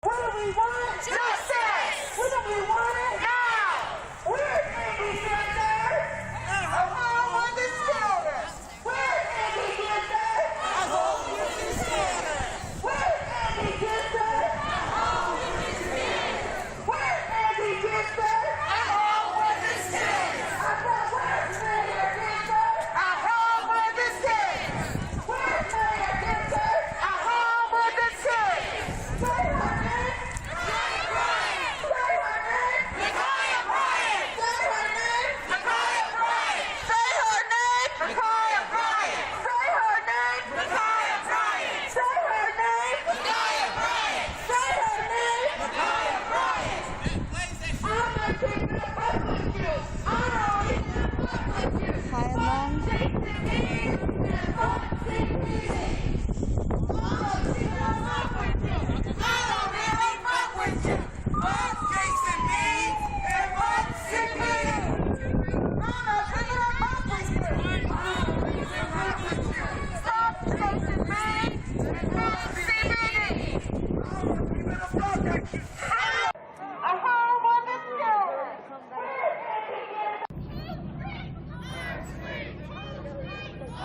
Who do we want? Justice! Who do we want it? Now! Where's Andy Genter? At home with his children! Where's Andy Genter? At home with his children! Where's Andy Genter? At home with his kids! Where's Andy Genter? At home with his kids! I said, where's Mayor Genter? At home with his kids! Where's Mayor Genter? At home with his kids! Say her name. Micaiah Bryant! Say her name. Micaiah Bryant! Say her name. Micaiah Bryant! Say her name. Micaiah Bryant! Say her name. Micaiah Bryant! Say her name. Micaiah Bryant! Say her name. Micaiah Bryant! I'm not keeping up with you. I don't even fuck with you. Hi, Mom. Take the keys and fuck CPD. I'm not keeping up with you. I don't really fuck with you! Fuck Jason B! and fuck CPD! I'm not keeping up with you. Stop Jason B! and fuck CPD! A home with the children. I'm not keeping up with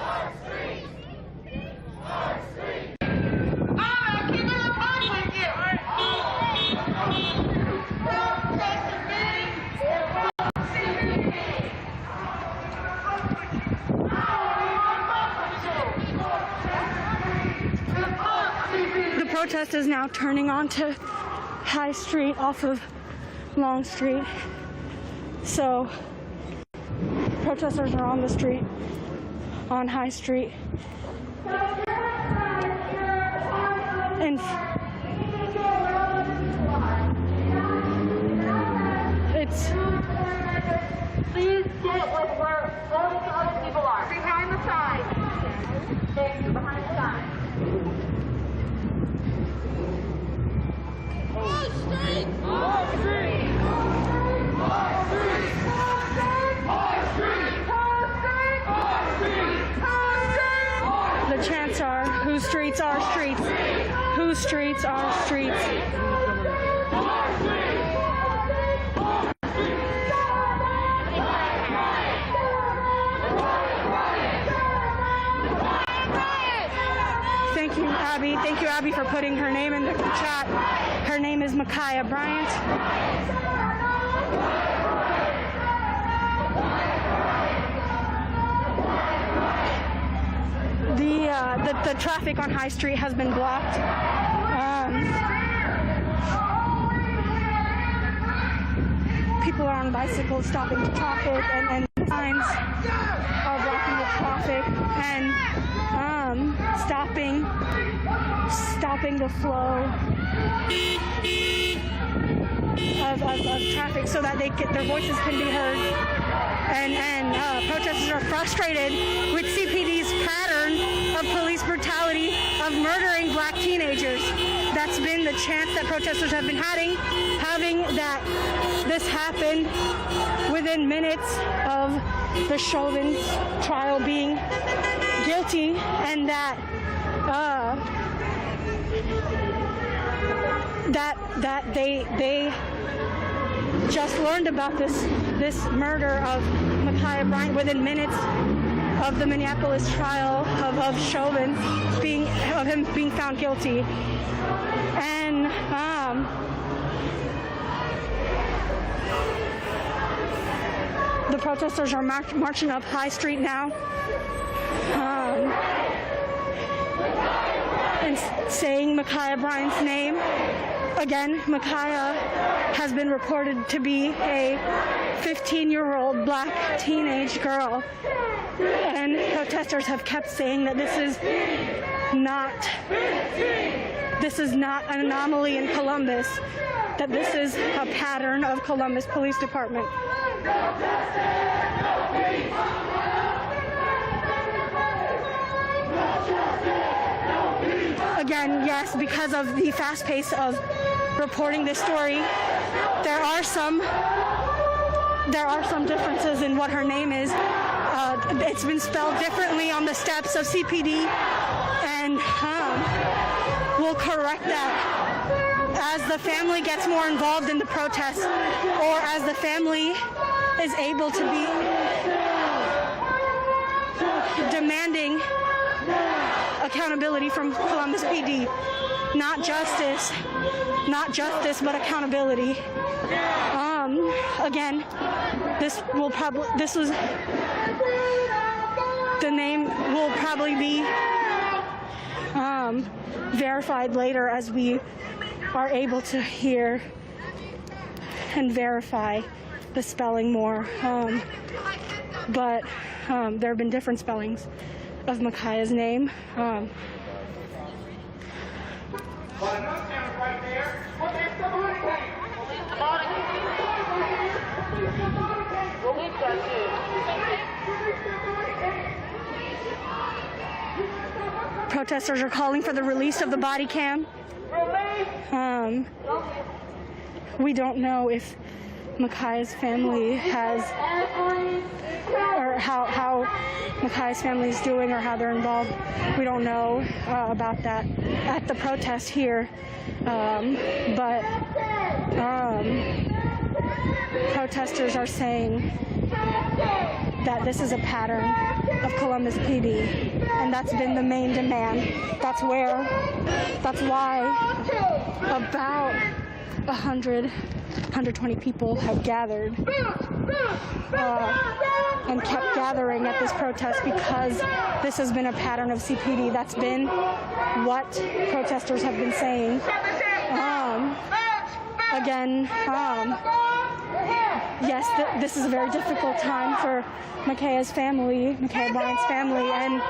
you! Fuck Jason B! and fuck CPD! The protest is now turning onto High Street off of Long Street. So protesters are on the street, on High Street. And it's Please get like where all the other people are. Behind the sign. Thank you, behind the sign. the chants are, whose streets are streets? Whose streets are streets? Thank you, Abby. Thank you, Abby, for putting her name in the chat. Her name is Micaiah Bryant. The traffic on High Street has been blocked. People are on bicycles stopping the traffic, and signs are blocking the traffic and stopping the flow of traffic so that their voices can be heard. And protesters are frustrated with CPD's pattern of police brutality of murdering black teenagers. That's been the chance that protesters have been having that this happened within minutes of the Chauvin trial being guilty, and that they just learned about this murder of Micaiah Bryant within minutes of the Minneapolis trial of Chauvin of him being found guilty. And the protesters are marching up High Street now, and saying Micaiah Bryant's name. Again, Micaiah has been reported to be a 15-year-old black teenage girl, and protesters have kept saying that this is not an anomaly in Columbus, that this is a pattern of Columbus Police Department. Again, yes, because of the fast pace of reporting this story, there are some differences in what her name is. It's been spelled differently on the steps of CPD, and we'll correct that as the family gets more involved in the protest, or as the family is able to be demanding accountability from Columbus PD. Not justice, but accountability. Again, the name will probably be verified later as we are able to hear and verify the spelling more. But there have been different spellings of Ma'Khia's name. Protesters are calling for the release of the body cam. We don't know if Ma'Khia's family has, or how Ma'Khia's family is doing, or how they're involved. We don't know about that at the protest here, but protesters are saying that this is a pattern of Columbus PD, and that's been the main demand. That's why about 120 people have gathered and kept gathering at this protest, because this has been a pattern of CPD. That's been what protesters have been saying. Again, yes, this is a very difficult time for Ma'Khia Bryant's family, and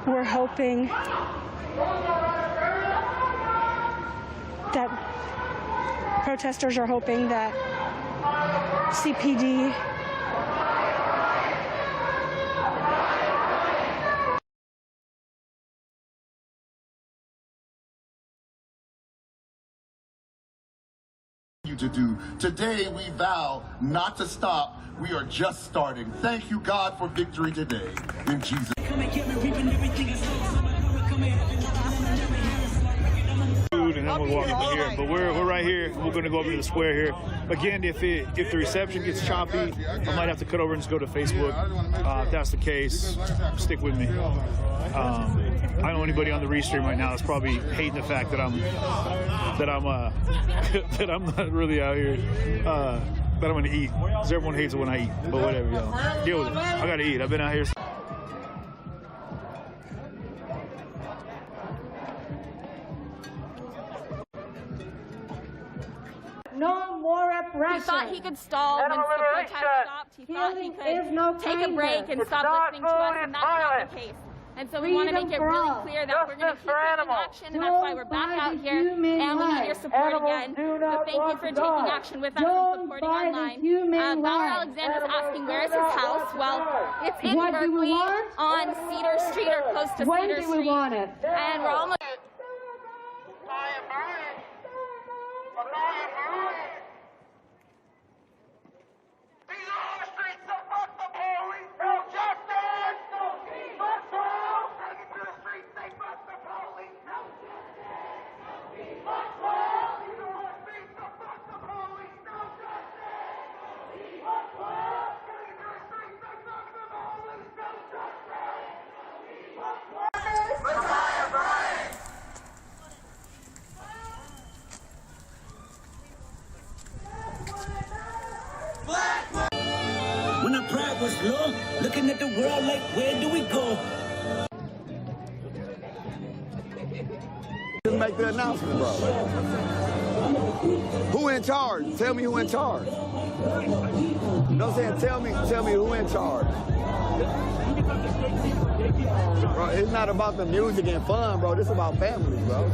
we're hoping that protesters are hoping that CPD to do. Today we vow not to stop. We are just starting. Thank you, God, for victory today. In Jesus' and then we'll walk up here. But we're right here. We're going to go over to the square here. Again, if the reception gets choppy, I might have to cut over and just go to Facebook. If that's the case, stick with me. I don't know anybody on the restream right now that's probably hating the fact that I'm that I'm not really out here. That I'm going to eat. Because everyone hates it when I eat. But whatever, y'all. Deal with it. I got to eat. I've been out here. No more repression. He thought he could stall when the protest stopped. He thought he could take a break and stop listening to us, and that's not the case. And so we want to make it really clear that we're going to keep taking action, and that's why we're back out here, and we need your support again. So thank you for taking action with us and supporting online. Bauer Alexander's asking, where is his house? Well, it's in Berkeley on Cedar Street, or close to Cedar Street. And we're almost... When our pride was low, looking at the world like, where do we go? Just make the announcement, bro. Who in charge? Tell me who in charge. You know what I'm saying? Tell me who in charge. Bro, it's not about the music and fun, bro. This is about families, bro.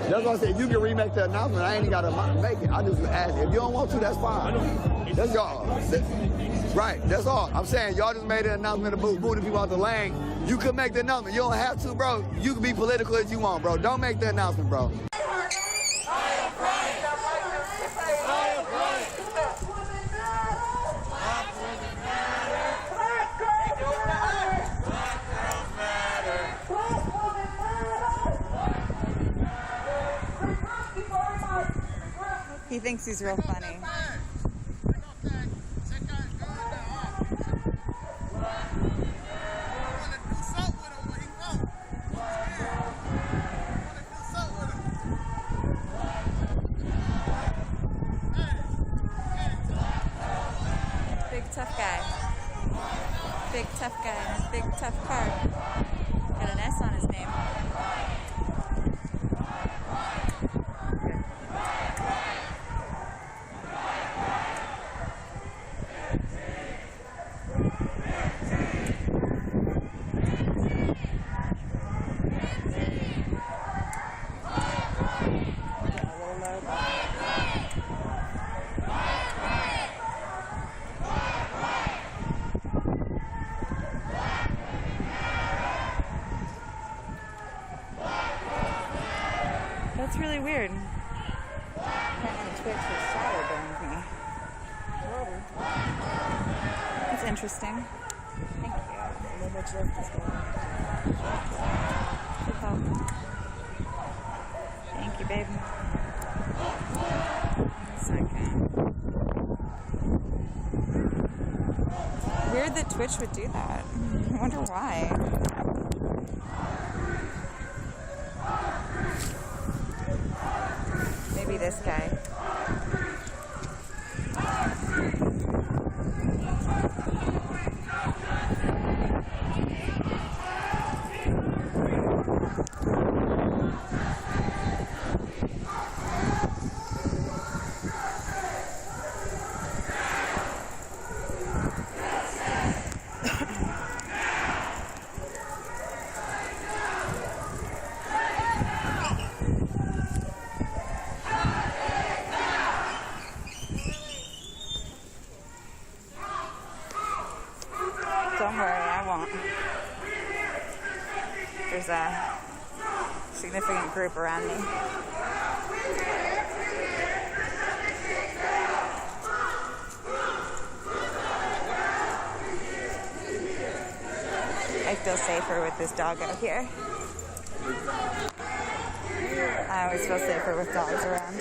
That's what I said. You can remake the announcement. I ain't got to make it. I just ask. If you don't want to, that's fine. That's y'all. Right, that's all. I'm saying y'all just made an announcement about booting people out the lane. You could make the announcement. You don't have to, bro. You can be political as you want, bro. Don't make the announcement, bro. He thinks he's real funny. Big tough guy. Big tough guy in a big tough car. Got an S on his name. That's really weird. Apparently Twitch has shadow burned me. That's interesting. Thank you. How much left is going? Should help. Thank you, babe. 1 second. Weird that Twitch would do that. I wonder why. Maybe this guy. Don't worry, I won't. There's a significant group around me. I feel safer with this dog out here. I always feel safer with dogs around.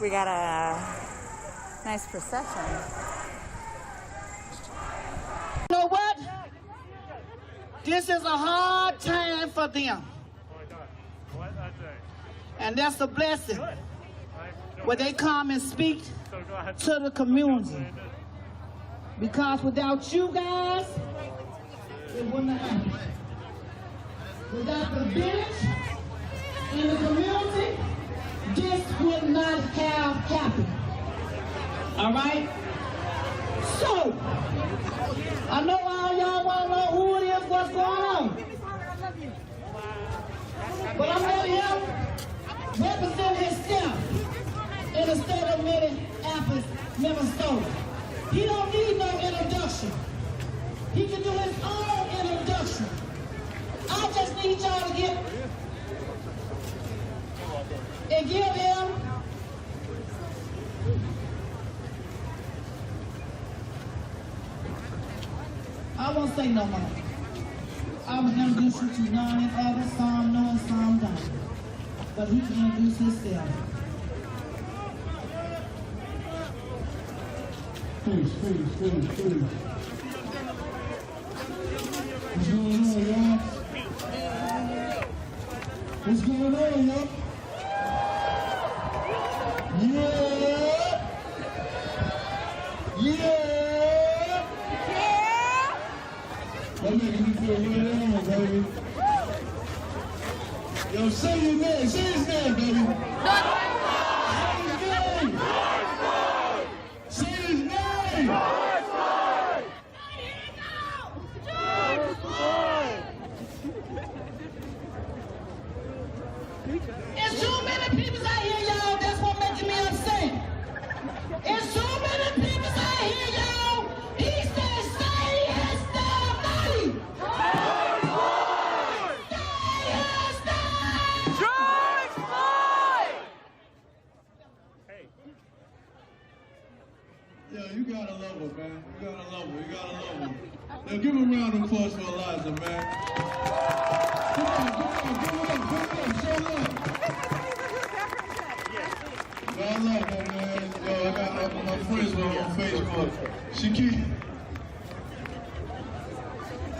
We got a nice procession. You know what? This is a hard time for them. And that's a blessing. Where they come and speak to the community. Because without you guys, it wouldn't have happened. Without the village and the community, this would not have happened. All right? So, I know all y'all want to know who it is, what's going on. But I'm letting him represent himself in the state of Minneapolis, Minnesota. He don't need no introduction. He can do his own introduction. I just need y'all to get and give him I won't say no more. I will introduce you to none and others, some know and some don't. But he can introduce himself. Please. What's going on, y'all? What's going on, y'all? Yeah! That makes me feel really on, baby. Yo, say your name. Say his name, baby. Say his name. There's too many people out here, y'all. That's what making me upset. There's too many people out here, y'all. He said, say his name. George Floyd! Yo, you gotta love her, man. You gotta love her. Now give a round of applause for Eliza, man. Come on, show love. Yo, I love her, man. Yo, I got my friends with her on Facebook. She keep...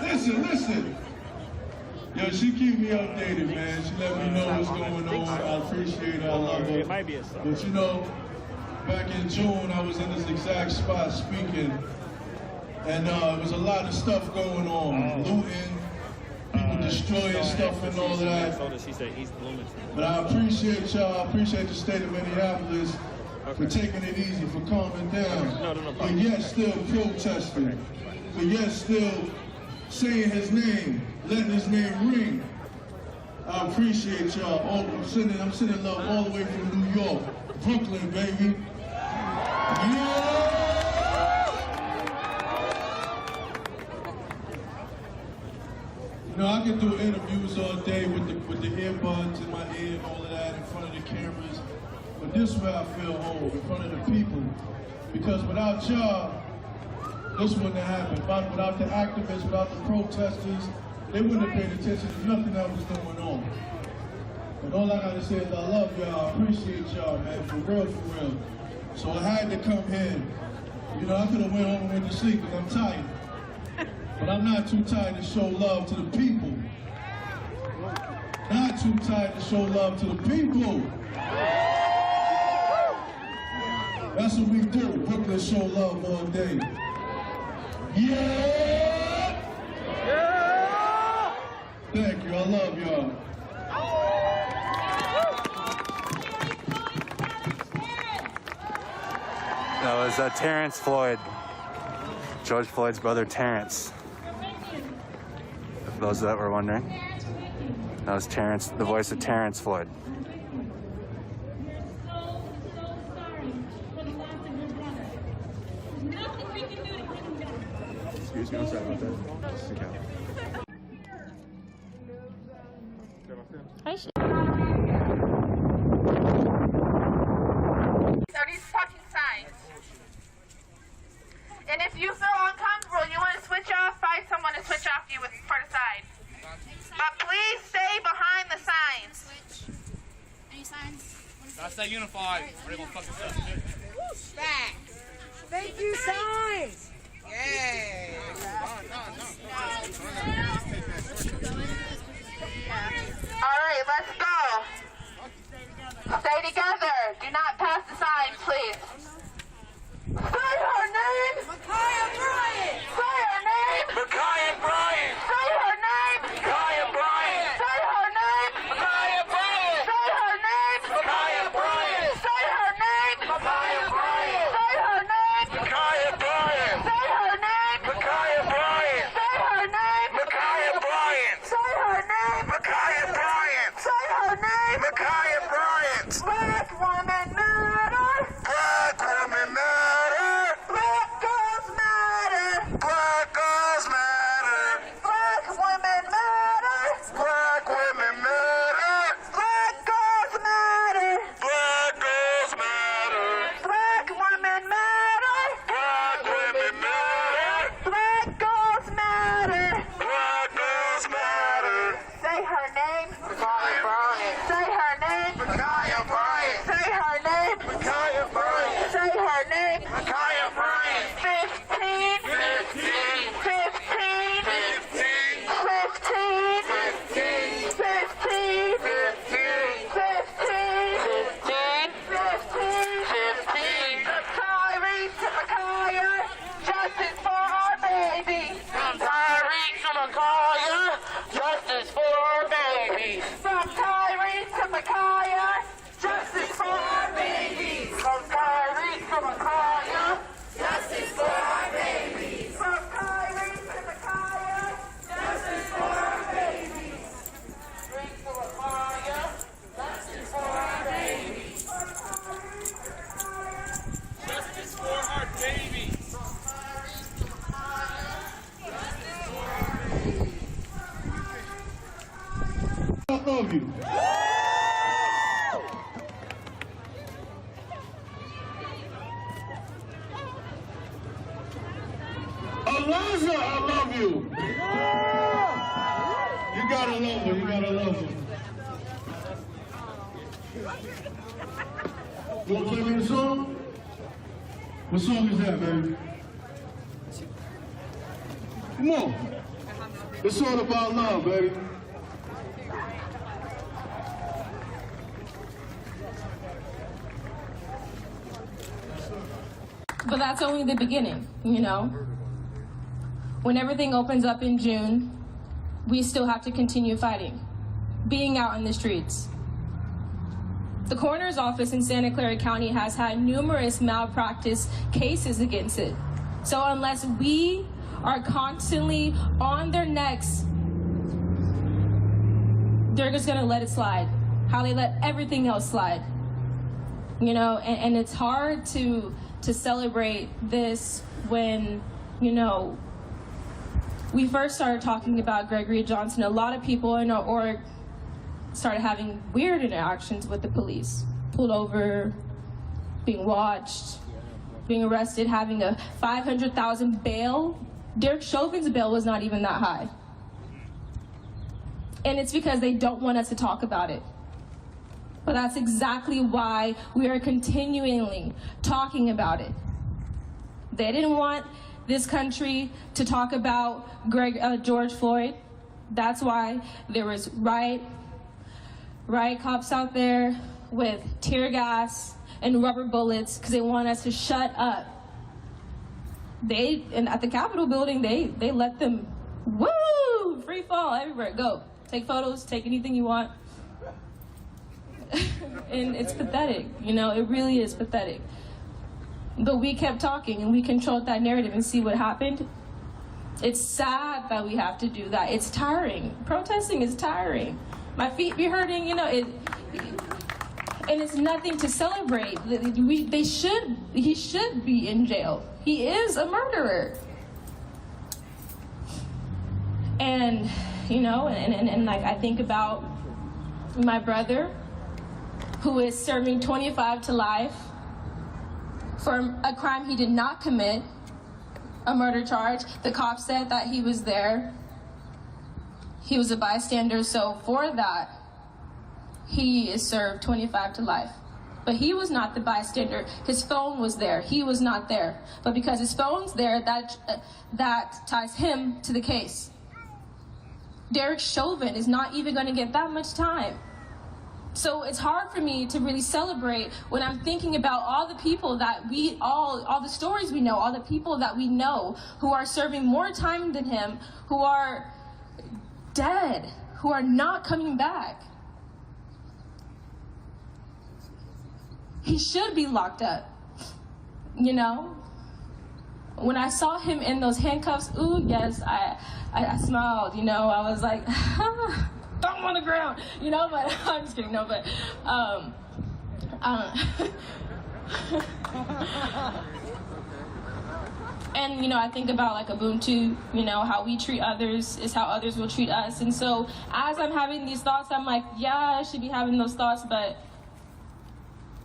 Listen. Yo, she keep me updated, man. She let me know what's going on. I appreciate it. I love her. It might be a song. But you know, back in June, I was in this exact spot speaking, and it was a lot of stuff going on, looting, people destroying stuff and all that. But I appreciate y'all. I appreciate the state of Minneapolis for taking it easy, for calming down, but yet still protesting, but yet still saying his name, letting his name ring. I appreciate y'all. I'm sending love all the way from New York, Brooklyn, baby. Yeah! You know, I can do interviews all day with the earbuds in my ear and all of that in front of the cameras, but this way I feel home, in front of the people. Because without y'all, this wouldn't have happened. Without the activists, without the protesters, they wouldn't have paid attention to nothing that was going on. But all I gotta say is I love y'all, I appreciate y'all, man, for real. So I had to come here. You know, I could have went home and went to sleep because I'm tired. But I'm not too tired to show love to the people. Not too tired to show love to the people. That's what we do. Brooklyn show love all day. Yeah! Thank you. I love y'all. That was Terrence Floyd, George Floyd's brother Terrence. For those that were wondering, that was Terrence, the voice of Terrence Floyd. Excuse me, I'm sorry about that. Are these fucking signs? And if you feel uncomfortable, you want to switch off, find someone to switch off you for the sign. But please stay behind the signs. Any signs? I say unified. We're able to fuck this up. Facts. Thank you, signs. Yay. All right, let's go. Justice for our babies. From Tyrese to Micaiah, justice for our babies. From Tyrese to Micaiah, justice for our babies. From Tyrese to Micaiah, justice for our babies. Tyrese to Micaiah, justice for our babies. Justice for our babies. I love you. Eliza, I love you. You gotta love her, you gotta love her. You wanna play me a song? What song is that, baby? Come on. It's all about love, baby. But that's only the beginning, you know? When everything opens up in June, we still have to continue fighting, being out in the streets. The coroner's office in Santa Clara County has had numerous malpractice cases against it. So unless we are constantly on their necks, they're just gonna let it slide, how they let everything else slide. You know, and it's hard to celebrate this when, you know, we first started talking about Gregory Johnson. A lot of people in our org started having weird interactions with the police. Pulled over, being watched, being arrested, having a $500,000 bail. Derek Chauvin's bail was not even that high. And it's because they don't want us to talk about it. But that's exactly why we are continually talking about it. They didn't want this country to talk about George Floyd. That's why there was riot cops out there with tear gas and rubber bullets because they want us to shut up. And at the Capitol building, they let them, woo, free fall everywhere. Go, take photos, take anything you want. And it's pathetic, you know, it really is pathetic. But we kept talking and we controlled that narrative and see what happened. It's sad that we have to do that. It's tiring. Protesting is tiring. My feet be hurting, you know, and it's nothing to celebrate. He should be in jail. He is a murderer. And, you know, and like I think about my brother, who is serving 25 to life for a crime he did not commit, a murder charge. The cop said that he was there. He was a bystander, so for that, he is served 25 to life. But he was not the bystander. His phone was there. He was not there. But because his phone's there, that ties him to the case. Derek Chauvin is not even going to get that much time. So it's hard for me to really celebrate when I'm thinking about all the people that all the stories we know, all the people that we know who are serving more time than him, who are dead, who are not coming back. He should be locked up, you know? When I saw him in those handcuffs, ooh, yes, I smiled, you know? I was like, thumb on the ground, you know, but I'm just kidding, no, but, and, you know, I think about like Ubuntu, you know, how we treat others is how others will treat us. And so as I'm having these thoughts, I'm like, yeah, I should be having those thoughts, but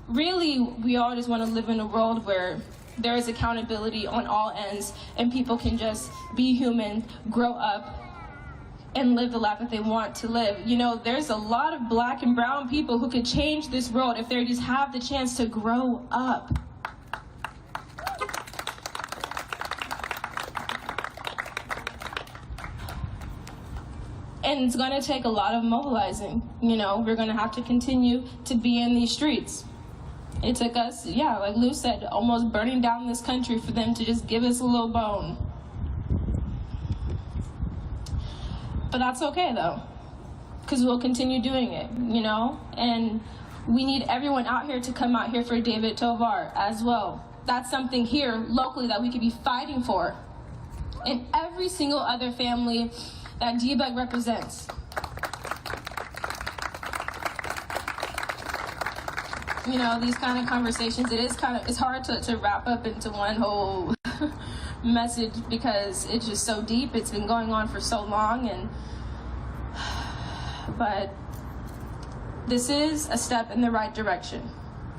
really, we all just want to live in a world where there is accountability on all ends and people can just be human, grow up, and live the life that they want to live. You know, there's a lot of black and brown people who could change this world if they just have the chance to grow up. And it's gonna take a lot of mobilizing. You know, we're gonna have to continue to be in these streets. It took us, yeah, like Lou said, almost burning down this country for them to just give us a little bone. But that's okay though, because we'll continue doing it, you know? And we need everyone out here to come out here for David Tovar as well. That's something here locally that we could be fighting for. And every single other family that D-Bug represents. You know, these kind of conversations, it's hard to wrap up into one whole message because it's just so deep. It's been going on for so long, but this is a step in the right direction.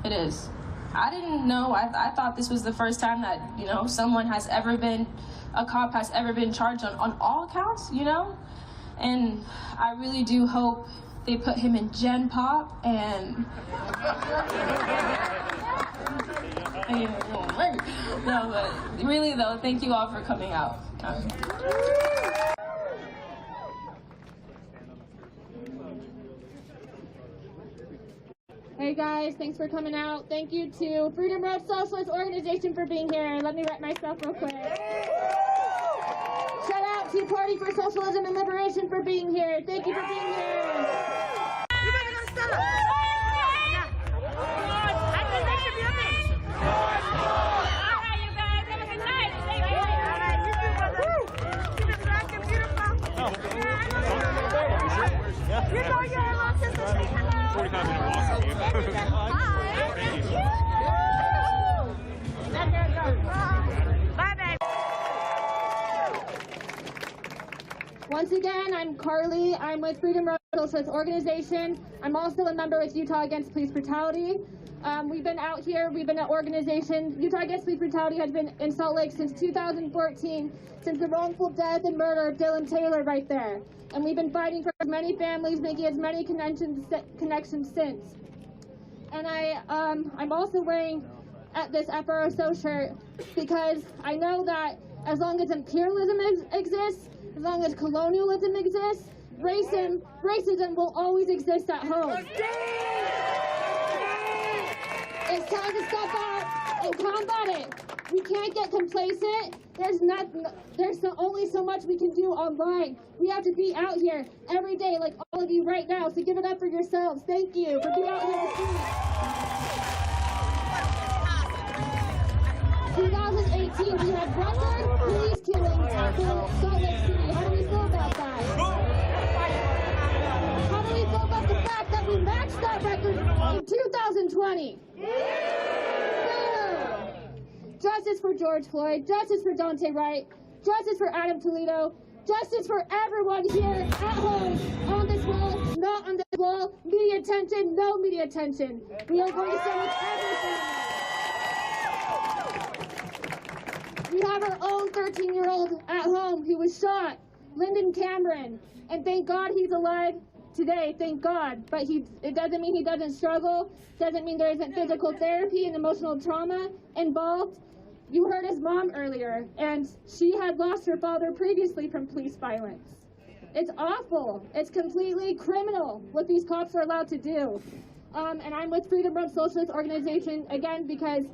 It is. I didn't know, I thought this was the first time that, you know, a cop has ever been charged on all counts, you know? And I really do hope they put him in Gen Pop and... No, but really though, thank you all for coming out. Hey guys, thanks for coming out. Thank you to Freedom Road Socialist Organization for being here. Let me rep myself real quick. Shout out to Party for Socialism and Liberation for being here. Thank you for being here. You better go stand up. I think they should be up there. All right, you guys, have a good night. All right, you too, brother. Keep it black and beautiful. You know your little sister. Say hello. 45-minute walk from you. Once again, I'm Carly. I'm with Freedom Road Socialist Organization. I'm also a member with Utah Against Police Brutality. We've been out here, we've been an organization. Utah Against Police Brutality has been in Salt Lake since 2014, since the wrongful death and murder of Dylan Taylor right there. And we've been fighting for as many families, making as many connections since. And I'm also wearing this FRSO shirt because I know that as long as imperialism exists, as long as colonialism exists, racism will always exist at home. It's time to step out and combat it. We can't get complacent. There's only so much we can do online. We have to be out here every day, like all of you right now. So give it up for yourselves. Thank you for being out here in the streets. 2018, we have record police killings in Salt Lake City. How do we feel about that? How do we feel about the fact that we matched that record in 2020? Justice for George Floyd, justice for Daunte Wright, justice for Adam Toledo, justice for everyone here at home, on this wall, not on this wall, media attention, no media attention. We are going to stand with everything. We have our own 13-year-old at home who was shot, Lyndon Cameron, and thank God he's alive today, thank God. But it doesn't mean he doesn't struggle, doesn't mean there isn't physical therapy and emotional trauma involved. You heard his mom earlier, and she had lost her father previously from police violence. It's awful. It's completely criminal what these cops are allowed to do. And I'm with Freedom Road Socialist Organization, again, because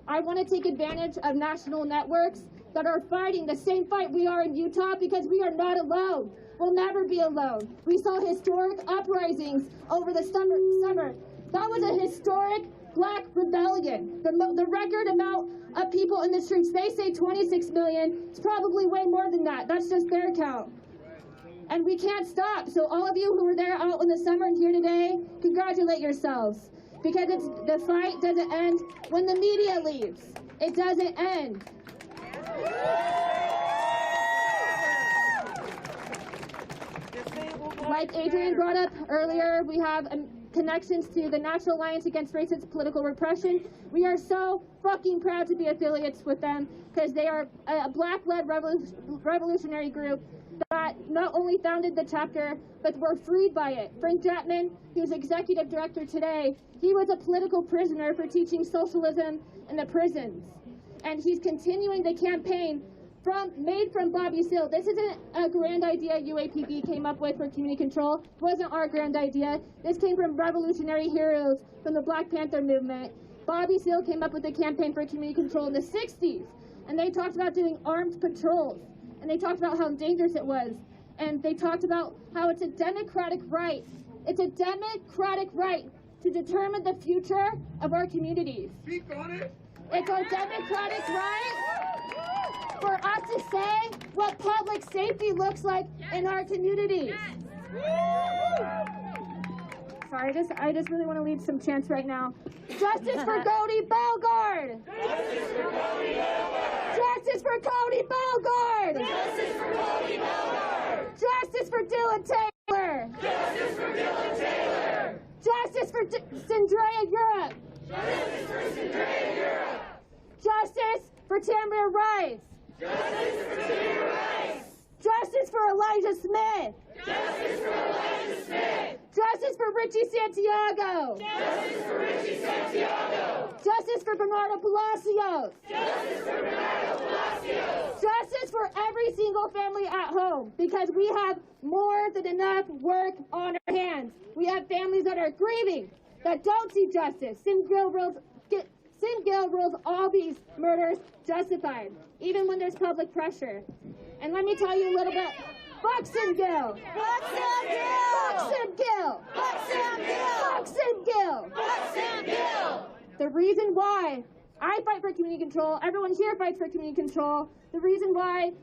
I want to take advantage of national networks that are fighting the same fight we are in Utah, because we are not alone. We'll never be alone. We saw historic uprisings over the summer. That was a historic Black rebellion. The record amount of people in the streets, they say 26 million. It's probably way more than that. That's just their count. And we can't stop. So all of you who were there out in the summer and here today, congratulate yourselves. Because the fight doesn't end when the media leaves. It doesn't end. Like Adrian brought up earlier, we have connections to the National Alliance Against Racist Political Repression. We are so fucking proud to be affiliates with them because they are a Black-led revolutionary group that not only founded the chapter, but were freed by it. Frank Chapman, who's executive director today, he was a political prisoner for teaching socialism in the prisons. And he's continuing the campaign made from Bobby Seale. This isn't a grand idea UAPB came up with for community control. It wasn't our grand idea. This came from revolutionary heroes from the Black Panther movement. Bobby Seale came up with a campaign for community control in the 60s. And they talked about doing armed patrols. And they talked about how dangerous it was. and they talked about how it's a democratic right. It's a democratic right to determine the future of our communities. Speak on it. It's our democratic right for us to say what public safety looks like in our communities. Sorry, I just really want to leave some chants right now. Justice for Cody Bellegarde! Justice for Cody Bellegarde! Justice for Cody Bellegarde! Justice for Cody Bellegarde! Justice for Dylan Taylor! Justice for Dylan Taylor! Justice for Sindrea Europe! Justice for Sindrea Europe! Justice for Tamara Rice! Justice for Tamara Rice! Justice for Elijah Smith! Justice for Elijah Smith! Justice for Richie Santiago! Justice for Richie Santiago! Justice for Bernardo Palacios! Justice for Bernardo Palacios! Justice for every single family at home, because we have more than enough work on our hands. We have families that are grieving, that don't see justice. Sim Gill rules all these murders justified, even when there's public pressure. And let me tell you a little bit. Fuck Sim Gill! Fuck Sim Gill! Fuck Sim Gill! Fuck Sim Gill! Fuck Sim Gill! Fuck Sim Gill! The reason why I fight for community control, everyone here fights for community control, the reason why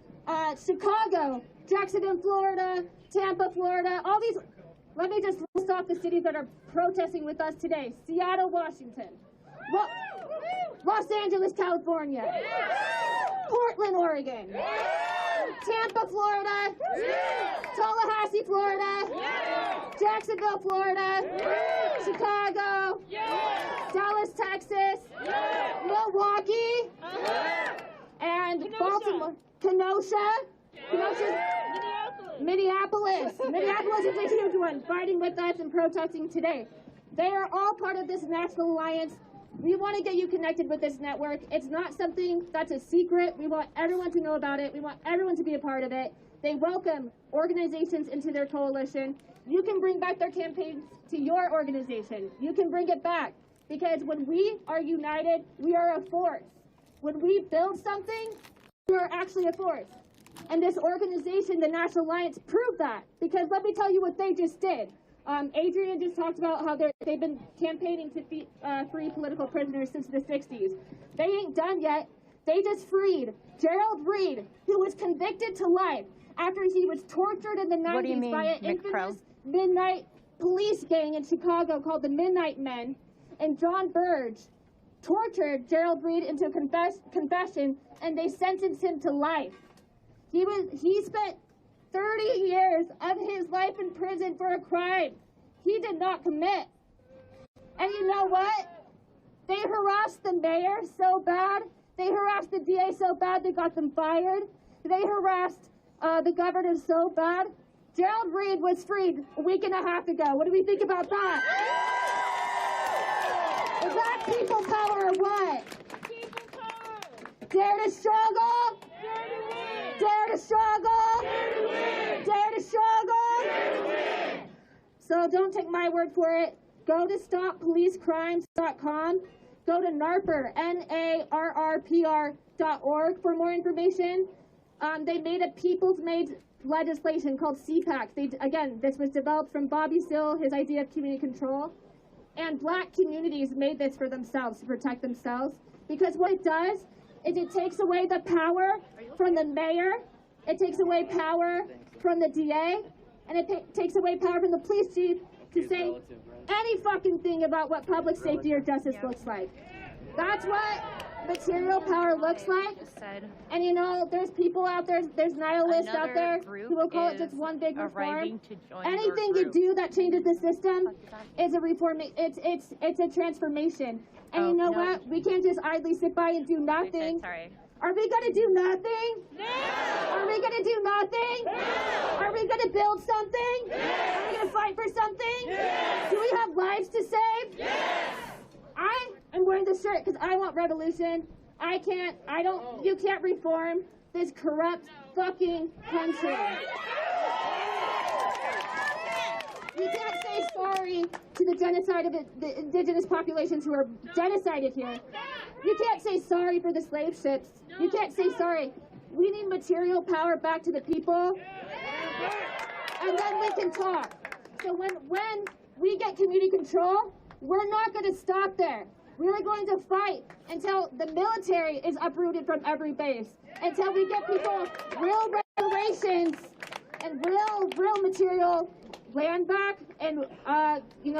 Chicago, Jacksonville, Florida, Tampa, Florida, all these, let me just list off the cities that are protesting with us today. Seattle, Washington. Los Angeles, California. Portland, Oregon. Tampa, Florida. Tallahassee, Florida. Jacksonville, Florida. Chicago. Dallas, Texas. Milwaukee. And Baltimore. Kenosha. Minneapolis. Minneapolis is a huge one, fighting with us and protesting today. They are all part of this national alliance. We want to get you connected with this network. It's not something that's a secret. We want everyone to know about it. We want everyone to be a part of it. They welcome organizations into their coalition. You can bring back their campaigns to your organization. You can bring it back, because when we are united, we are a force. When we build something, we are actually a force. And this organization, the National Alliance, proved that, because let me tell you what they just did. Adrian just talked about how they've been campaigning to free political prisoners since the 60s. They ain't done yet. They just freed Gerald Reed, who was convicted to life after he was tortured in the 90s by an infamous midnight police gang in Chicago called the Midnight Men. And John Burge tortured Gerald Reed into a confession, and they sentenced him to life. He spent 30 years of his life in prison for a crime he did not commit. And you know what? They harassed the mayor so bad. They harassed the DA so bad they got them fired. They harassed the governor so bad. Gerald Reed was freed a week and a half ago. What do we think about that? Is that people power or what? People power. Dare to struggle? Dare to win. Dare to struggle? Dare to win. Dare to struggle? Dare to win. So don't take my word for it. Go to stoppolicecrimes.com. Go to NARPR, NARRPR.org for more information. They made a people's-made legislation called CPAC. Again, this was developed from Bobby Seale, his idea of community control. And black communities made this for themselves, to protect themselves. Because what it does is it takes away the power from the mayor, it takes away power from the DA, and it takes away power from the police chief to say any fucking thing about what public safety or justice looks like. That's what material power looks like. And you know, there's people out there, there's nihilists out there who will call it just one big reform. Anything you do that changes the system is a reform. It's a transformation. And you know what? We can't just idly sit by and do nothing. Are we going to do nothing? No! Are we going to do nothing? No! Are we going to build something? Yes! Are we going to fight for something? Yes! Do we have lives to save? Yes! I am wearing this shirt because I want revolution. You can't reform this corrupt fucking country. You can't say sorry to the genocide of the indigenous populations who are genocided here. You can't say sorry for the slave ships. You can't say sorry. We need material power back to the people. we can talk. So when we get community control, we're not going to stop there. We're going to fight until the military is uprooted from every base, until we get people real reparations and real material land back. And,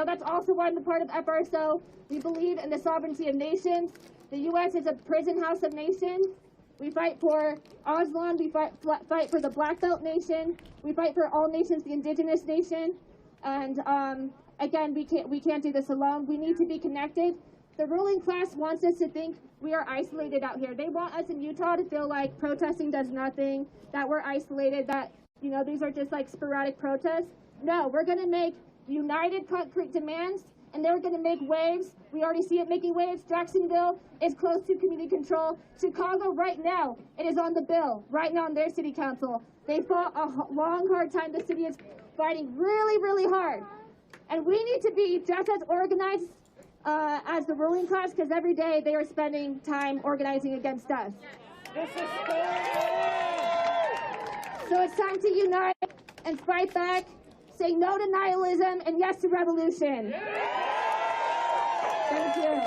that's also why I'm a part of FRSO. We believe in the sovereignty of nations. The U.S. is a prison house of nations. We fight for Aslan. We fight for the Black Belt Nation. We fight for all nations, the indigenous nation. And again, we can't do this alone. We need to be connected. The ruling class wants us to think we are isolated out here. They want us in Utah to feel like protesting does nothing, that we're isolated, that these are just like sporadic protests. No, we're going to make united concrete demands, and they're going to make waves. We already see it making waves. Jacksonville is close to community control. Chicago right now, it is on the bill, right now on their city council. They fought a long, hard time. The city is fighting really, really hard. And we need to be just as organized as the ruling class, because every day they are spending time organizing against us. So it's time to unite and fight back, say no to nihilism and yes to revolution. Thank you.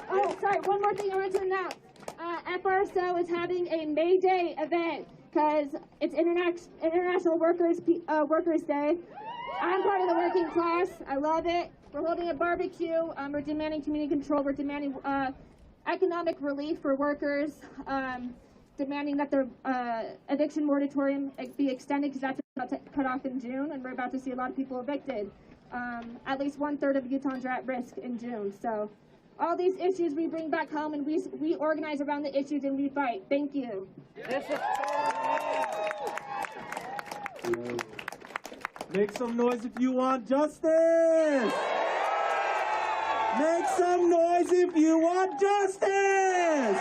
Oh, sorry, one more thing I wanted to announce. FRSO is having a May Day event because it's International Workers Day. I'm part of the working class. I love it. We're holding a barbecue. We're demanding community control. We're demanding economic relief for workers, demanding that the eviction moratorium be extended, because that's about to cut off in June, and we're about to see a lot of people evicted. At least 1/3 of Utahns are at risk in June. So all these issues we bring back home, and we organize around the issues and we fight. Thank you. Make some noise if you want justice! Make some noise if you want justice!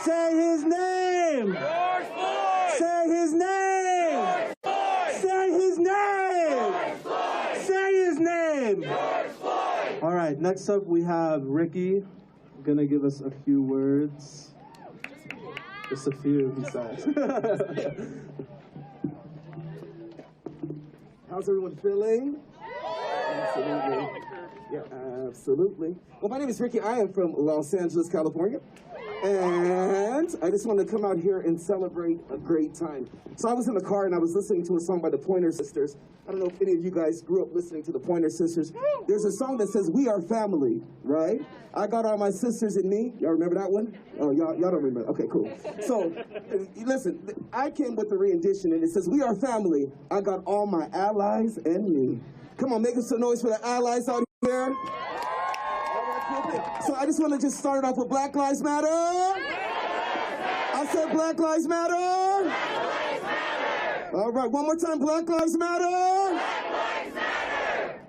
Say his name! George Floyd! Say his name! George Floyd! Say his name! George Floyd! Say his name! George Floyd! All right, next up we have Ricky, gonna give us a few words. Just a few, he says. How's everyone feeling? Absolutely. Yeah, absolutely. Well, my name is Ricky. I am from Los Angeles, California. And I just wanted to come out here and celebrate a great time. So I was in the car and I was listening to a song by the Pointer Sisters. I don't know if any of you guys grew up listening to the Pointer Sisters. There's a song that says, "We are family," right? I got all my sisters in me. Y'all remember that one? Oh, y'all don't remember. Okay, cool. So, listen, I came with the rendition and it says, "We are family. I got all my allies and me." Come on, make some noise for the allies out here. So I just want to start it off with Black Lives Matter. I said Black Lives Matter. All right, one more time, Black Lives Matter.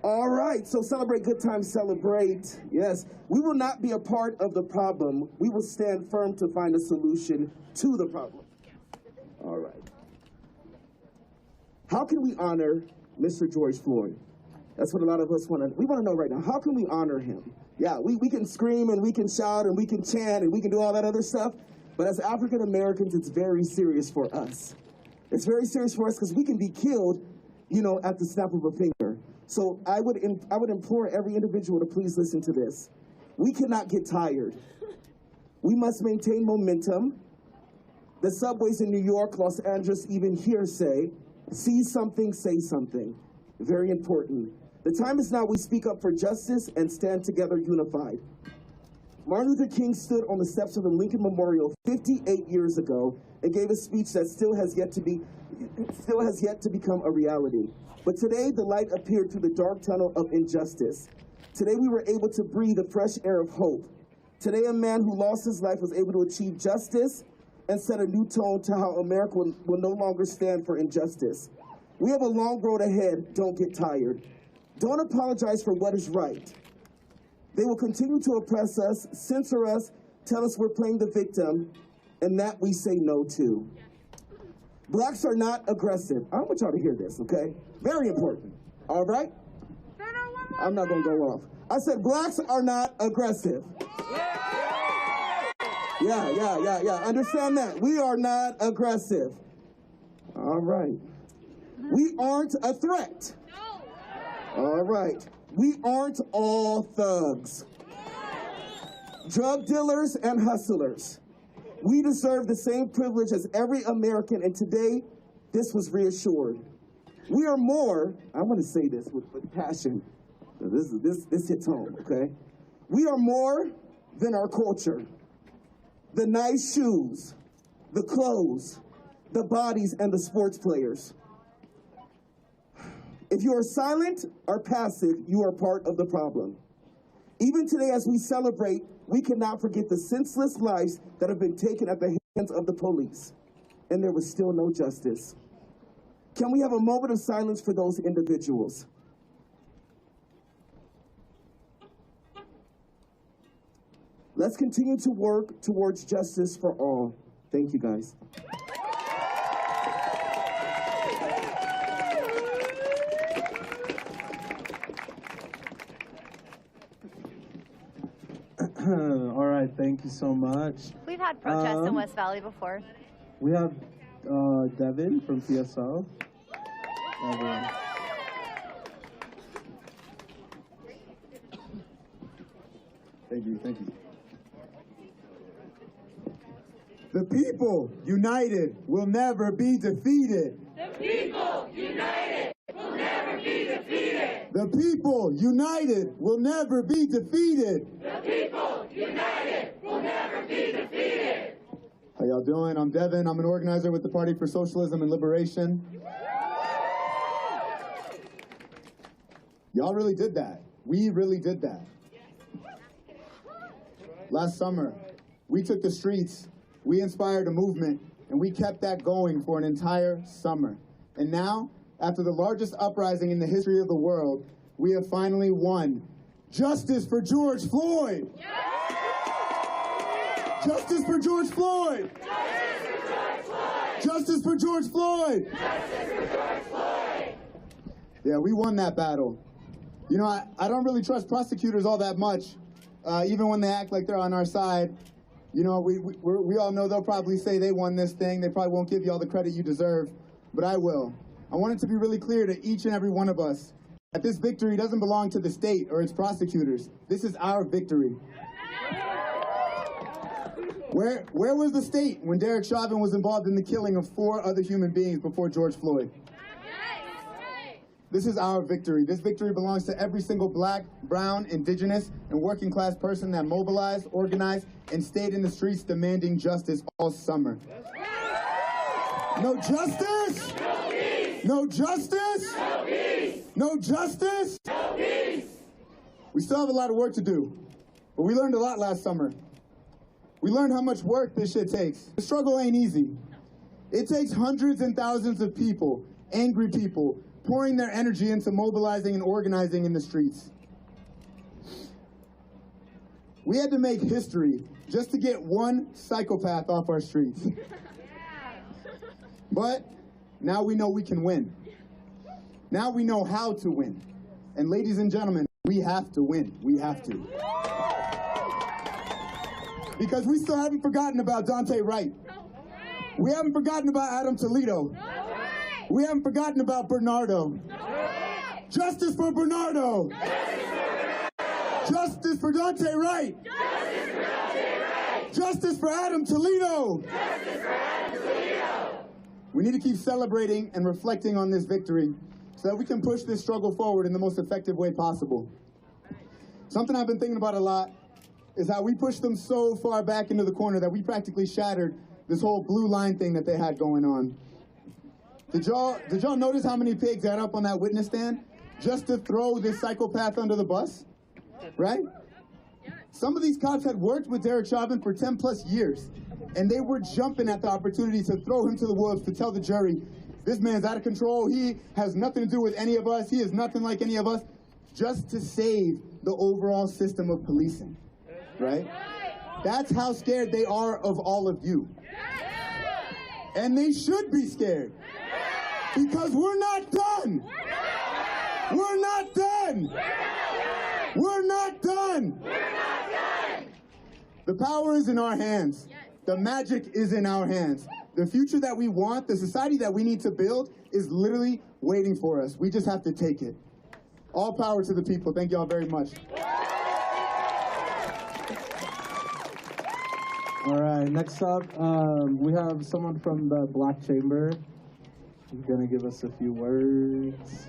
All right, so celebrate good times, celebrate. Yes, we will not be a part of the problem. We will stand firm to find a solution to the problem. All right. How can we honor Mr. George Floyd? That's what a lot of us want to know right now. How can we honor him? Yeah, we can scream and we can shout and we can chant and we can do all that other stuff, but as African Americans, it's very serious for us. It's very serious for us because we can be killed, at the snap of a finger. So I would implore every individual to please listen to this. We cannot get tired. We must maintain momentum. The subways in New York, Los Angeles, even here say, "See something, say something." Very important. The time is now we speak up for justice and stand together unified. Martin Luther King stood on the steps of the Lincoln Memorial 58 years ago and gave a speech that still has yet to become a reality. But today, the light appeared through the dark tunnel of injustice. Today, we were able to breathe the fresh air of hope. Today, a man who lost his life was able to achieve justice and set a new tone to how America will no longer stand for injustice. We have a long road ahead. Don't get tired. Don't apologize for what is right. They will continue to oppress us, censor us, tell us we're playing the victim, and that we say no to. Blacks are not aggressive. I want y'all to hear this, okay? Very important, all right? I'm not gonna go off. I said blacks are not aggressive. Yeah. Understand that. We are not aggressive. All right. We aren't a threat. All right. We aren't all thugs. Drug dealers and hustlers. We deserve the same privilege as every American, and today, this was reassured. We are more, I want to say this with passion. This hits home, okay? We are more than our culture. The nice shoes, the clothes, the bodies, and the sports players. If you are silent or passive, you are part of the problem. Even today, as we celebrate, we cannot forget the senseless lives that have been taken at the hands of the police, and there was still no justice. Can we have a moment of silence for those individuals? Let's continue to work towards justice for all. Thank you, guys. All right, thank you so much. We've had protests in West Valley before. We have Devin from PSL. Devin. Thank you. The people united will never be defeated. The people united will never be defeated. The people united will never be defeated. The people united will never be defeated. How y'all doing? I'm Devin. I'm an organizer with the Party for Socialism and Liberation. Y'all really did that. We really did that. Last summer, we took the streets, we inspired a movement, and we kept that going for an entire summer. And now, after the largest uprising in the history of the world, we have finally won. Justice for George Floyd! Justice for George Floyd! Justice for George Floyd! Justice for George Floyd! Yeah, we won that battle. You know, I don't really trust prosecutors all that much, even when they act like they're on our side. You know, we all know they'll probably say they won this thing. They probably won't give you all the credit you deserve, but I will. I want it to be really clear to each and every one of us that this victory doesn't belong to the state or its prosecutors. This is our victory. Where was the state when Derek Chauvin was involved in the killing of 4 other human beings before George Floyd? This is our victory. This victory belongs to every single black, brown, indigenous, and working class person that mobilized, organized, and stayed in the streets demanding justice all summer. No justice? No peace! No justice? No peace! No justice? No peace! We still have a lot of work to do, but we learned a lot last summer. We learned how much work this shit takes. The struggle ain't easy. It takes hundreds and thousands of people, angry people, pouring their energy into mobilizing and organizing in the streets. We had to make history just to get one psychopath off our streets. But now we know we can win. Now we know how to win. And ladies and gentlemen, we have to win. We have to. Because we still haven't forgotten about Dante Wright. We haven't forgotten about Adam Toledo. We haven't forgotten about Bernardo. Justice for Bernardo. Justice for Dante Wright. Justice for Adam Toledo. We need to keep celebrating and reflecting on this victory so that we can push this struggle forward in the most effective way possible. Something I've been thinking about a lot is how we pushed them so far back into the corner that we practically shattered this whole blue line thing that they had going on. Did y'all notice how many pigs got up on that witness stand just to throw this psychopath under the bus? Right? Some of these cops had worked with Derek Chauvin for 10 plus years, and they were jumping at the opportunity to throw him to the wolves, to tell the jury, this man's out of control, he has nothing to do with any of us, he is nothing like any of us, just to save the overall system of policing, right? That's how scared they are of all of you. And they should be scared. Because we're not done. We're not done. We're not done. The power is in our hands. The magic is in our hands. The future that we want, the society that we need to build is literally waiting for us. We just have to take it. All power to the people. Thank y'all very much. All right, next up, we have someone from the Black Chamber. He's gonna give us a few words.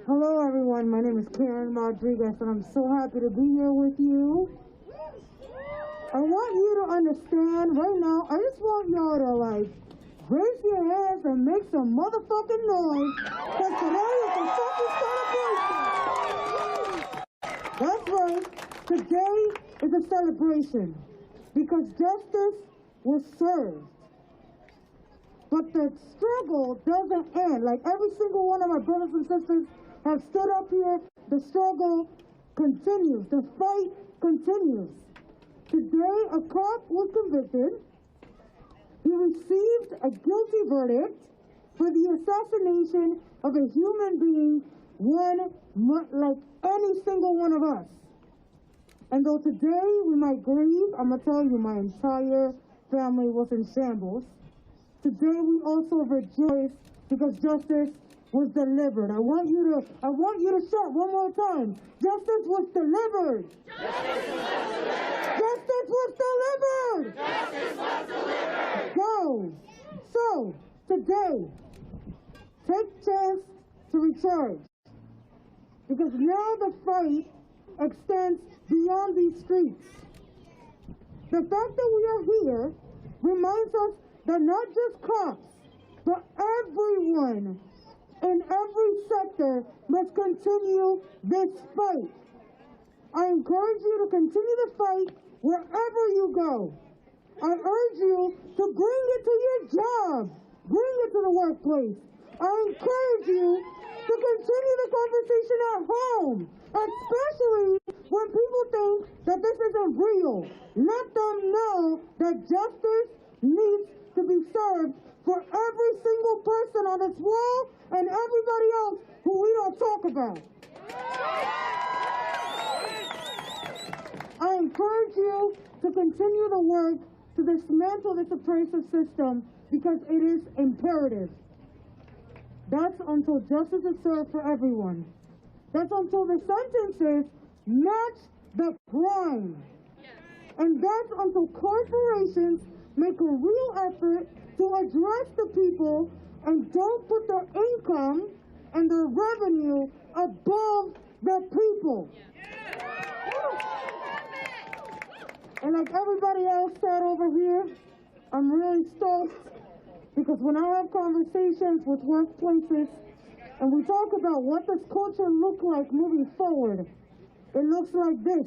Hello everyone, my name is Karen Rodriguez and I'm so happy to be here with you. I want you to understand right now, I just want y'all to like raise your hands and make some motherfucking noise because today is a fucking celebration. That's right, today is a celebration because justice was served. But the struggle doesn't end. Like every single one of my brothers and sisters have stood up here, the struggle continues, the fight continues. Today, a cop was convicted. He received a guilty verdict for the assassination of a human being, like any single one of us. And though today we might grieve, I'm gonna tell you, my entire family was in shambles. Today we also rejoice because justice was delivered. I want you to shout one more time. Justice was delivered. Justice was delivered. Justice was delivered. Go. So today, take chance to recharge. Because now the fight extends beyond these streets. The fact that we are here reminds us that not just cops, but everyone in every sector must continue this fight. I encourage you to continue the fight wherever you go. I urge you to bring it to your job, bring it to the workplace. I encourage you to continue the conversation at home, especially when people think that this isn't real. Let them know that justice needs to be served for every single person on this wall and everybody else who we don't talk about. I encourage you to continue the work to dismantle this oppressive system because it is imperative. That's until justice is served for everyone. That's until the sentences match the crime. And that's until corporations make a real effort to address the people and don't put their income and their revenue above the people. And like everybody else said over here, I'm really stoked because when I have conversations with workplaces and we talk about what does culture look like moving forward, it looks like this.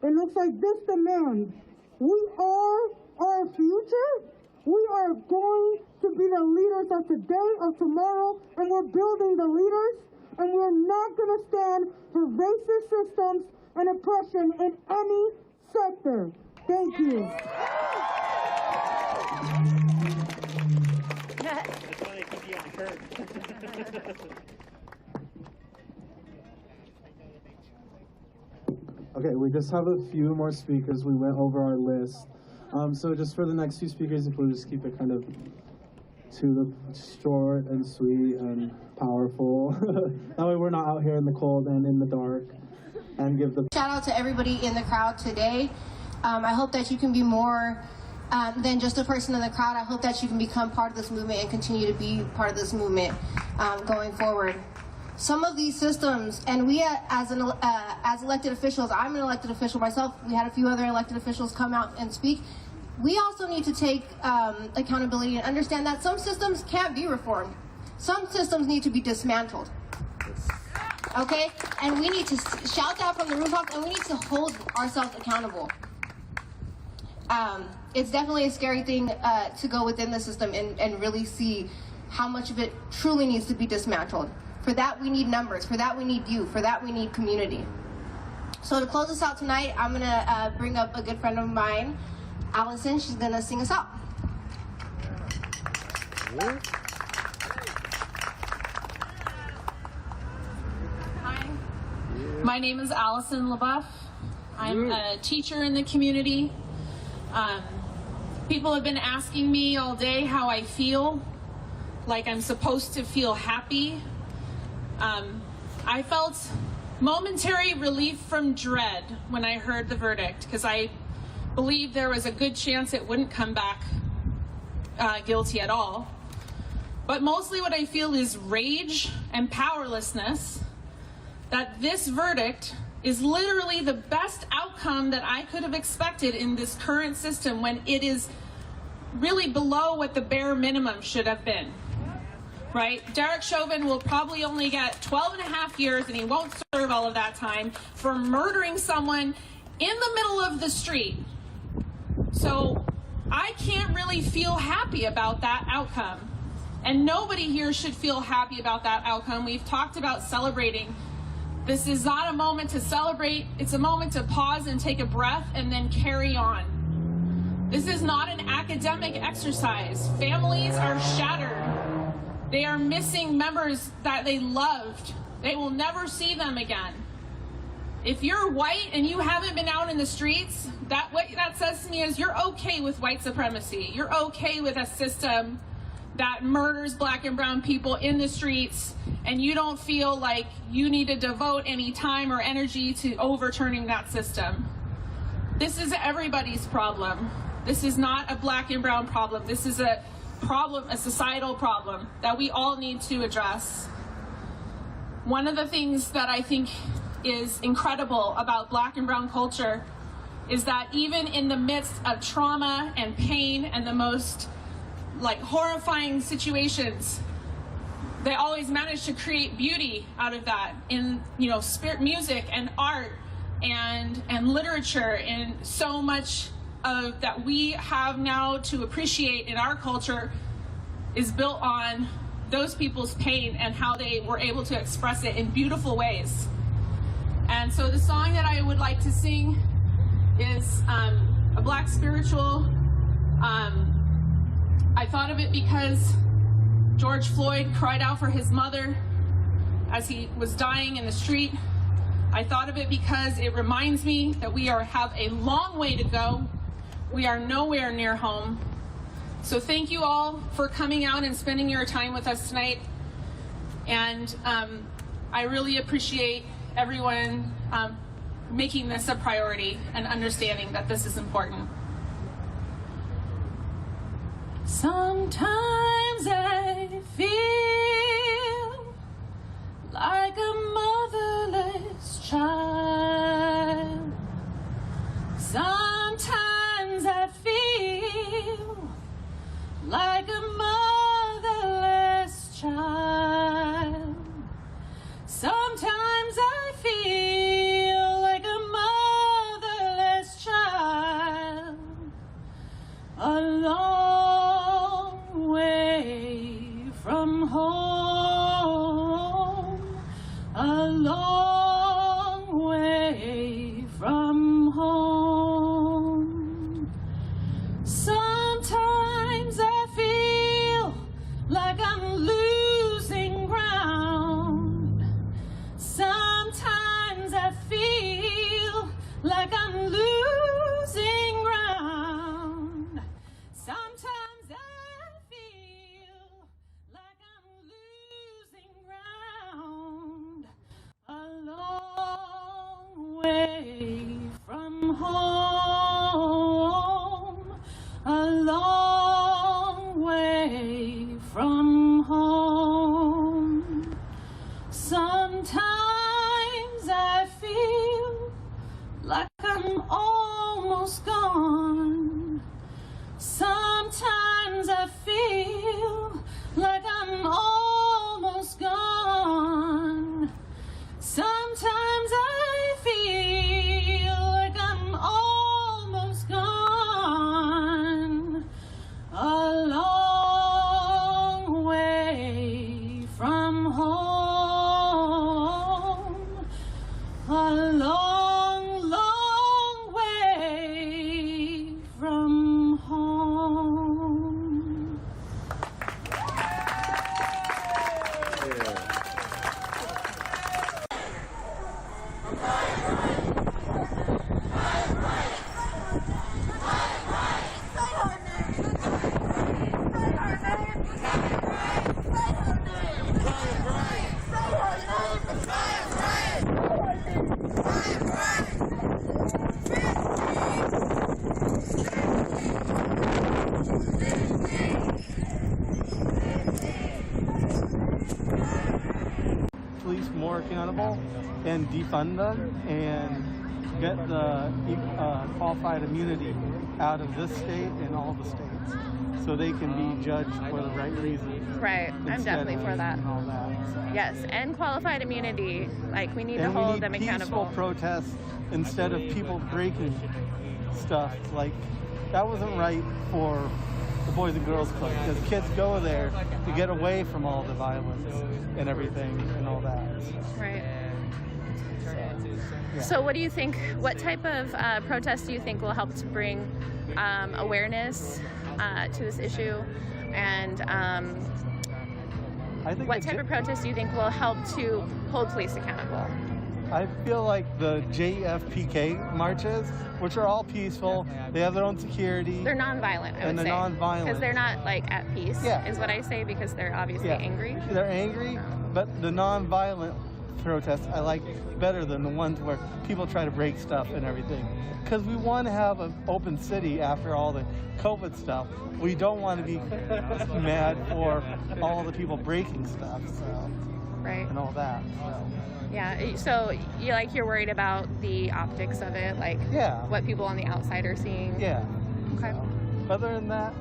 It looks like this demand. We are our future. We are going to be the leaders of today, of tomorrow, and we're building the leaders, and we're not going to stand for racist systems and oppression in any sector. Thank you. Okay, we just have a few more speakers. We went over our list. So just for the next few speakers, if we'll just keep it kind of to the short and sweet and powerful. That way we're not out here in the cold and in the dark. And give the shout out to everybody in the crowd today. I hope that you can be more than just a person in the crowd. I hope that you can become part of this movement and continue to be part of this movement going forward. Some of these systems, and we as elected officials, I'm an elected official myself, we had a few other elected officials come out and speak. We also need to take accountability and understand that some systems can't be reformed. Some systems need to be dismantled. Okay? And we need to shout that from the rooftops, and we need to hold ourselves accountable. It's definitely a scary thing to go within the system and really see how much of it truly needs to be dismantled. For that, we need numbers. For that, we need you. For that, we need community. So to close us out tonight, I'm going to bring up a good friend of mine, Allison. She's going to sing us out. My name is Allison LaBeouf. I'm a teacher in the community. People have been asking me all day how I feel, like I'm supposed to feel happy. I felt momentary relief from dread when I heard the verdict, because I believed there was a good chance it wouldn't come back guilty at all. But mostly what I feel is rage and powerlessness, that this verdict is literally the best outcome that I could have expected in this current system, when it is really below what the bare minimum should have been. Right? Derek Chauvin will probably only get 12.5 years, and he won't serve all of that time for murdering someone in the middle of the street. So I can't really feel happy about that outcome. And nobody here should feel happy about that outcome. We've talked about celebrating. This is not a moment to celebrate. It's a moment to pause and take a breath and then carry on. This is not an academic exercise. Families are shattered. They are missing members that they loved. They will never see them again. If you're white and you haven't been out in the streets, what that says to me is you're okay with white supremacy. You're okay with a system that murders black and brown people in the streets, and you don't feel like you need to devote any time or energy to overturning that system. This is everybody's problem. This is not a black and brown problem. This is a problem, a societal problem that we all need to address. One of the things that I think is incredible about black and brown culture is that even in the midst of trauma and pain and the most horrifying situations, they always manage to create beauty out of that in, spirit, music and art and literature, and so much of that we have now to appreciate in our culture is built on those people's pain and how they were able to express it in beautiful ways. And so the song that I would like to sing is a black spiritual. I thought of it because George Floyd cried out for his mother as he was dying in the street. I thought of it because it reminds me that we have a long way to go. We are nowhere near home. So thank you all for coming out and spending your time with us tonight. And I really appreciate everyone making this a priority and understanding that this is important. Sometimes I feel like a motherless child. Sometimes I feel like a motherless child. Sometimes I feel like a motherless child. A long way from home. A long way from home. Sometimes I feel like I'm losing ground. Sometimes I feel like I'm losing ground. Sometimes I feel like I'm losing ground. A long way from home. A long way from home. Sometimes I feel like I'm almost gone. Sometimes I feel like I'm almost gone. Sometimes I feel like I'm almost gone. A long way from home. A long, long way from home. and defund them and get the qualified immunity out of this state and all the states, so they can be judged for the right reasons. Right, I'm definitely for that. All that. Yes, and qualified immunity. Like, we need to hold them accountable. Peaceful protests instead of people breaking stuff. Like, that wasn't right for the Boys and Girls Club, because kids go there to get away from all the violence and everything and all that. So. Right. Yeah. So what do you think, what type of protests do you think will help to bring awareness to this issue? And I think what type of protests do you think will help to hold police accountable? I feel like the JFPK marches, which are all peaceful, they have their own security. They're nonviolent, I would say. And they're nonviolent. Because they're not, like, at peace, is what I say, because they're obviously angry. They're angry, but the nonviolent protests I like better than the ones where people try to break stuff and everything. Because we want to have an open city after all the COVID stuff. We don't want to be mad for all the people breaking stuff, so, right, and all that. So. Yeah, so you're worried about the optics of it, like what people on the outside are seeing. Yeah. Okay. So, other than that,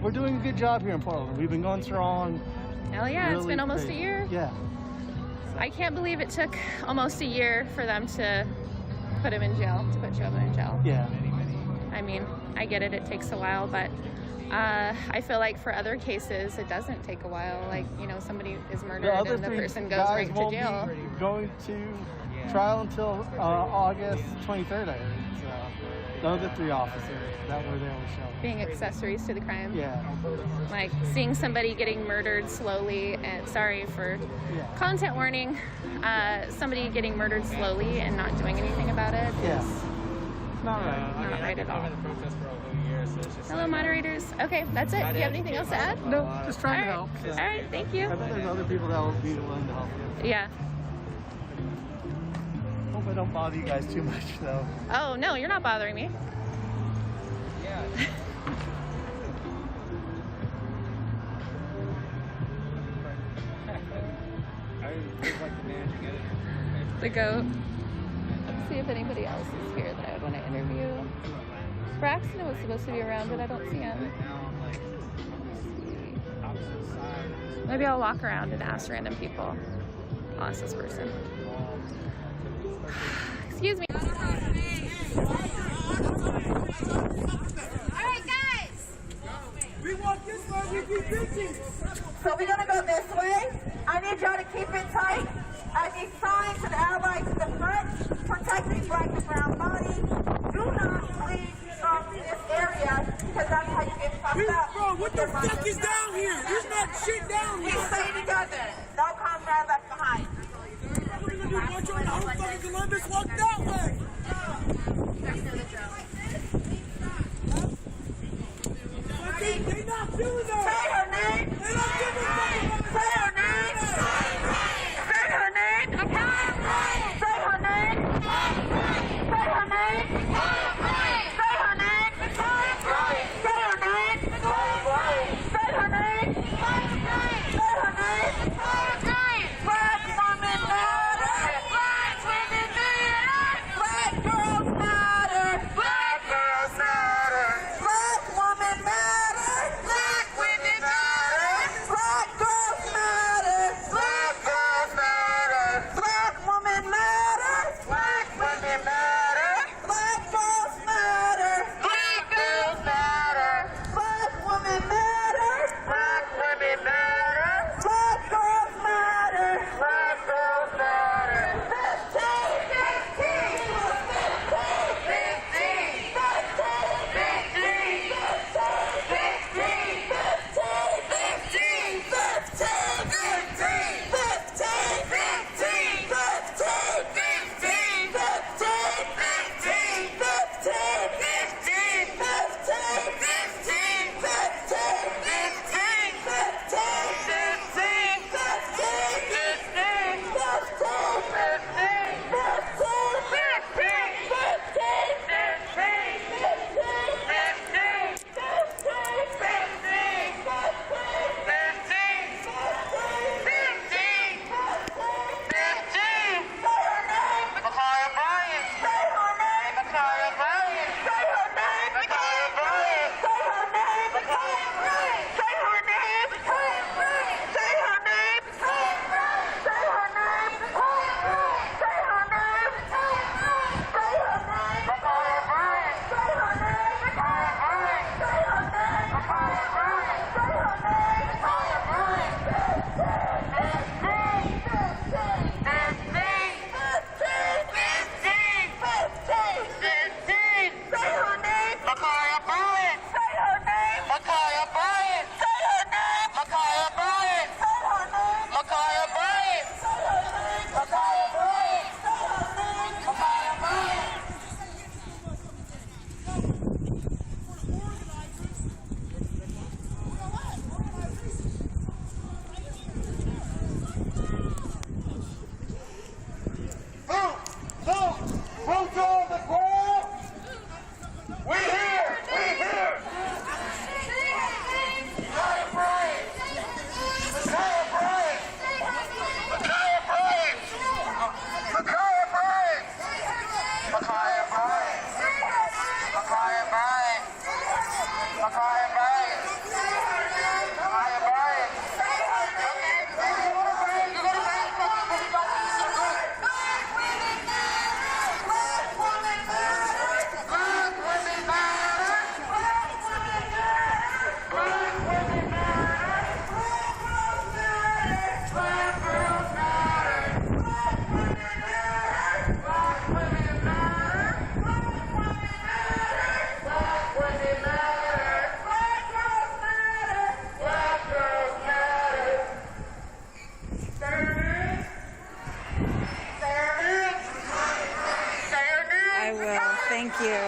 we're doing a good job here in Portland. We've been going strong. Hell yeah, really it's been almost great. a year. Yeah. I can't believe it took almost a year for them to put him in jail, to put Chuavin in jail. Yeah. I mean, I get it, it takes a while, but I feel like for other cases, it doesn't take a while. Like, somebody is murdered and the person goes right to jail. Be going to trial until August 23rd, I heard. So, the other 3 officers that were there were shown. Being accessories to the crime. Yeah. Like seeing somebody getting murdered slowly, and sorry for content warning, somebody getting murdered slowly and not doing anything about it is not right. Not right at all. Hello, moderators. Okay, that's it. Do you have anything else to add? No, just trying to help. All right, thank you. I think there's other people that will be willing to help you. Yeah. Hope I don't bother you guys too much, though. Oh, no, you're not bothering me. Yeah. The goat. Let's see if anybody else is here that I would want to interview. Braxton was supposed to be around, but I don't see him. Maybe I'll walk around and ask random people. Lost this person. Excuse me. Alright guys! We walk this way, we keep busy. So we're gonna go this way. I need y'all to keep it tight. I need signs and allies in the front, protecting black and brown bodies. Do not leave from this area, because that's how you get fucked up. Bro, what the fuck is down here? There's not shit down here. We stay together. No comrade left behind. What are you gonna do? March on the whole fucking Columbus? Walk that way. They not doing that. Say her name. They not giving a fuck. Say her name. Say her name. Say her name. Say her name. Say her name. Say her name. Say her name. Say her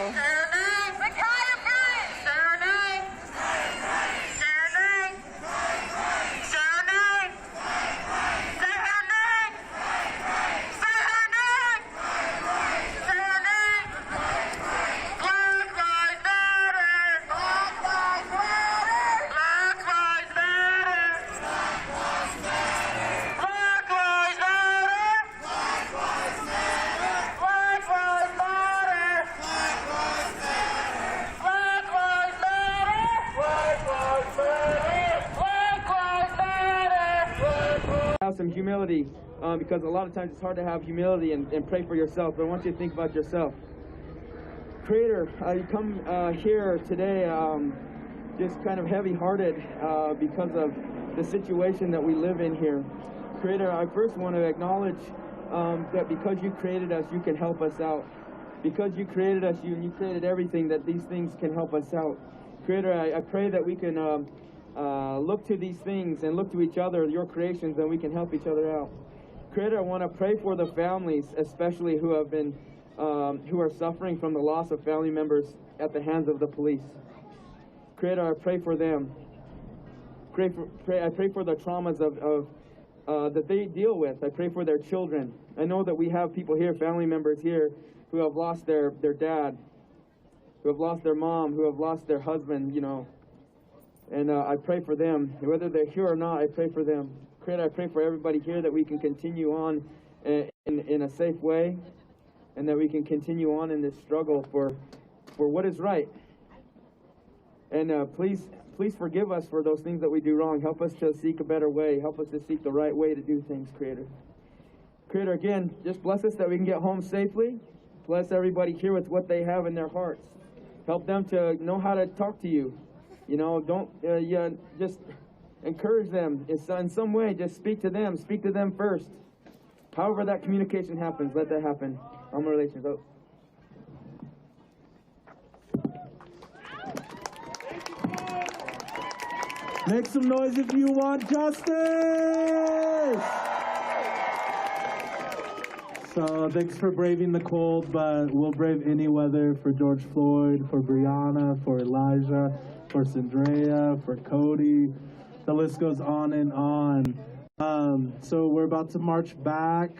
Say her name. Micaiah Bryant. Say her name. Say her name. Say her name. Say her name. Say her name. Say her name. Black Lives Matter. Black Lives Matter. Black Lives Matter. Black Lives Matter. Black Lives Matter. Black Lives Matter. Black Lives Matter. Black Lives Matter. Black Lives Matter. Have some humility, because a lot of times it's hard to have humility and pray for yourself. But I want you to think about yourself. Creator, you come here today just kind of heavy-hearted because of the situation that we live in here. Creator, I first want to acknowledge that because you created us, you can help us out. Because you created us, and you created everything, that these things can help us out. Creator, I pray that we can look to these things and look to each other, your creations, and we can help each other out. Creator, I want to pray for the families, especially who have been, who are suffering from the loss of family members at the hands of the police. Creator, I pray for them. I pray for the traumas that they deal with. I pray for their children. I know that we have people here, family members here, who have lost their dad, who have lost their mom, who have lost their husband, you know. And I pray for them. Whether they're here or not, I pray for them. Creator, I pray for everybody here that we can continue on in a safe way, and that we can continue on in this struggle for what is right. And please forgive us for those things that we do wrong. Help us to seek a better way. Help us to seek the right way to do things, Creator. Creator, again, just bless us that we can get home safely. Bless everybody here with what they have in their hearts. Help them to know how to talk to you. You know, don't just encourage them in some way. Just speak to them. Speak to them first. However that communication happens, let that happen. Alma Relations. Oh. Make some noise if you want justice! So thanks for braving the cold, but we'll brave any weather for George Floyd, for Brianna, for Elijah, for Sandrea, for Cody. The list goes on and on. So we're about to march back.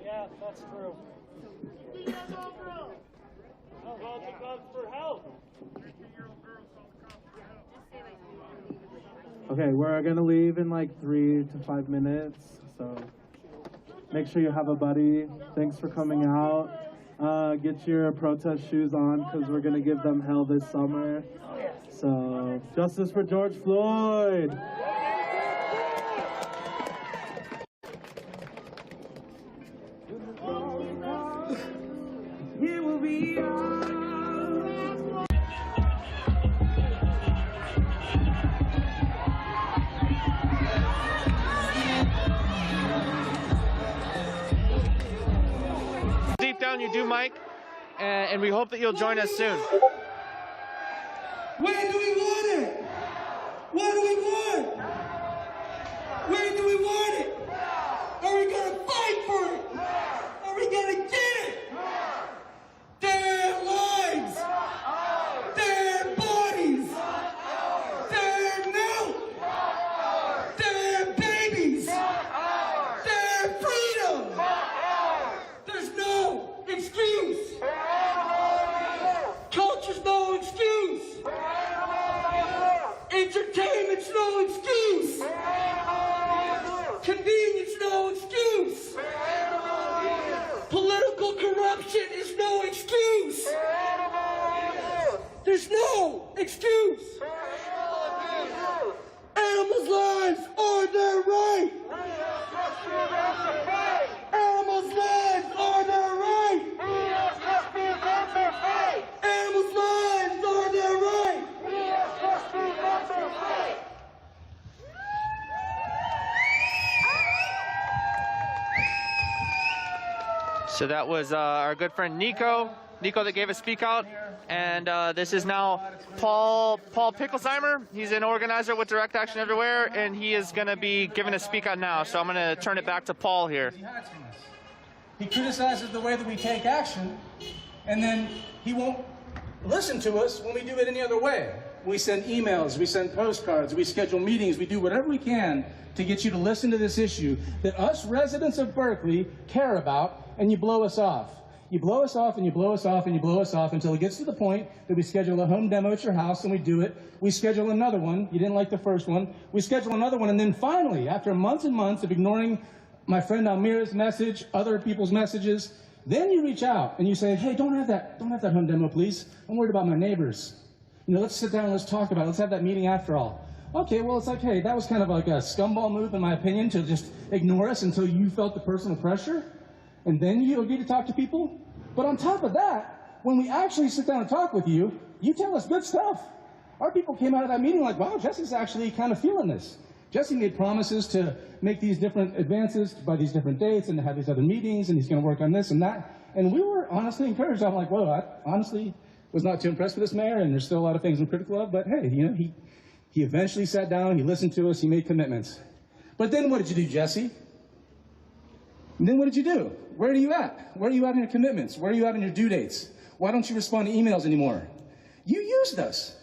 Yeah, that's true. For help. Okay, we're gonna leave in like 3 to 5 minutes, so make sure you have a buddy. Thanks for coming out. Get your protest shoes on, because we're gonna give them hell this summer. So, justice for George Floyd! Here will be Deep down you do, Mike, and we hope that you'll join us soon. Where do we want it? What do we want? Where do we want it? Are we gonna fight for it? Are we gonna get it? Their lives, their bodies, their milk, their babies, their freedom. There's no excuse. Culture's no excuse. Entertainment's no excuse. Convenience no excuse. Political corruption is no excuse. There's no excuse. Animals' lives are their right. Animals' lives are their right. Animals' lives are their right. So that was our good friend Nico Nico that gave a speak out. And this is now Paul Picklesheimer. He's an organizer with Direct Action Everywhere, and he is going to be giving a speak out now. So I'm going to turn it back to Paul here. He criticizes the way that we take action, and then he won't listen to us when we do it any other way. We send emails, we send postcards, we schedule meetings, we do whatever we can to get you to listen to this issue that us residents of Berkeley care about, and you blow us off. You blow us off and you blow us off and you blow us off until it gets to the point that we schedule a home demo at your house and we do it. We schedule another one. You didn't like the first one. We schedule another one, and then finally, after months and months of ignoring my friend Almira's message, other people's messages, then you reach out and you say, hey, don't have that home demo, please. I'm worried about my neighbors. You know, let's sit down and let's talk about it. Let's have that meeting after all. Okay, well, it's like, hey, that was kind of like a scumball move, in my opinion, to just ignore us until you felt the personal pressure, and then you agree to talk to people. But on top of that, when we actually sit down and talk with you, you tell us good stuff. Our people came out of that meeting like, wow, Jesse's actually kind of feeling this. Jesse made promises to make these different advances by these different dates and to have these other meetings, and he's going to work on this and that. And we were honestly encouraged. I'm like, whoa, I honestly was not too impressed with this mayor, and there's still a lot of things I'm critical of, but hey, you know, he eventually sat down, he listened to us, he made commitments. But then what did you do, Jesse? And then what did you do? Where are you at? Where are you at in your commitments? Where are you at in your due dates? Why don't you respond to emails anymore? You used us.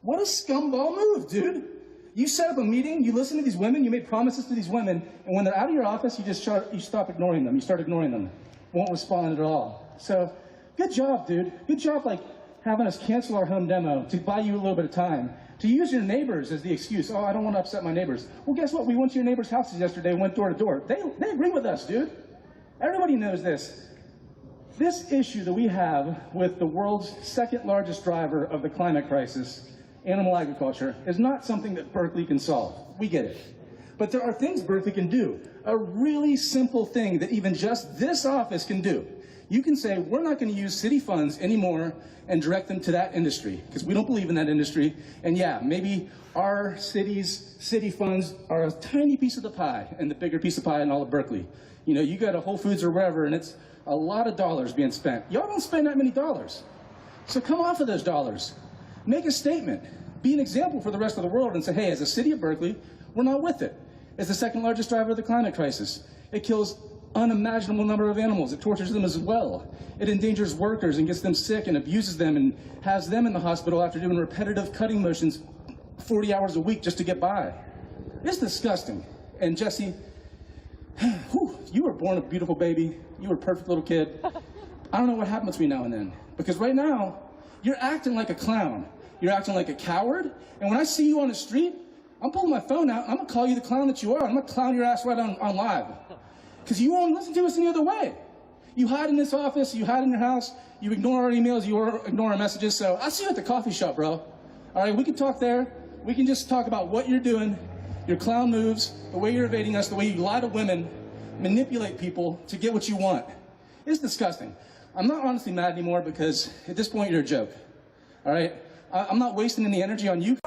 What a scumball move, dude. You set up a meeting, you listen to these women, you made promises to these women, and when they're out of your office, you stop ignoring them. You start ignoring them. Won't respond at all. So, good job, dude. Good job, like, having us cancel our home demo to buy you a little bit of time. To use your neighbors as the excuse. Oh, I don't want to upset my neighbors. Well, guess what? We went to your neighbors' houses yesterday, went door to door. They agree with us, dude. Everybody knows this. This issue that we have with the world's second largest driver of the climate crisis, animal agriculture, is not something that Berkeley can solve. We get it. But there are things Berkeley can do. A really simple thing that even just this office can do. You can say, we're not going to use city funds anymore and direct them to that industry, because we don't believe in that industry. And yeah, maybe our city's city funds are a tiny piece of the pie, and the bigger piece of pie in all of Berkeley. You know, you go to Whole Foods or wherever, and it's a lot of dollars being spent. Y'all don't spend that many dollars. So come off of those dollars. Make a statement. Be an example for the rest of the world and say, hey, as a city of Berkeley, we're not with it. It's the second largest driver of the climate crisis. It kills unimaginable number of animals. It tortures them as well. It endangers workers and gets them sick and abuses them and has them in the hospital after doing repetitive cutting motions 40 hours a week just to get by. It's disgusting. And Jesse, whew, you were born a beautiful baby. You were a perfect little kid. I don't know what happened between now and then. Because right now, you're acting like a clown. You're acting like a coward. And when I see you on the street, I'm pulling my phone out. I'm going to call you the clown that you are. I'm going to clown your ass right on live. Because you won't listen to us any other way. You hide in this office, you hide in your house, you ignore our emails, you ignore our messages. So I'll see you at the coffee shop, bro. All right, we can talk there. We can just talk about what you're doing, your clown moves, the way you're evading us, the way you lie to women, manipulate people to get what you want. It's disgusting. I'm not honestly mad anymore because at this point you're a joke. All right? I'm not wasting any energy on you.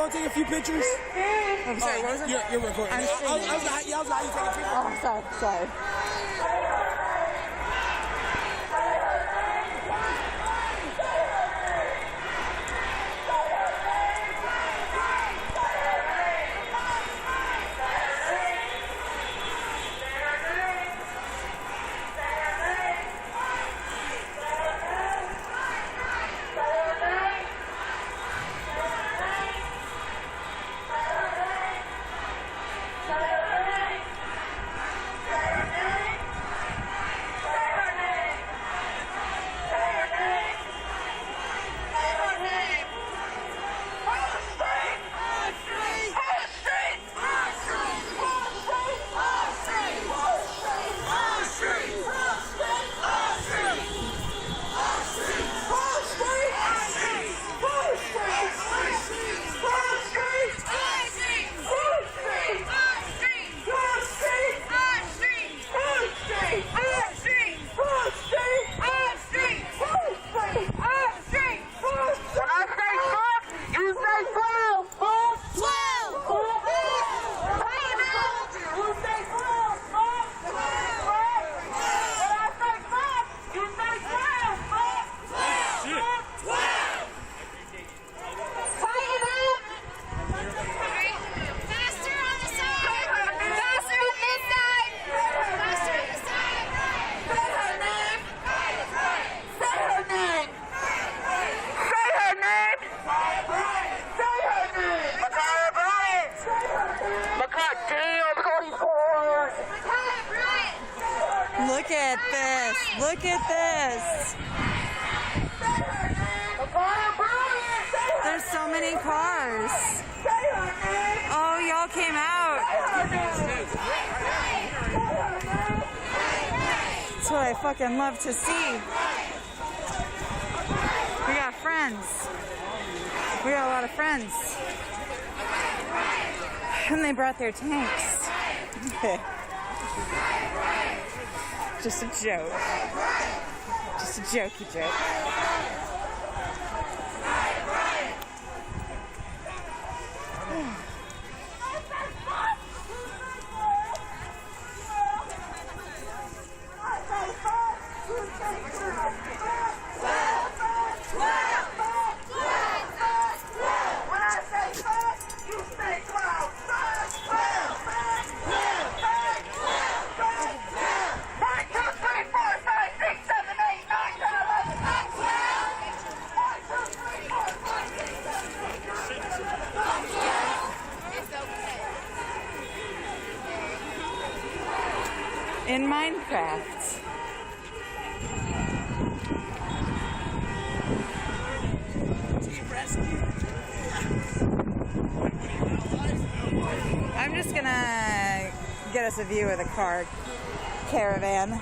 Take a few pictures. I'm sorry, what was it? You're recording. I was like, you take a picture. Oh, sorry. Faster on the side! Faster on this side! Faster on the side! Say her name! Say her name! Say her name! Say her name! Micaiah Bryant! Micaiah, damn, look at all these whores! Micaiah Bryant! Look at this. Look at this. There's so many cars. Oh, y'all came out. That's what I fucking love to see. We got friends. We got a lot of friends. And they brought their tanks. Just a joke. Just a jokey joke. In Minecraft. I'm just gonna get us a view of the car caravan.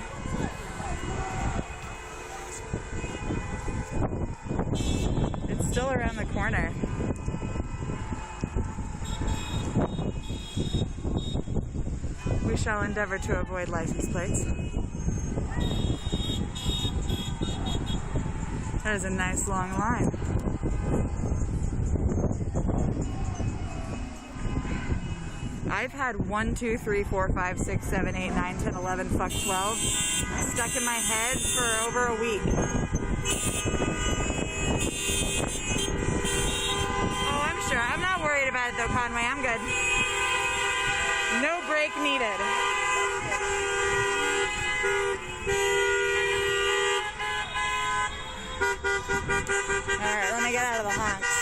It's still around the corner. We shall endeavor to avoid license plates. That is a nice long line. I've had 1, 2, 3, 4, 5, 6, 7, 8, 9, 10, 11, fuck 12 stuck in my head for over a week. Oh, I'm sure. I'm not worried about it though, Conway. I'm good. No break needed. Alright, let me get out of the honks.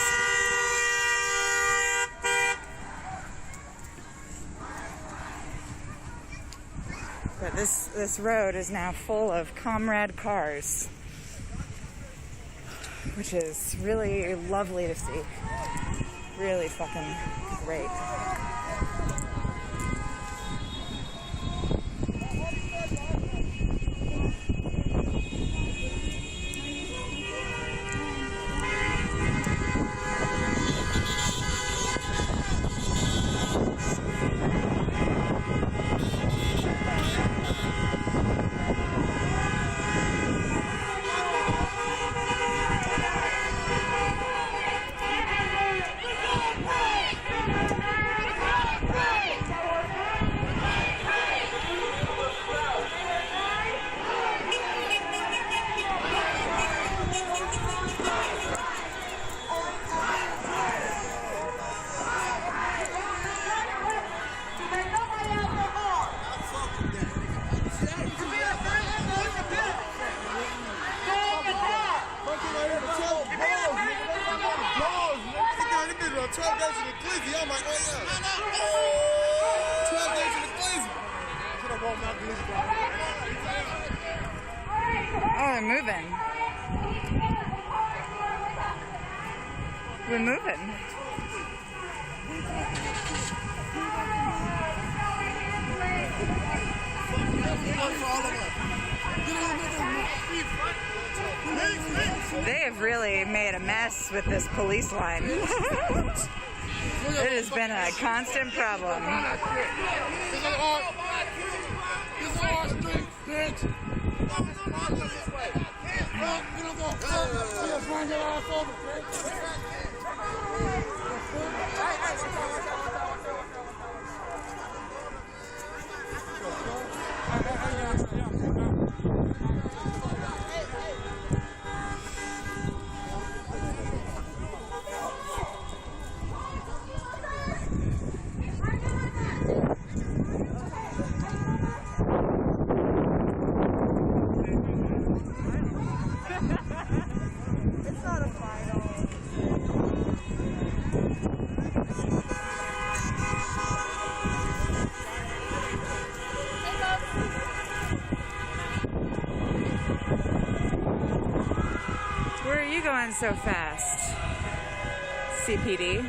But this road is now full of comrade cars, which is really lovely to see. Really fucking great. Oh, we're moving. We're moving. They have really made a mess with this police line. It has been a constant problem. Where are you going so fast, CPD?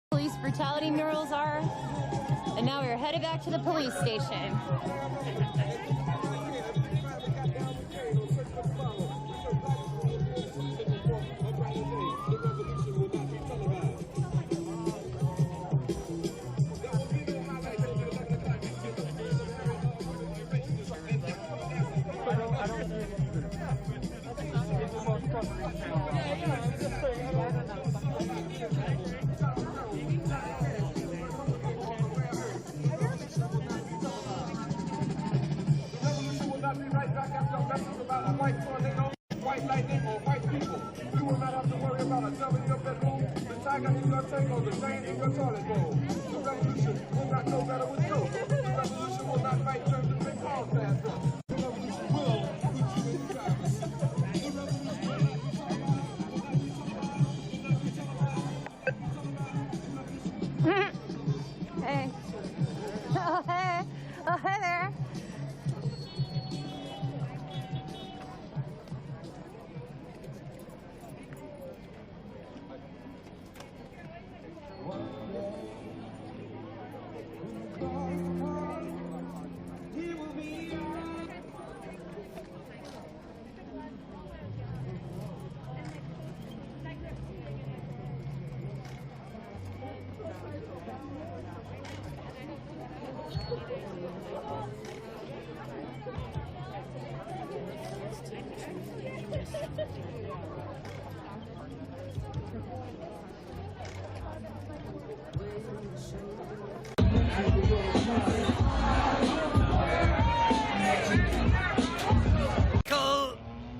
Police brutality murals are, and now we are headed back to the police station. White lightning or white people. You will not have to worry about a devil in your bedroom, the tiger in your tank, or the stain in your toilet bowl. The revolution will not go better with you. The revolution will not fight terms and make all fast up. The revolution will put you in practice. Hey. Oh, hey. Oh, hey there.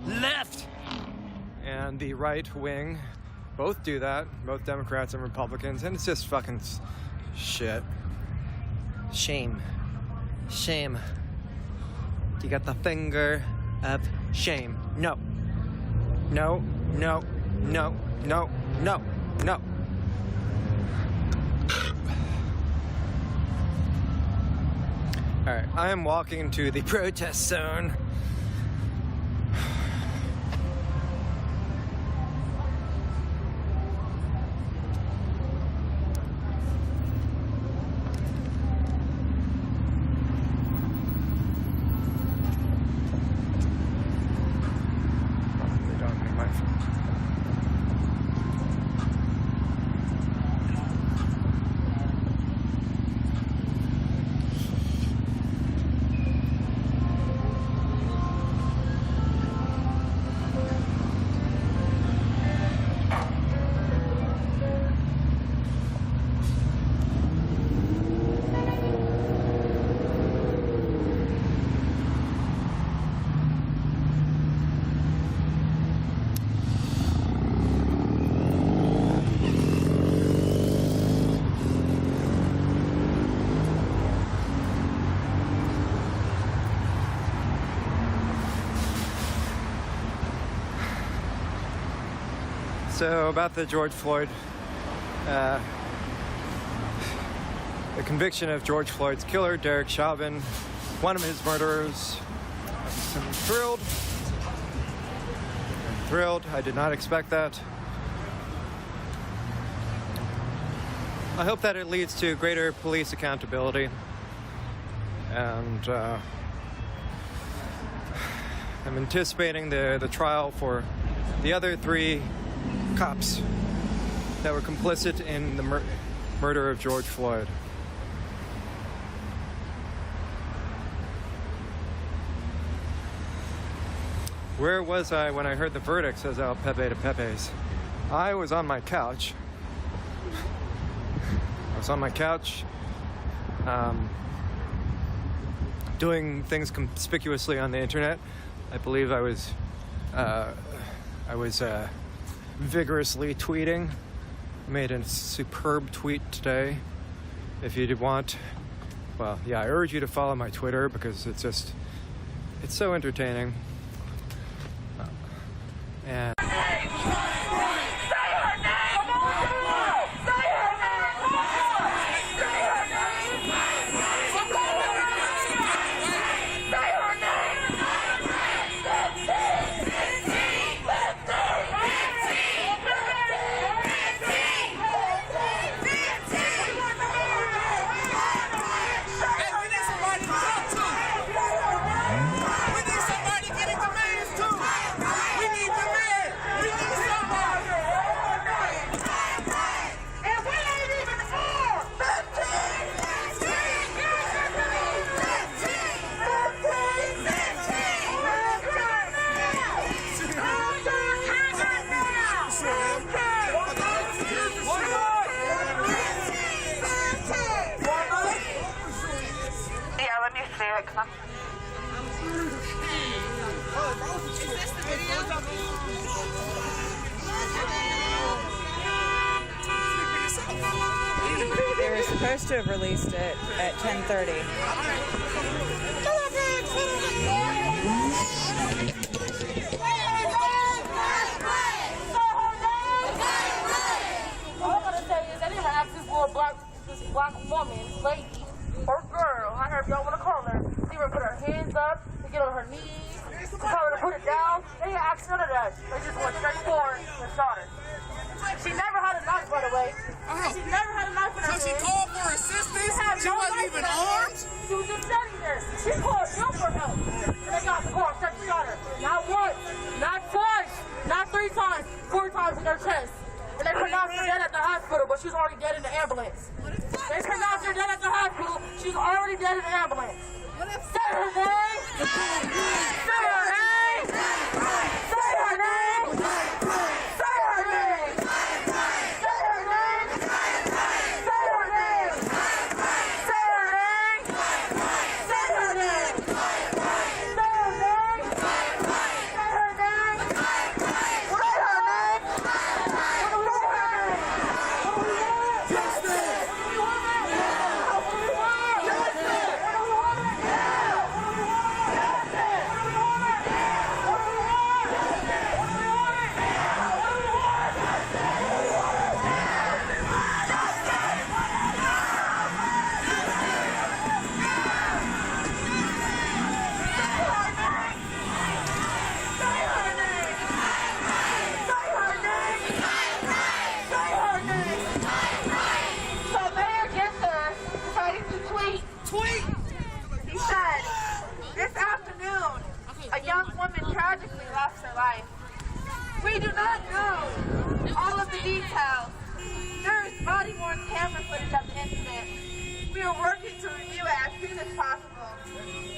Left and the right wing both do that, both Democrats and Republicans, and it's just fucking shit. Shame. Shame. You got the finger of shame. No. No, no, no, no, no, no. Alright, I am walking to the protest zone. So about the George Floyd, the conviction of George Floyd's killer, Derek Chauvin, one of his murderers. I'm thrilled. I'm thrilled. I did not expect that. I hope that it leads to greater police accountability. And I'm anticipating the trial for the other 3 cops that were complicit in the murder of George Floyd. Where was I when I heard the verdict, says El Pepe to Pepe's? I was on my couch I was on my couch, doing things conspicuously on the internet. I believe I was vigorously tweeting. Made a superb tweet today. If you did want, well, yeah, I urge you to follow my Twitter because it's so entertaining. And They were supposed to have released it at 10:30. Black woman, lady, or girl, however y'all want to call her, see her put her hands up, to get on her knees, to tell her to put it down. They didn't ask none of that. They just went straight forward and shot her. She never had a knife, by the way. She never had a knife in her hand. So she called for assistance? She wasn't even armed? She was just standing there. She called them for help. And they got the car, straight shot her. Not once, not twice, not 3 times, 4 times in her chest. And they pronounced her dead at the hospital, but she's already dead in the ambulance. They pronounced her dead at the hospital. She's already dead in the ambulance. Say her name! Say her name! Say her name! Say her name! Say her name! Say her name! Say her name! Say her name! Say her name! Say her name! Say her name! He said, this afternoon, a young woman tragically lost her life. We do not know all of the details. There is body-worn camera footage of the incident. We are working to review it as soon as possible.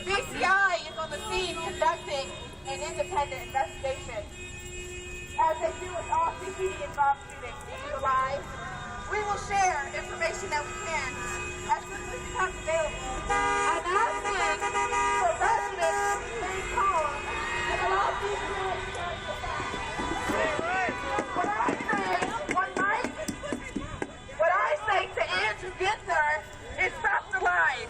BCI is on the scene conducting an independent investigation. As they do with all CPD-involved shootings in the lives, we will share information that we can as quickly as it becomes available. I'm asking for residents to stay calm and allow BCI to carry the facts. What I say to Andrew Ginther is stop the lies.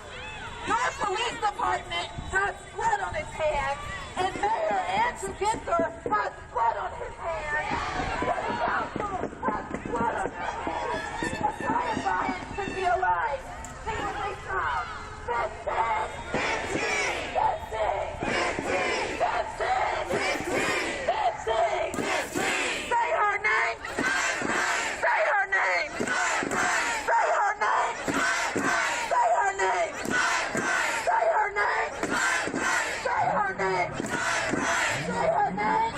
Your police department has blood on its hands, and Mayor Andrew Ginther has blood on his hands. City Council has blood on their hands. A giant Ryan should be alive. Peacefully calm. That's it. That's it. That's it. That's it. Say her name. Say her name. Say her name. Say her name. Say her name. Say her name. Say her name.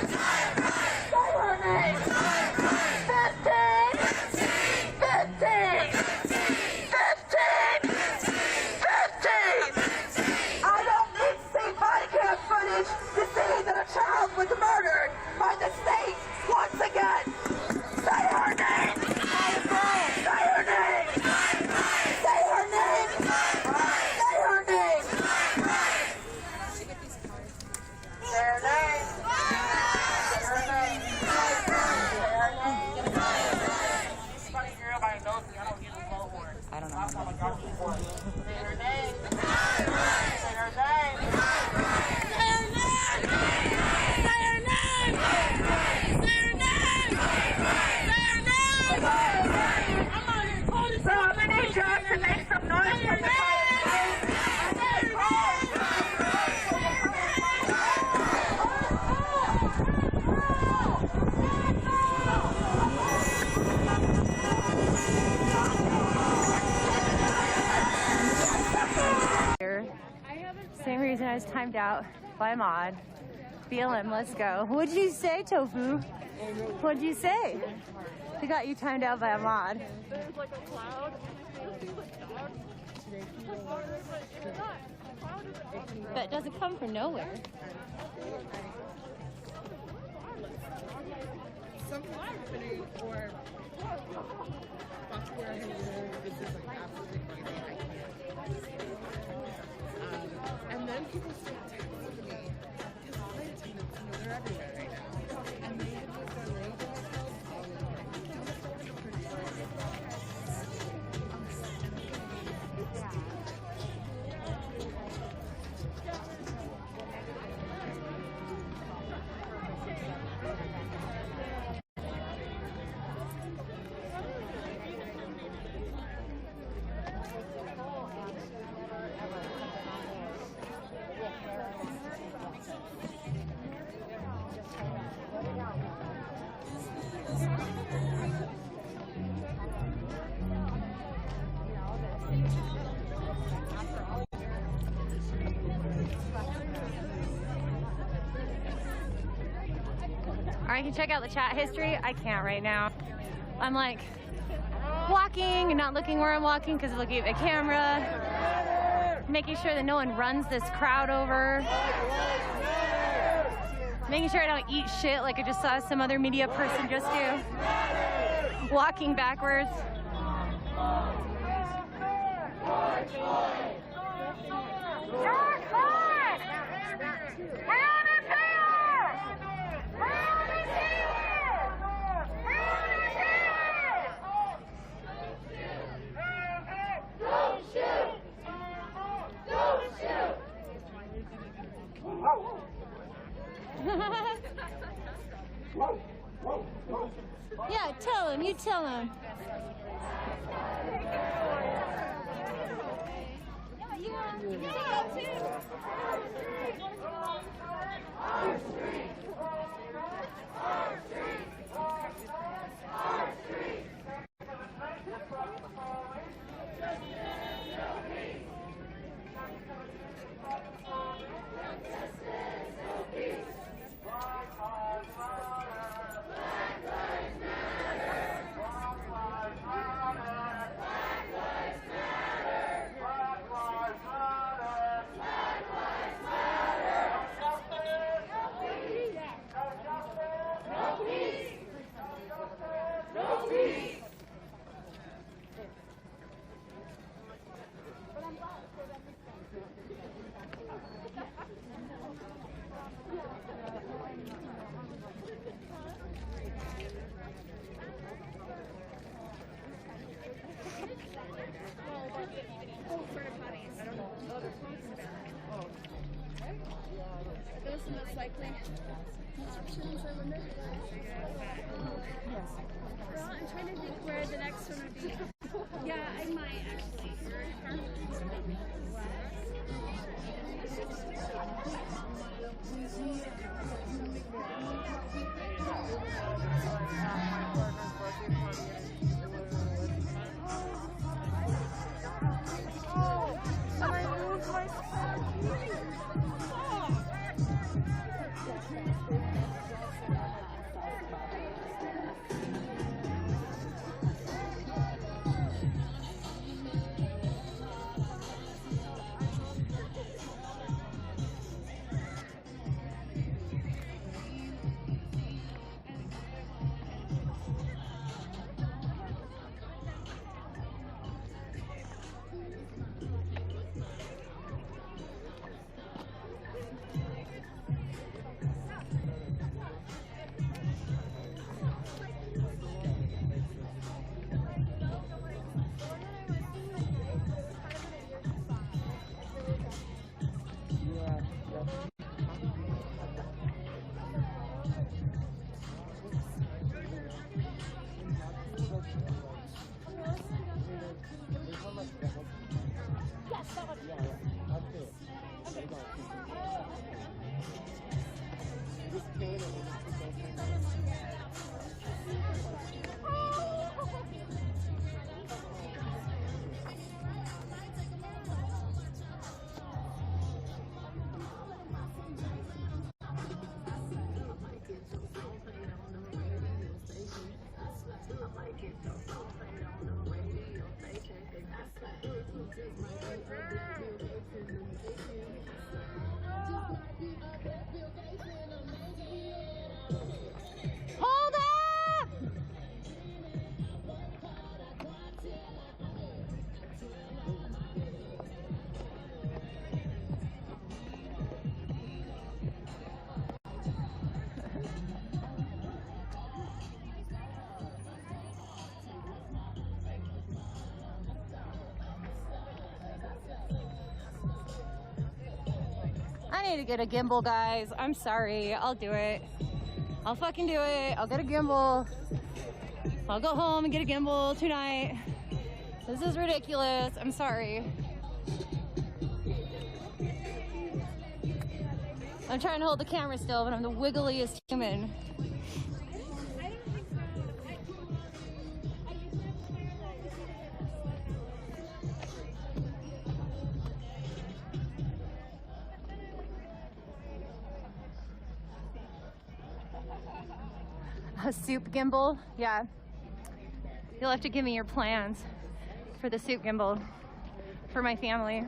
Say her name. 15. 15. 15. 15. I was timed out by Ahmad. BLM, let's go. What'd you say, Tofu? What'd you say? They got you timed out by Ahmad. There's like a cloud. But it doesn't come from nowhere. Something's happening, or that's where this is like absolutely crazy. I can't. And then people start texting me because flight attendants, they're everywhere right now, and they have just done roadblocks all I can check out the chat history. I can't right now. I'm like walking and not looking where I'm walking because I'm looking at the camera, making sure that no one runs this crowd over, making sure I don't eat shit like I just saw some other media person just do, walking backwards. Yeah, tell him. You tell him. Well, I'm trying to think where the next one would be. Yeah, I might actually. I need to get a gimbal, guys. I'm sorry. I'll do it. I'll fucking do it. I'll get a gimbal. I'll go home and get a gimbal tonight. This is ridiculous. I'm sorry. I'm trying to hold the camera still, but I'm the wiggliest human. A soup gimbal? Yeah. You'll have to give me your plans for the soup gimbal for my family.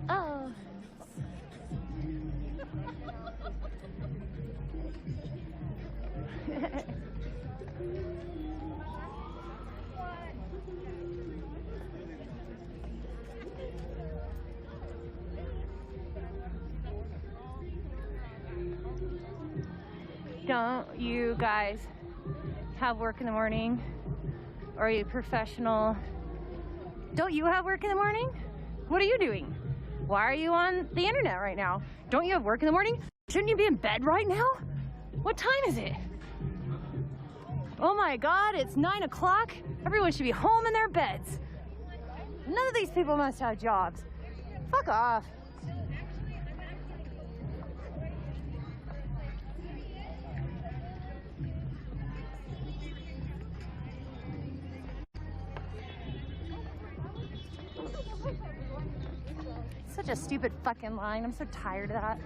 Oh. Don't you guys have work in the morning? Or are you professional? Don't you have work in the morning? What are you doing? Why are you on the internet right now? Don't you have work in the morning? Shouldn't you be in bed right now? What time is it? Oh my God, it's 9 o'clock. Everyone should be home in their beds. None of these people must have jobs. Fuck off. Such a stupid fucking line. I'm so tired of that.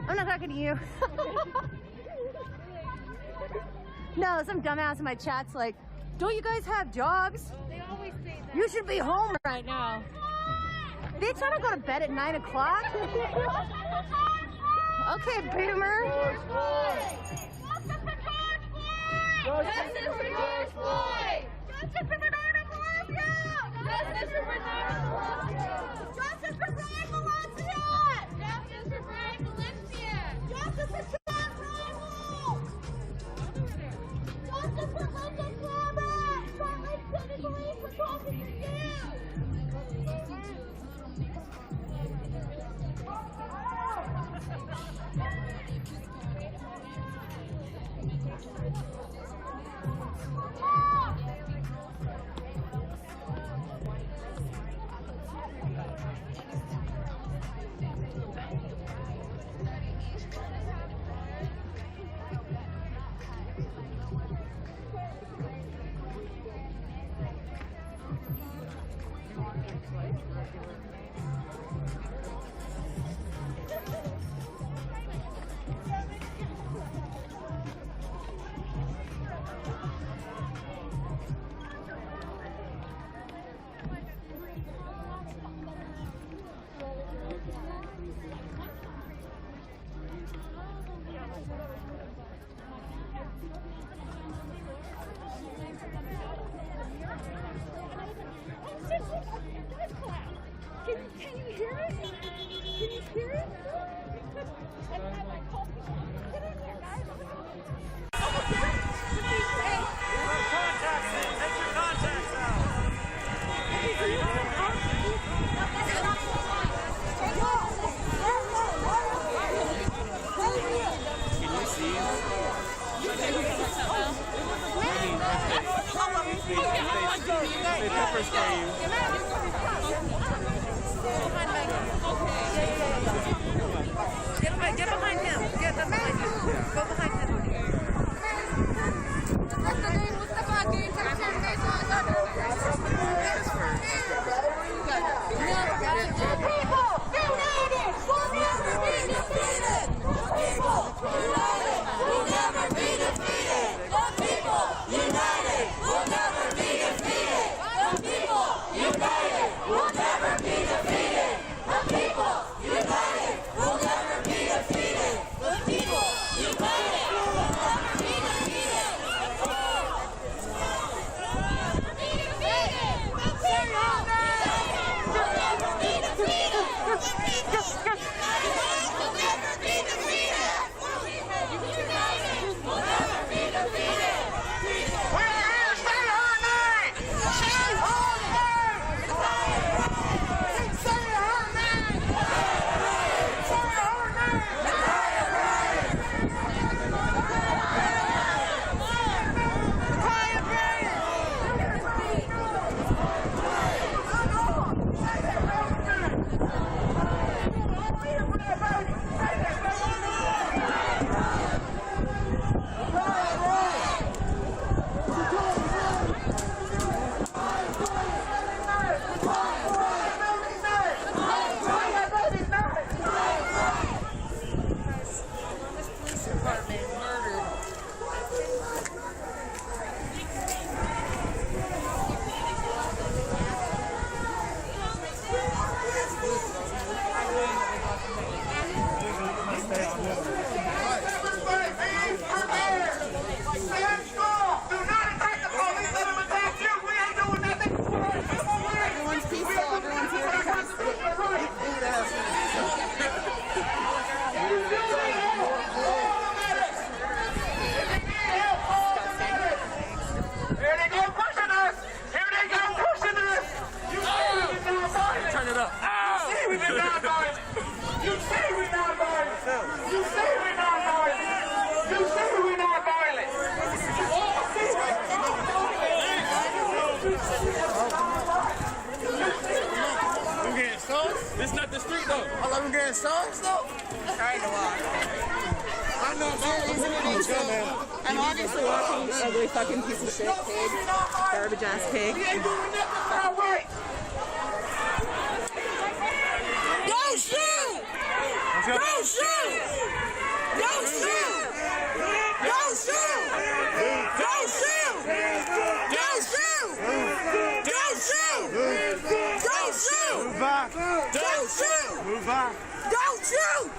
I'm not talking to you. No, some dumbass in my chat's like, don't you guys have jobs? They always say that. You should be home right now. Bitch, I don't go to bed at 9 o'clock. Okay, boomer. Justice for George Floyd! Justice for George Floyd! Justice for Bernardo Palacio! Justice for Bernardo Palacio! Justice for Brian Valencia! Justice for Brian Valencia! Justice for John Ramos! Justice for Lincoln Cabot! Salt Lake City Police for talking to you! Can you hear it? Can you hear it? Can you see? they pepper spray you. Get behind him. Get them behind him. Go behind him. This not the street though. I love him getting songs though. I ain't gonna lie. I know, I'm obviously watching this ugly fucking piece of shit pig. Garbage ass pig. He ain't doing nothing all right. Don't shoot! Don't shoot! Don't shoot! Don't shoot! Don't shoot! Don't shoot! Don't shoot! Don't shoot! Move back! Don't shoot! Move back! Don't shoot!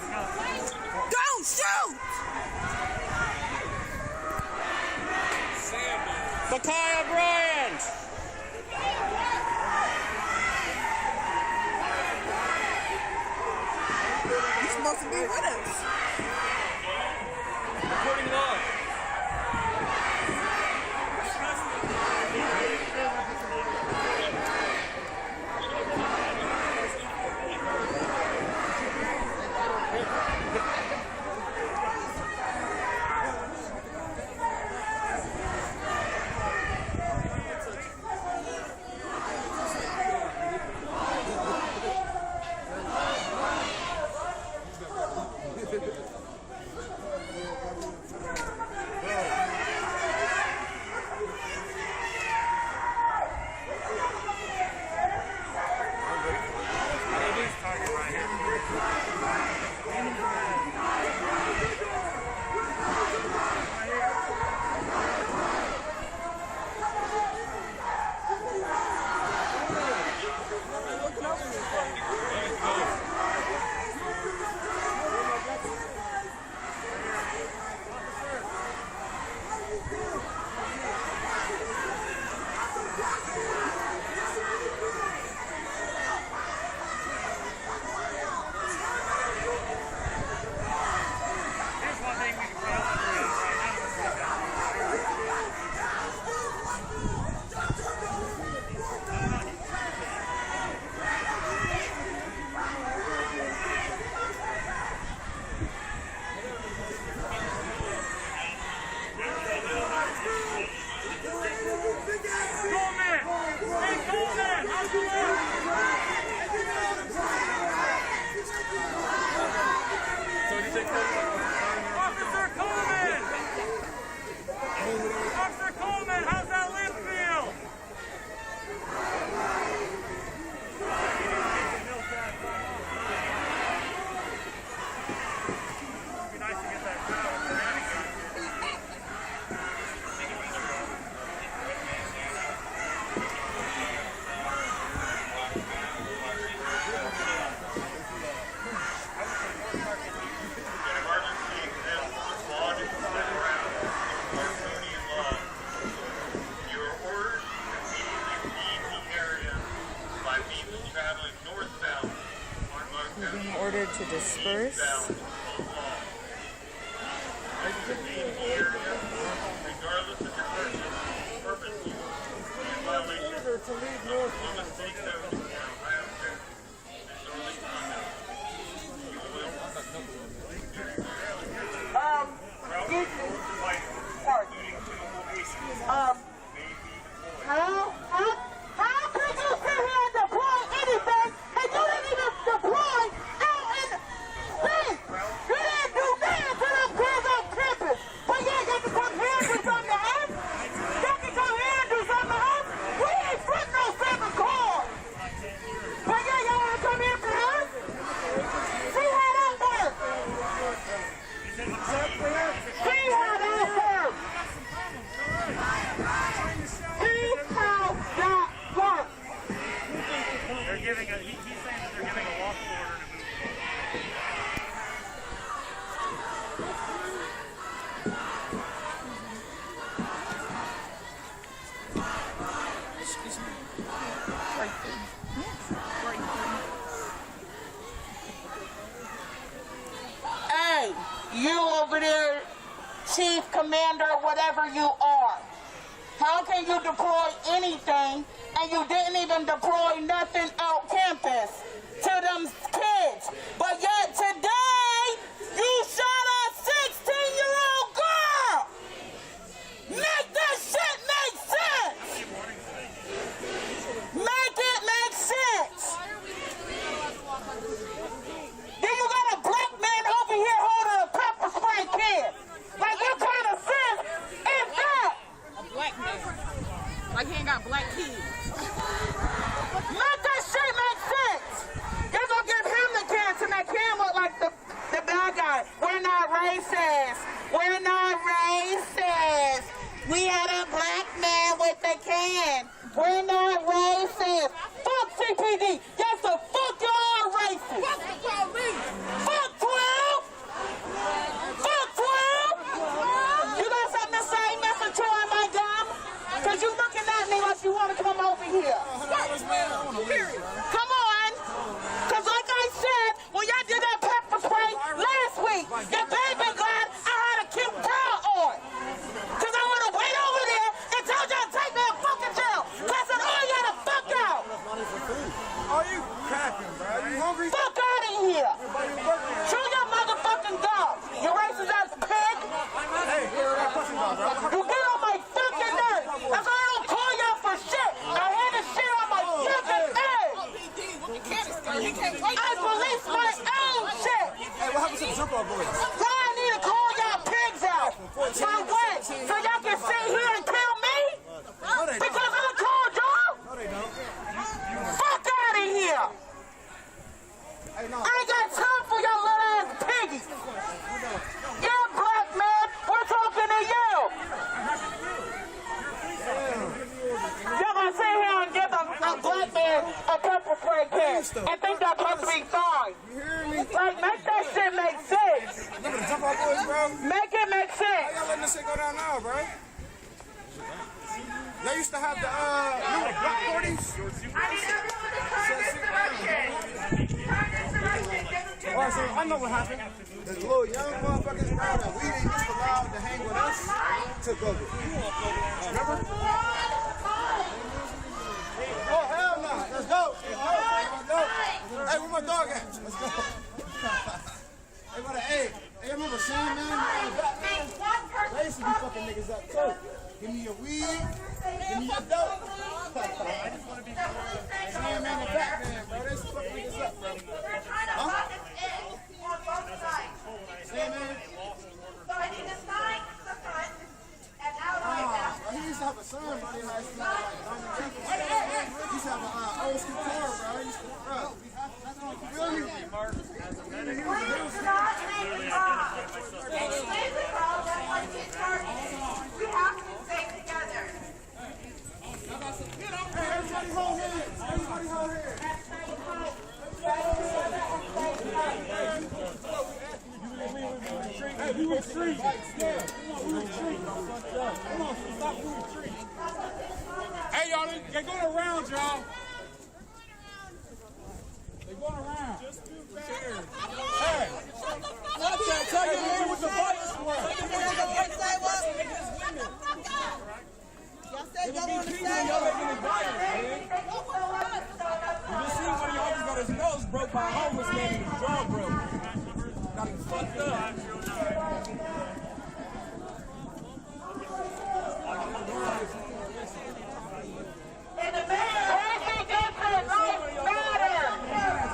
Don't shoot! Bakaya Bryant! You're supposed to be with us. Recording live. to disperse. How could you sit here and deploy anything and you didn't even deploy out in space? You didn't do nothing to them kids on campus. But yeah, you can come here and do something to us. You can come here and do something to us. We ain't flipping no seven cars. But yeah, y'all want to come here for us? See how that works. See how that works. He's saying that they're giving a lawful order to move. Hey, you over there, chief, commander, whatever you are. How can you deploy anything and you didn't even deploy nothing out campus to them kids? But yet today, you shot a 16-year-old girl! Make that shit make sense! Make it make sense! Then you got a black man over here holding a pepper spray kid. Like, what kind of sense is that? Black man. Like he ain't got black kids. Let that shit make sense. You're gonna give him the chance to make him look like the bad guy. We're not racist. We're not racist. We had a black man with a can. We're not racist. Fuck CPD. Yes, the fuck y'all are racist. Fuck 12. Fuck 12. You got something to say, Mr. Troy, my gum? Because you looking at me like you want to come over here. Period. Come on. Because like I said, when y'all did that pepper spray last week, your baby glad I had a cute bra on. Because I would have went over there and told y'all to take me to fucking jail. Cussing all y'all the fuck out. Are you cracking, bro? You hungry? Fuck out of here. Chew your motherfucking gum. You racist ass pig. Hey, You get on my fucking nerves. That's why I don't call y'all for shit. I hear this shit on my fucking head. I police my own shit. Hey, what happened to the jump off boys? Why I need to call y'all pigs out? For what? So y'all can sit here and kill me? Because I called y'all? No, they don't. Fuck out of here. I ain't got time for your little ass piggies. You're black man. We're talking to you. Y'all gonna sit here and give a black man a pepper spray can and think that's supposed to be fine. Like, make that shit make sense. Remember the jump off boys, bro? Make it make sense. How y'all letting this shit go down now, bro? Y'all used to have the black 40s. Alright, so I know what happened. The little young motherfuckers, bro, that we didn't used to allow to hang with us, took over. Remember? Oh, hell no. Let's go. Hey, where my dog at? Let's go. Hey, what a hey. Hey, remember Sam, man? They used to be fucking niggas up, too. Give me your weed. Give me your dope. Sam, man, the back, man, bro. They used to fucking niggas up, bro. Huh? Sam, man. He used to have a son, bro. He used to have an old school car, bro. He used to, bro. Feel me? Please not make love. Stay with all that one kid's party. We have to stay together. Hey, everybody hold hands. Everybody hold hands. Hey, we retreat. Come on, we retreat. Come on, stop, we retreat. Hey, y'all, they going around, y'all. They They're going around. Just do that. Hey. Snapchat, tell your name with the bikes. Y'all said y'all want to say y'all making it violent, man. You just seen one of y'all just got his nose broke by a homeless man and his jaw broke. Got him fucked up. in the man, racial difference, life matters.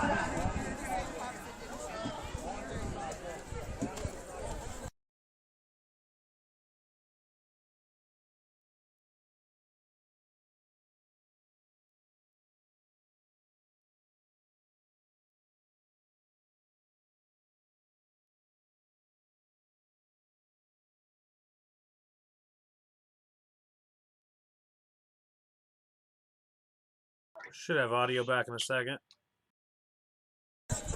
Should have audio back in a second. Telling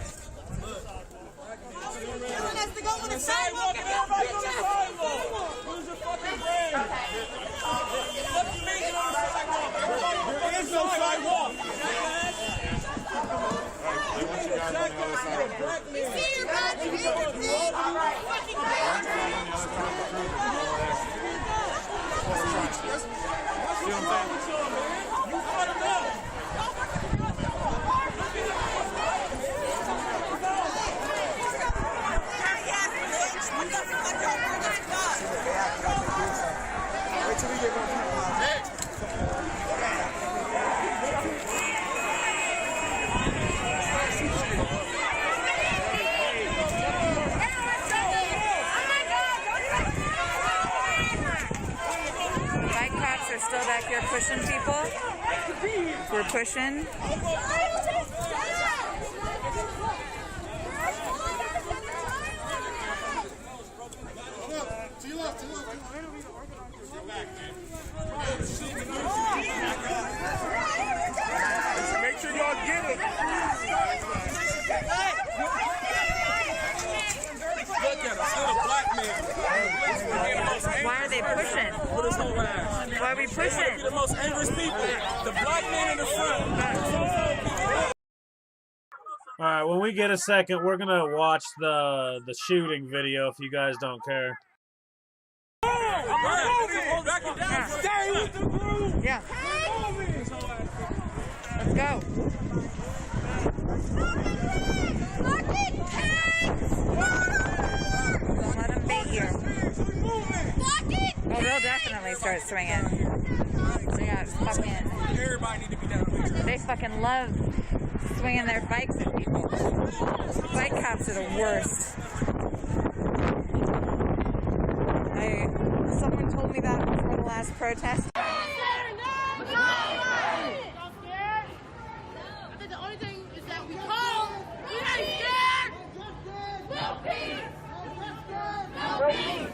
us to go on the sidewalk and everybody on the sidewalk. Who's your fucking brain? What do you mean on the sidewalk? There is no sidewalk. We see your body, everything. Fucking Wait till we get more people out. Bike cops are still back here pushing people. We're pushing. Make sure y'all get it. Look at him, still a black man. Why are they pushing? With his whole ass. Why are we pushing? The most angry people. The black man in the front. All right, when we get a second, we're gonna watch the shooting video if you guys don't care. Stay with the group. Yeah. Let's go. Don't let them be here. Oh, they'll definitely start swinging. So yeah, it's fucking. Everybody need to be down. They fucking love swinging their bikes at people. Bike cops are the worst. Someone told me that before the last protest. The only thing is that we call, we ain't scared. No peace. No peace.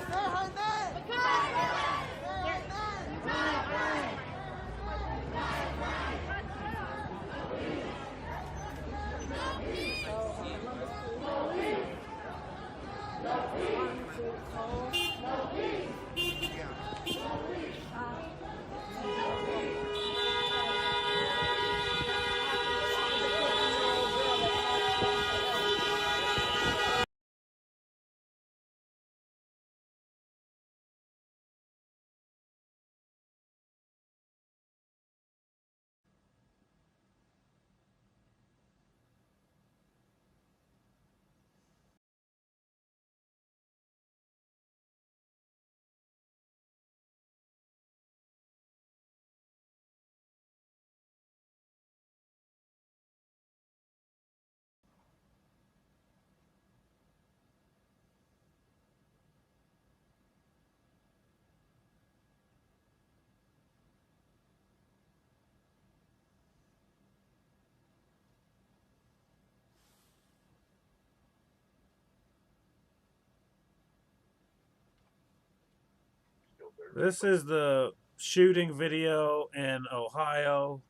This is the shooting video in Ohio,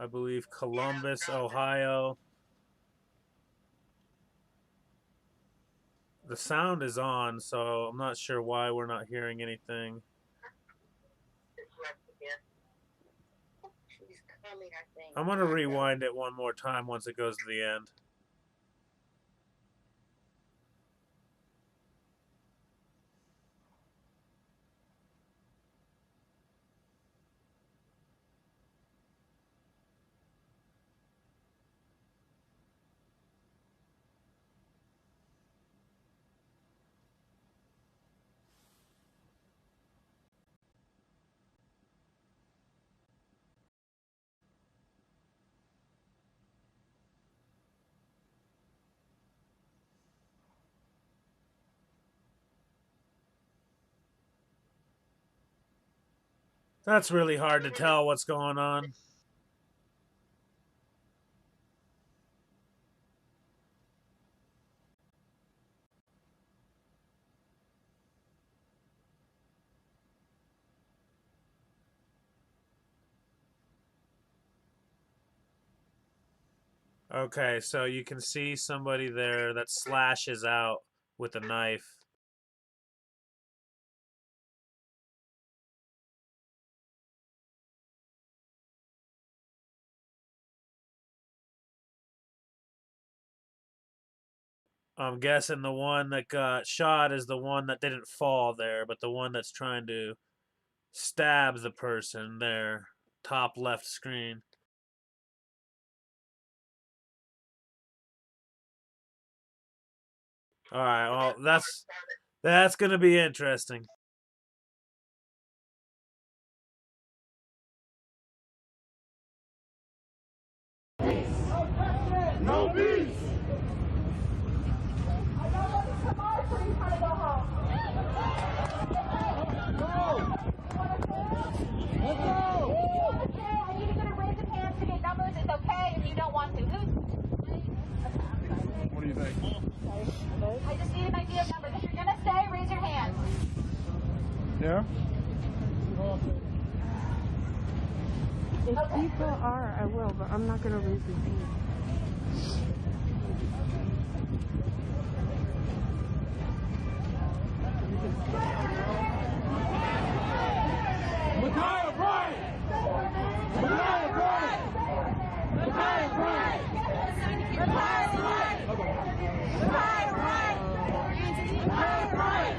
I believe Columbus, Ohio. The sound is on, so I'm not sure why we're not hearing anything. I'm gonna rewind it one more time once it goes to the end. That's really hard to tell what's going on. Okay, so you can see somebody there that slashes out with a knife. I'm guessing the one that got shot is the one that didn't fall there, but the one that's trying to stab the person there, top left screen. All right, well, that's going to be interesting. No peace. What do you think? I just need an idea of numbers. If you're gonna stay, raise your hand. Yeah? If people are, I will, but I'm not gonna raise my hand. Micaiah Bryant! Micaiah Bryant! Micaiah Bryant! Micaiah Bryant! Micaiah Bryant! Micaiah Bryant!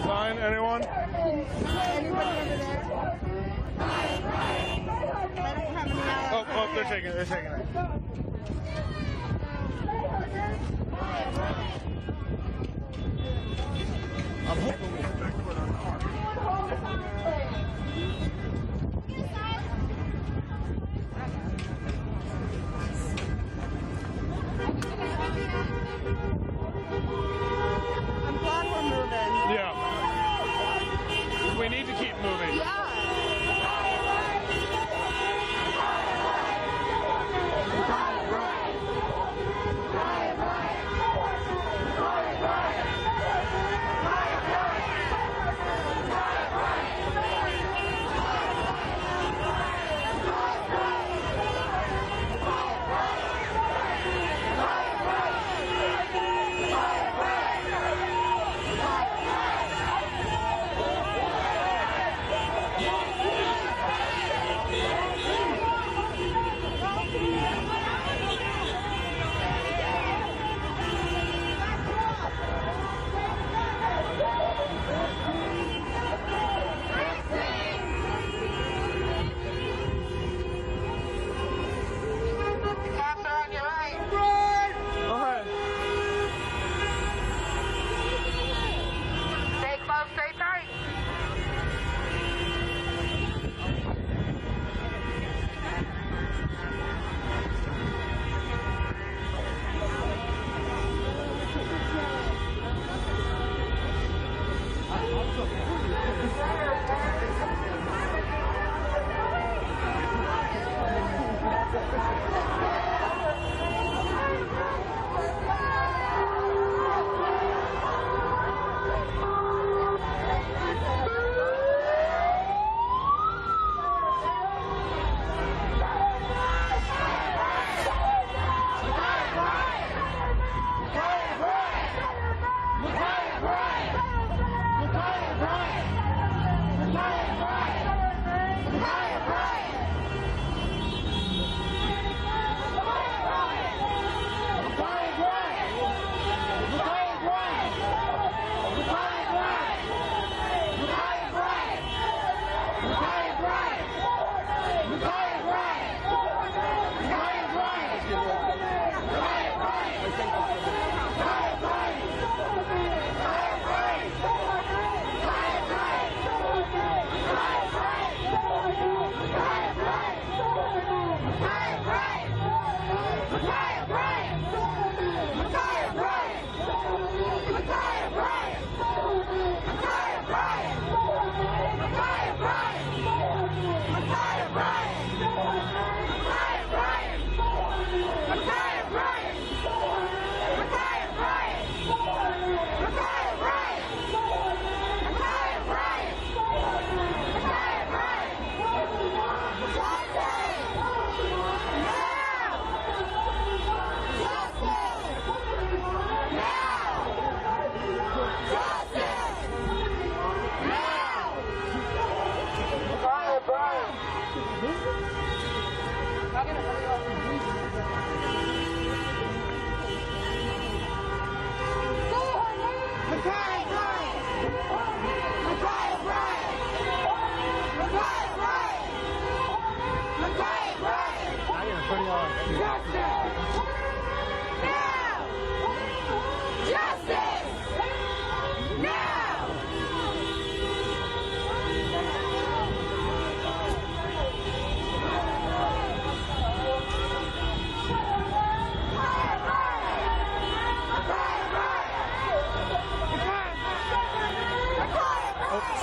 Sign, anyone? Oh, they're taking it. I'm hoping we can back with our car. I'm glad we're moving. Yeah. We need to keep moving.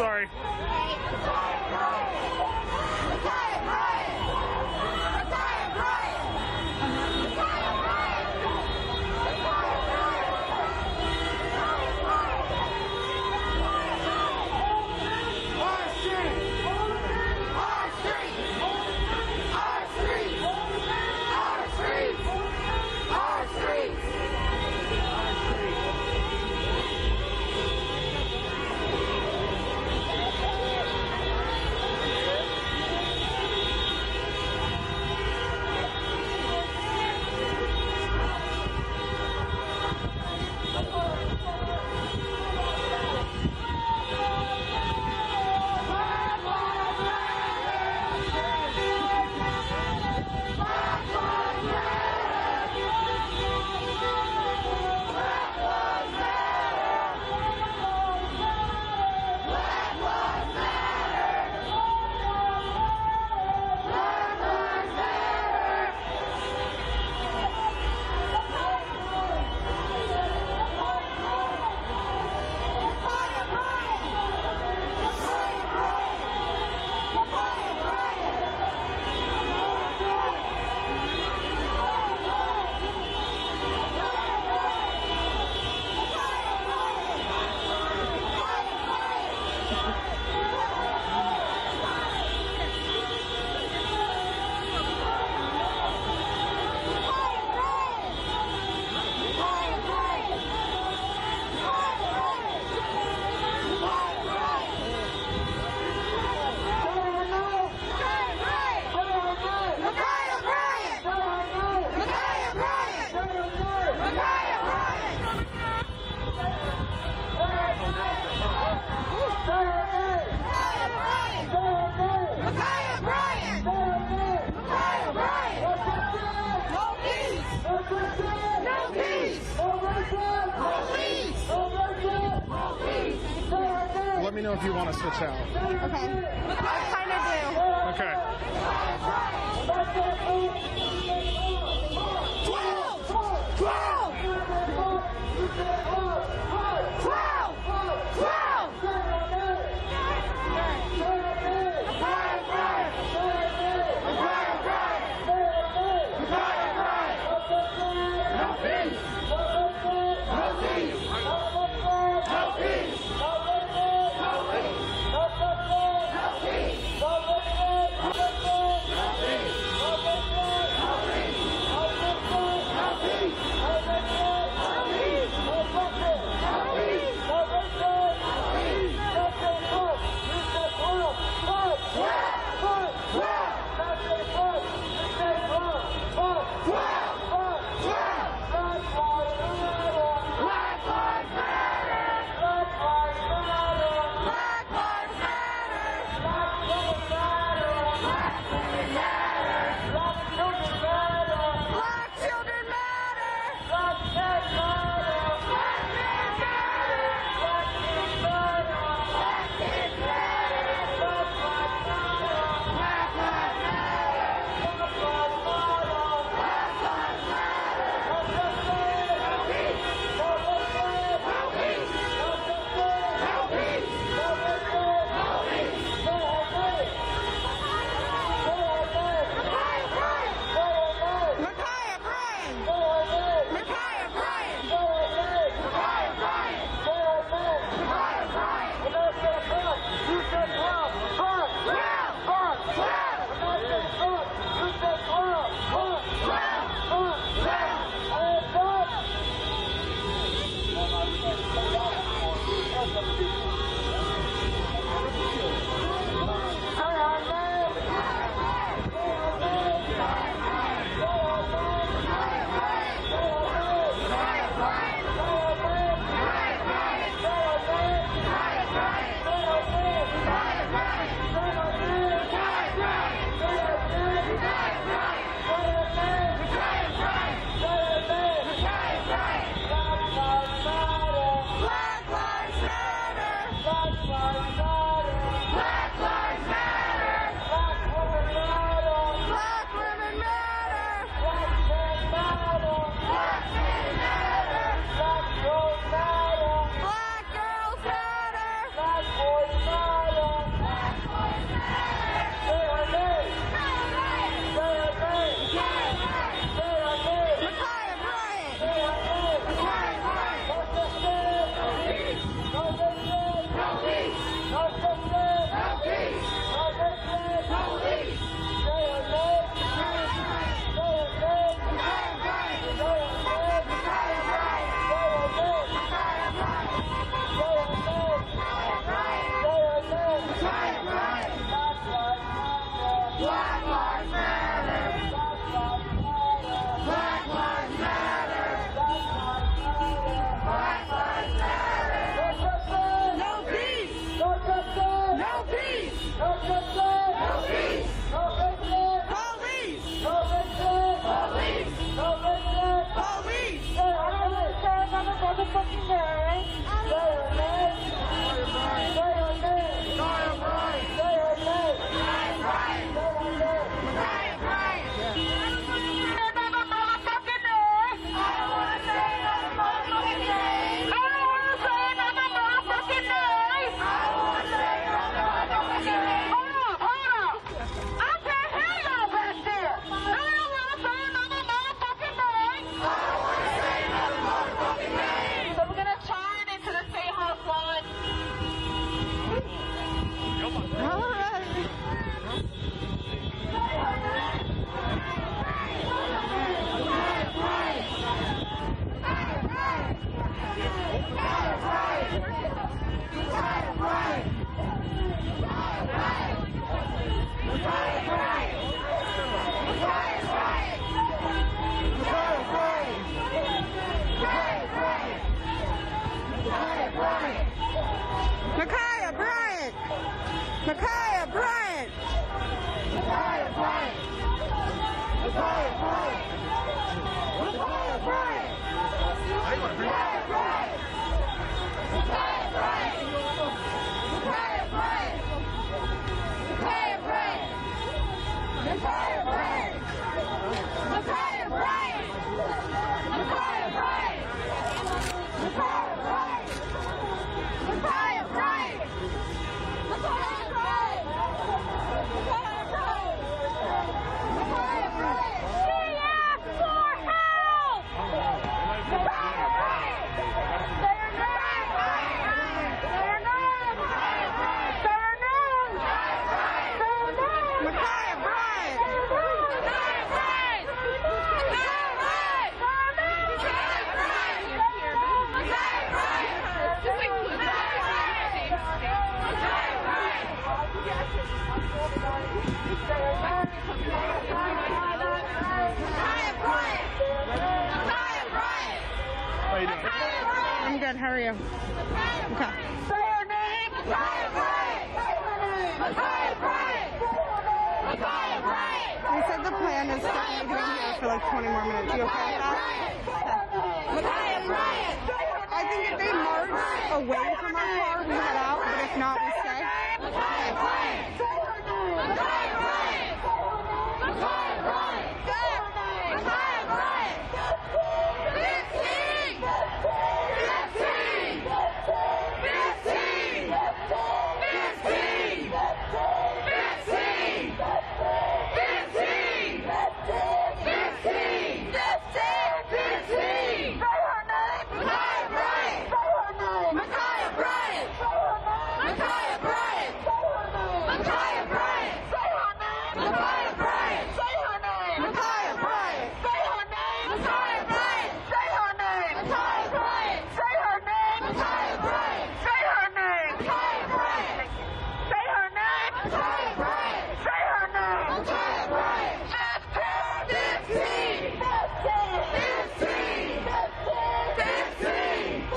sorry. Let me know if you want to switch out. Okay. I kind of do. Okay. 12! 12! 12! 12! Micaiah Bryant! Micaiah Bryant! Micaiah Bryant! Micaiah Bryant! Micaiah Bryant! Micaiah Bryant! Micaiah Bryant! Micaiah Bryant! Micaiah Bryant! Micaiah Bryant! Micaiah Bryant! Micaiah Bryant! Micaiah Bryant! Micaiah Bryant! Micaiah Bryant! Micaiah Bryant! Micaiah Bryant! She asked for help! Micaiah Bryant! Say her name! Say her name! Say her name! Say her name! Micaiah Bryant! Micaiah Bryant! Micaiah Bryant! Micaiah Bryant! Micaiah Bryant! Just include Micaiah Bryant! Micaiah Bryant! Micaiah Bryant! Micaiah Bryant! How you doing? I'm good, how are you? Okay. Say her name! Micaiah Bryant! Micaiah Bryant! Micaiah Bryant! They said the plan is definitely to be here for like 20 more minutes. You okay with that? Micaiah Bryant! I think if they march away from our car, we head out, but if not, we stay. Micaiah Bryant! Micaiah Bryant! Micaiah Bryant! Micaiah Bryant! 15! 15! 15! 15! 15! 15! 15! 15! Say her name! Micaiah Bryant! Micaiah Bryant! Micaiah Bryant! Micaiah Bryant! Say her name! Micaiah Bryant! Say her name! Micaiah Bryant! Say her name! Micaiah Bryant! Say her name! Micaiah Bryant! Say her name! Micaiah Bryant! Say her name! Micaiah Bryant! Say her name! Micaiah Bryant! Say her name! Micaiah Bryant! 15! 15! 15! 15! 15!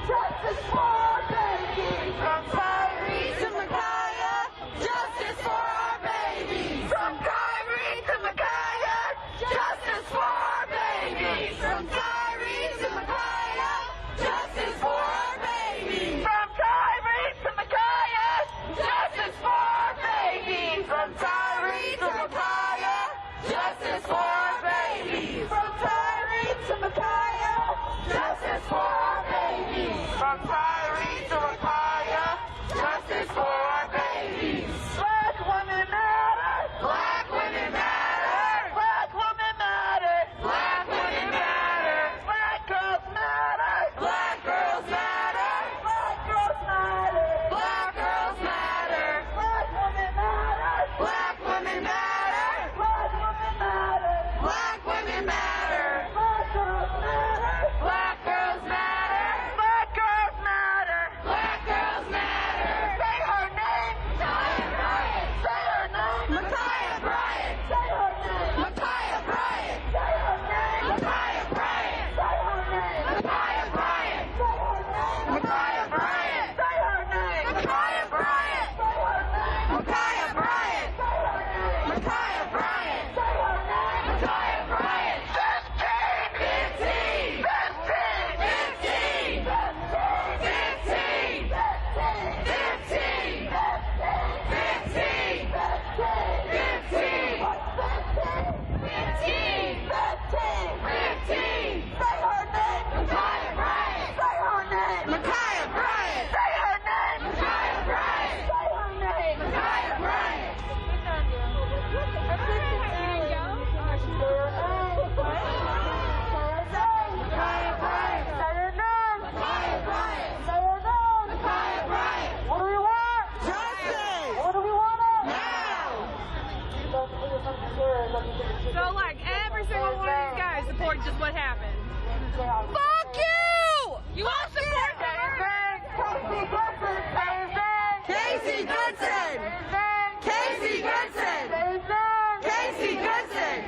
Justice for our babies! From Kyrie to Micaiah, justice for our babies! From Kyrie to Micaiah, justice for our babies! From Kyrie to Micaiah, justice for our babies! From Kyrie to Micaiah, justice for our babies! From Kyrie to Micaiah, justice for our babies! From Kyrie to Micaiah, justice for our babies! From Kyrie to Micaiah, justice for our babies! Black women matter! Black women matter! Black women matter! Black women matter! Black girls matter! Black girls matter! Black girls matter! Black girls matter! Black women matter! Black women matter! Black women matter! Black women matter! Black girls matter! Black girls matter! Black girls matter! Black girls matter! Say her name! Micaiah Bryant! Say her name! Micaiah Bryant! Say her name! Micaiah Bryant! Say her name! Micaiah Bryant! Say her name! Micaiah Bryant! Say her name! Micaiah Bryant! Say her name! Micaiah Bryant! Say her name! Micaiah Bryant! Say her name! Micaiah Bryant! Say her name! Micaiah Bryant! 15! 15! 15! 15! 15! What do we want? Justice! What do we want? Now! So, like, every single one of these guys support just what happened. Fuck you! You all support Casey Goodson! Casey Goodson! Casey Goodson!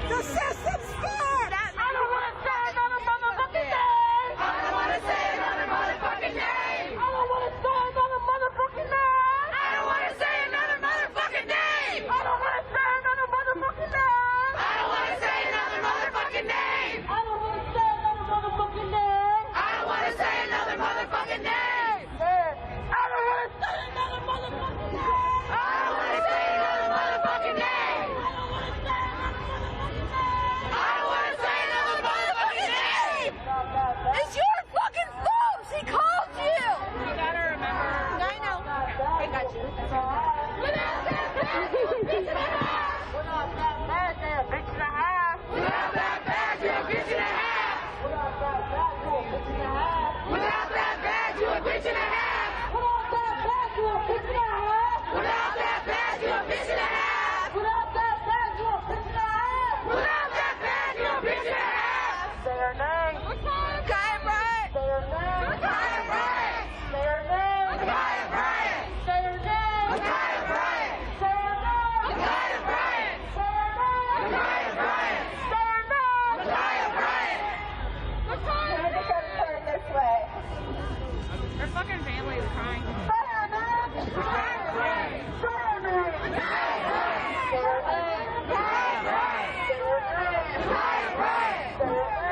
The system's fucked! I don't want to say another motherfucking name! I don't want to say another motherfucking name! I don't want to say another motherfucking name! I don't want to say another motherfucking name! I don't want to say another motherfucking name! I don't want to say another motherfucking name! I don't want to say another motherfucking name! I don't want to say another motherfucking name! I don't want to say another motherfucking name! I don't want to say another motherfucking name! I don't want to say another motherfucking name! It's your fucking fault! She called you! You gotta remember. I know. I got you. Without that badge, you're a bitch and a half! Without that badge, you're a bitch and a half! Without that badge, you're a bitch and a half! Without that badge, you're a bitch and a half! Without that badge, you're a bitch and a half! Without that badge, you're a bitch and a half! Without that badge, you're a bitch and a half! Without that badge, you're a bitch and a half! Say her name! Kaya Bryant! Say her name! Kaya Bryant! Say her name! Kaya Bryant! Say her name! Kaya Bryant! Say her name! Kaya Bryant! Say her name! Kaya Bryant! Say her name! Kaya Bryant! Maybe they gotta turn this way. Her fucking family is crying. Say her name! Kaya Bryant! Say her name! Kaya Bryant! Say her name! Kaya Bryant! Say her name! Kaya Bryant! Say her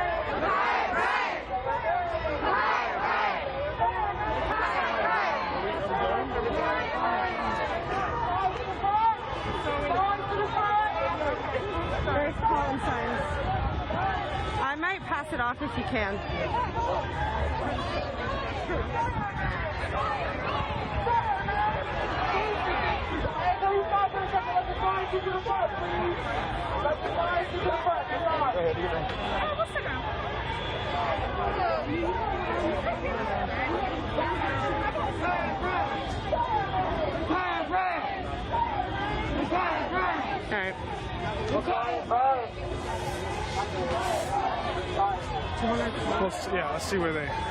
name! Kaya Bryant! Kaya Bryant! There's column signs. I might pass it off if you can. Yeah, let's see where they head.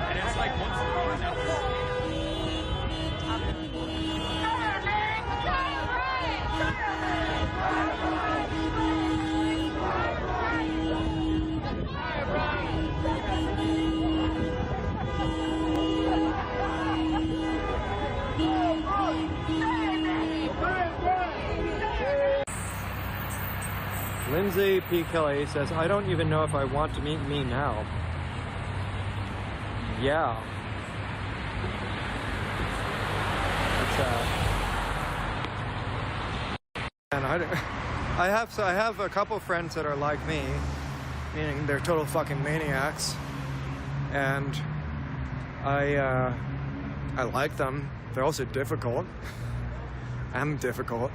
And it's like once in a while now. Lindsay P. Kelly says, I don't even know if I want to meet me now. Yeah. And I have a couple friends that are like me, meaning they're total fucking maniacs, and I like them. They're also difficult. I'm difficult.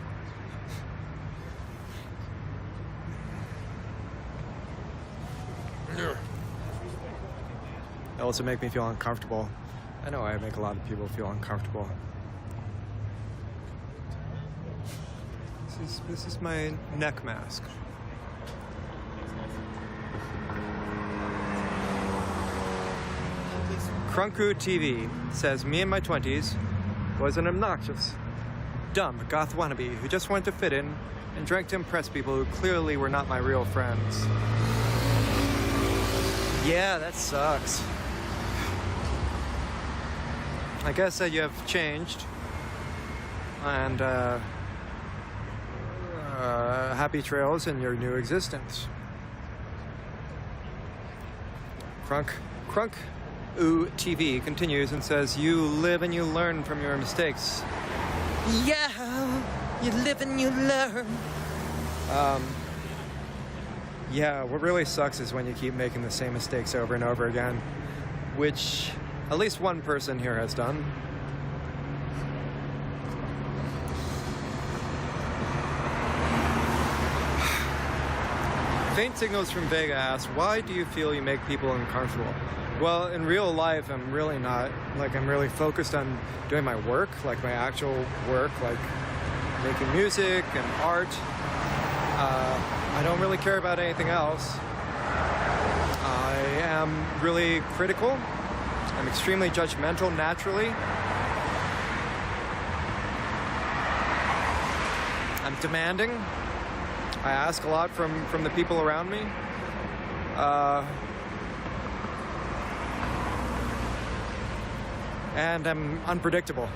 They also make me feel uncomfortable. I know I make a lot of people feel uncomfortable. This is my neck mask. Crunku TV says, me in my 20s was an obnoxious, dumb goth wannabe who just wanted to fit in and drank to impress people who clearly were not my real friends. Yeah, that sucks. I guess that you have changed, and happy trails in your new existence. Crunk Ooh TV continues and says, you live and you learn from your mistakes. Yeah, you live and you learn. Yeah, what really sucks is when you keep making the same mistakes over and over again, which At least one person here has done. Faint Signals from Vega asks, why do you feel you make people uncomfortable? Well, in real life, I'm really not. Like, I'm really focused on doing my work, like my actual work, like making music and art. I don't really care about anything else. I am really critical. I'm extremely judgmental naturally. I'm demanding. I ask a lot from the people around me. And I'm unpredictable.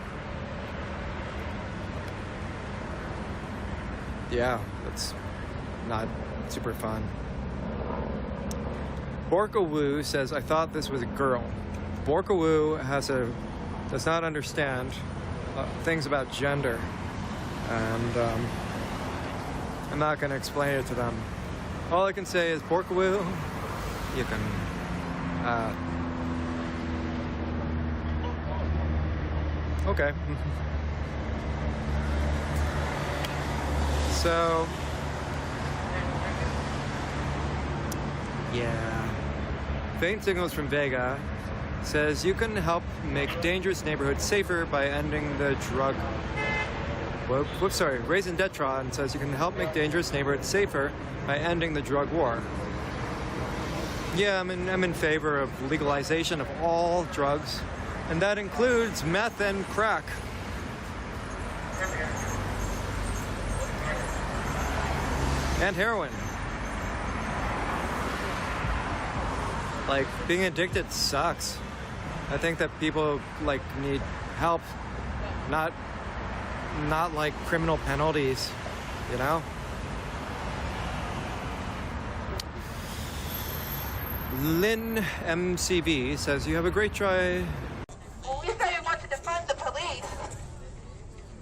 Yeah, that's not super fun. Borka Wu says, I thought this was a girl. Borka Wu does not understand things about gender. And I'm not going to explain it to them. All I can say is, Borka Wu, you can okay. So, yeah. Faint Signals from Vega says you can help make dangerous neighborhoods safer by ending the drug. Whoops, sorry. Raisin Detron says you can help make dangerous neighborhoods safer by ending the drug war. Yeah, I'm in favor of legalization of all drugs, and that includes meth and crack. And heroin. Like, being addicted sucks. I think that people, like, need help, not like criminal penalties, you know? Lynn MCV says, you have a great try. When we say we want to defund the police,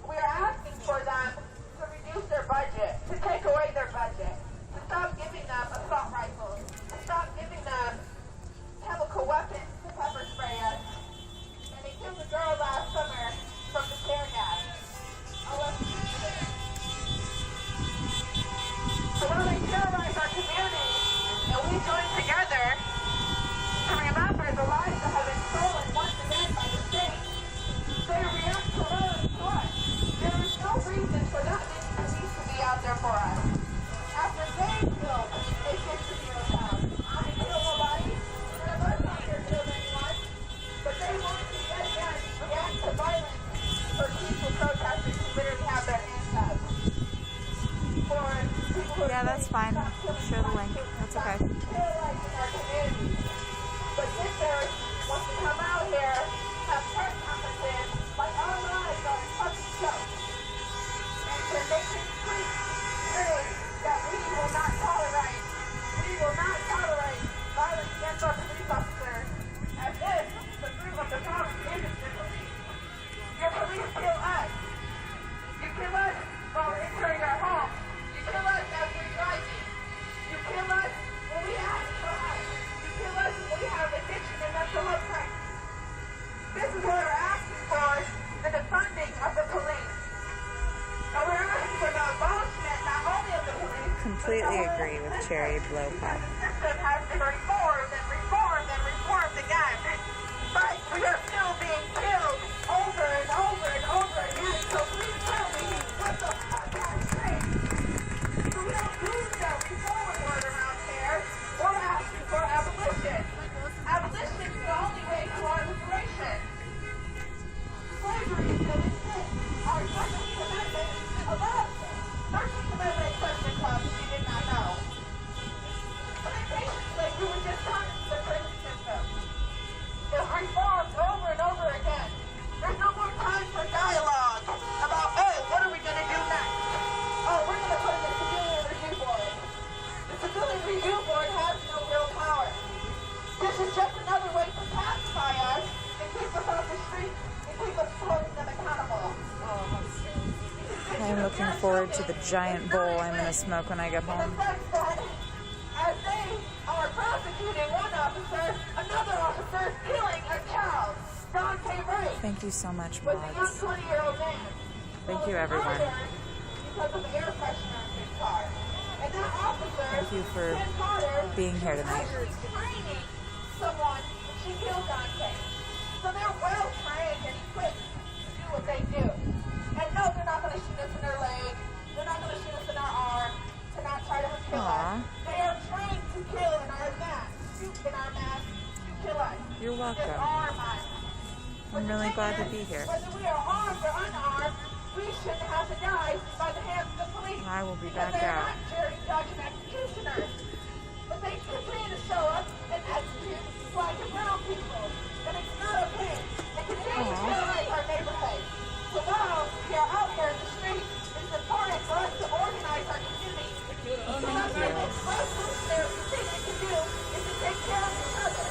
we are asking for them to reduce their budget, to take away their budget, to stop giving them assault rifles, to stop giving them chemical weapons to pepper spray us. And they killed a girl last summer from the tear gas. So when they terrorize our community and we join together to remember the lives that have been stolen once again by the state, they react to us. There is no reason for that many police to be out there for us. After they killed a 15-year-old child, I didn't kill nobody. None of us out there killed anyone. But they want to yet again react to violence for peaceful protesters who literally have their hands up. Yeah, that's fine. Share the link. That's okay. But sisters want to come out here, have press conferences, like our lives are a fucking joke. And to make it clear that we will not tolerate violence against our police officers. As if the group of the problem isn't the police. Your police kill us. You kill us while we're entering our home. You kill us as we're driving. You kill us when we ask for us. You kill us when we have addiction and mental health crisis. This is what we're asking for, the defunding of the police. And we're asking for the abolishment not only of the police, Completely agree with Cherry Blowpop. the system has been reformed and reformed and reformed again. But we are still being killed over and over and over again. So please tell me what the fuck has changed. So we don't use that reform word around here. We're asking for abolition. Abolition is the only way to our liberation. Slavery is still exists. Our 13th Amendment allows it. 13th Amendment question clause, if you did not know. Plantation slavery was just punished the prison system. It's reformed over and over again. There's no more time for dialogue about, oh, what are we going to do next? Oh, we're going to put in the Civilian Review Board. The Civilian Review Board has no real power. This is just another way to pacify us and keep us off the streets and keep us holding them accountable. I'm looking forward to the giant bowl I'm going to smoke when I get home. As they are prosecuting one officer, another officer is killing a child. Thank you so much, was a young mods. 20-year-old man. Thank you, everyone. Because of air freshener in his car. And that officer, Thank you for Ken Carter, being here tonight. actually training someone to kill Dante. So they're well trained and equipped to do what they do. And no, they're not going to shoot us in their leg. They're not going to shoot us in our arm to not try to kill us. They are trained to kill in our mask, shoot in our mask, to kill us. You're welcome. Disarm us. I'm really glad to be here. Whether we are armed or unarmed, we shouldn't have to die by the hands of the police. I will be back they're out. not jury, judge, and executioners. But they continue to show up and execute black and brown people. And it's not okay. They continue to terrorize our neighborhood. So while we are out here in the streets, it's important for us to organize our community. So that's what the first thing we can do is to take care of each other.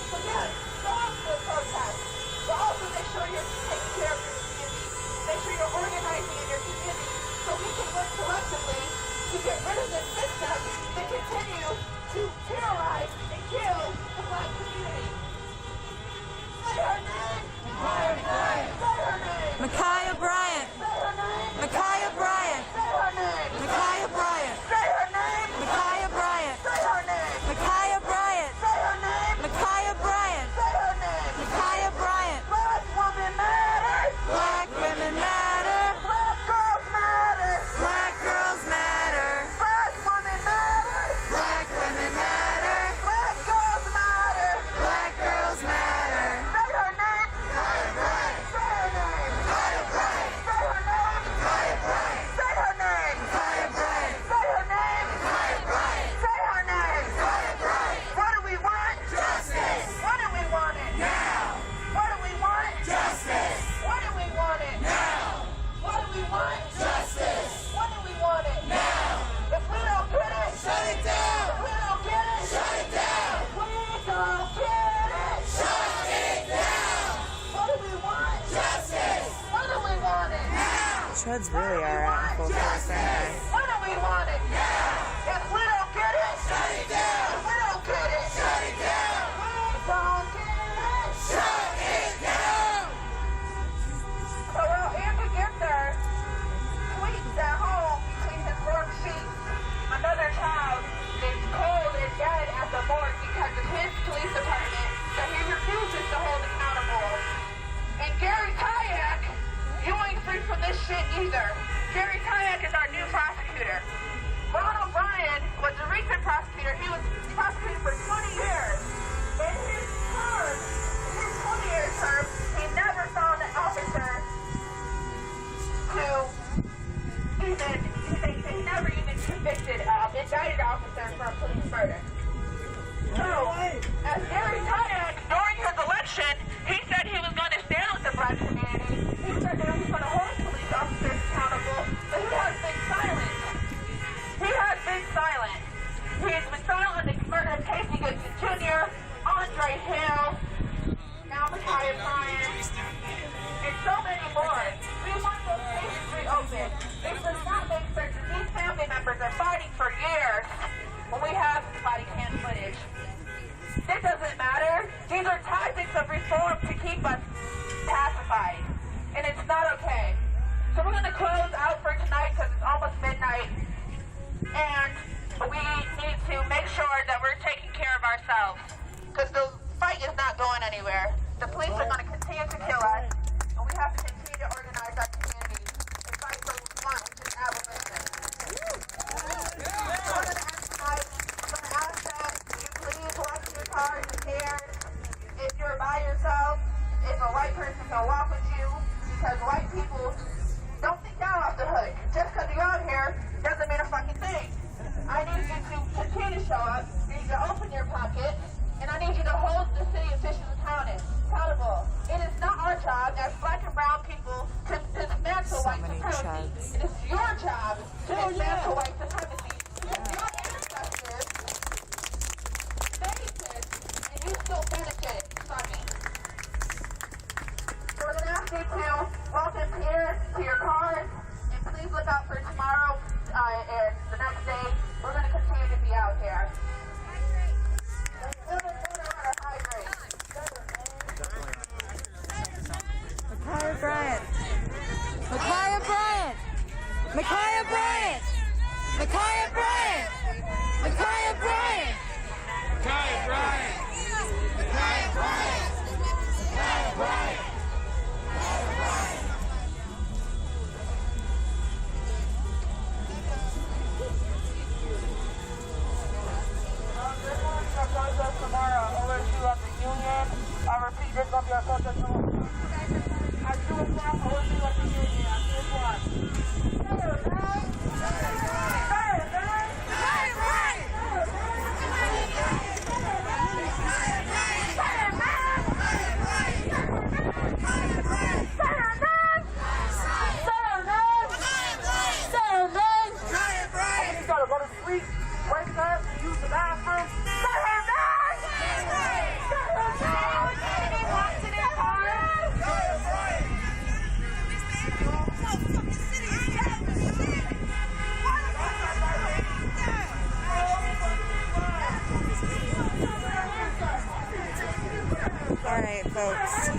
So yes, go out to the protest. But also make sure you're taking care of your community. Make sure you're organizing in your community so we can work collectively to get rid of this system that continue to terrorize and kill the black community. Say her name! Say her name! Say her name! Micaiah Bryant. Say her name! Micaiah Bryant. Say her name! Micaiah Bryant. Say her name! Micaiah Bryant. Say her name! Micaiah Bryant. Say her name! Micaiah Bryant. Say her name! Micaiah Bryant. Black women matter! Black women matter. Black girls matter! Black girls matter. Black women matter! Black women matter. Black girls matter! Black girls matter. Say her name! Say her name! Say her name! Say her name! Say her name! Say her name! Say her name! What do we want? Justice. What do we want it? Now. What do we want? Justice. What do we want it? Now. What do we want? Justice. What do we want it? Now. If we don't get it, Shut it down. if we don't get it, Shut it down. if we don't get it, Shut it down. what do we want? Justice. What do we want it? Chuds really are out in full force, aren't they? What do we want it? If we don't get it, Shut it down. if we don't get it, Shut it down. we don't get it. Shut it down. So while Andy Gifter tweets at home between his warm sheets, another child is cold and dead at the morgue because of his police department that he refuses to hold accountable. And Gary Kayak, you ain't free from this shit either. Gary Kayak is our new prosecutor. Ronald Bryan was a recent prosecutor. He was prosecuted for 20 years. In his term, his 20-year term, he never found an officer to even, he never even convicted, indicted officer for a police murder. So, as Gary Kayak, during his election, he said he was going to stand with the black community. He said that he was going to hold police officers accountable, but he has been silent. He has been silent. He has been silent on the murder of Casey Goodson Jr., Andre Hill, now Micaiah Bryant, and so many more. We want those cases reopened. This does not make sense. These family members are fighting for years when we have body cam footage. It doesn't matter. These are tactics of reform to keep us pacified. And it's not okay. So we're going to close out for tonight because it's almost midnight. And we need to make sure that we're taking care of ourselves. Because the fight is not going anywhere. The police are going to continue to kill us. And we have to continue to organize our communities and fight for one, which is abolition. So we're going to end tonight. I'm going to ask that you please watch your cars and chairs. If you're by yourself, if a white person can walk with you, because white people don't think y'all off the hook. Just because you're out here doesn't mean a fucking thing. I need you to continue to show up. I need you to open your pocket. And I need you to hold the city officials accountable. It is not our job as black and brown people to dismantle white supremacy. It is your job to dismantle white supremacy. Your ancestors faced this, and you still benefited from it. So we're going to ask you to welcome Pierre to your cars, and please look out for tomorrow and the next day. We're going to continue to be out here. Micaiah Bryant! Micaiah Bryant! Micaiah Bryant! Micaiah Bryant! Micaiah Bryant! Micaiah Bryant! Tomorrow, OSU at the Union. I repeat, there's going to be a protest at 2 o'clock, OSU at the Union at 2 o'clock. Go to sleep, wake up, use the bathroom. All right, folks.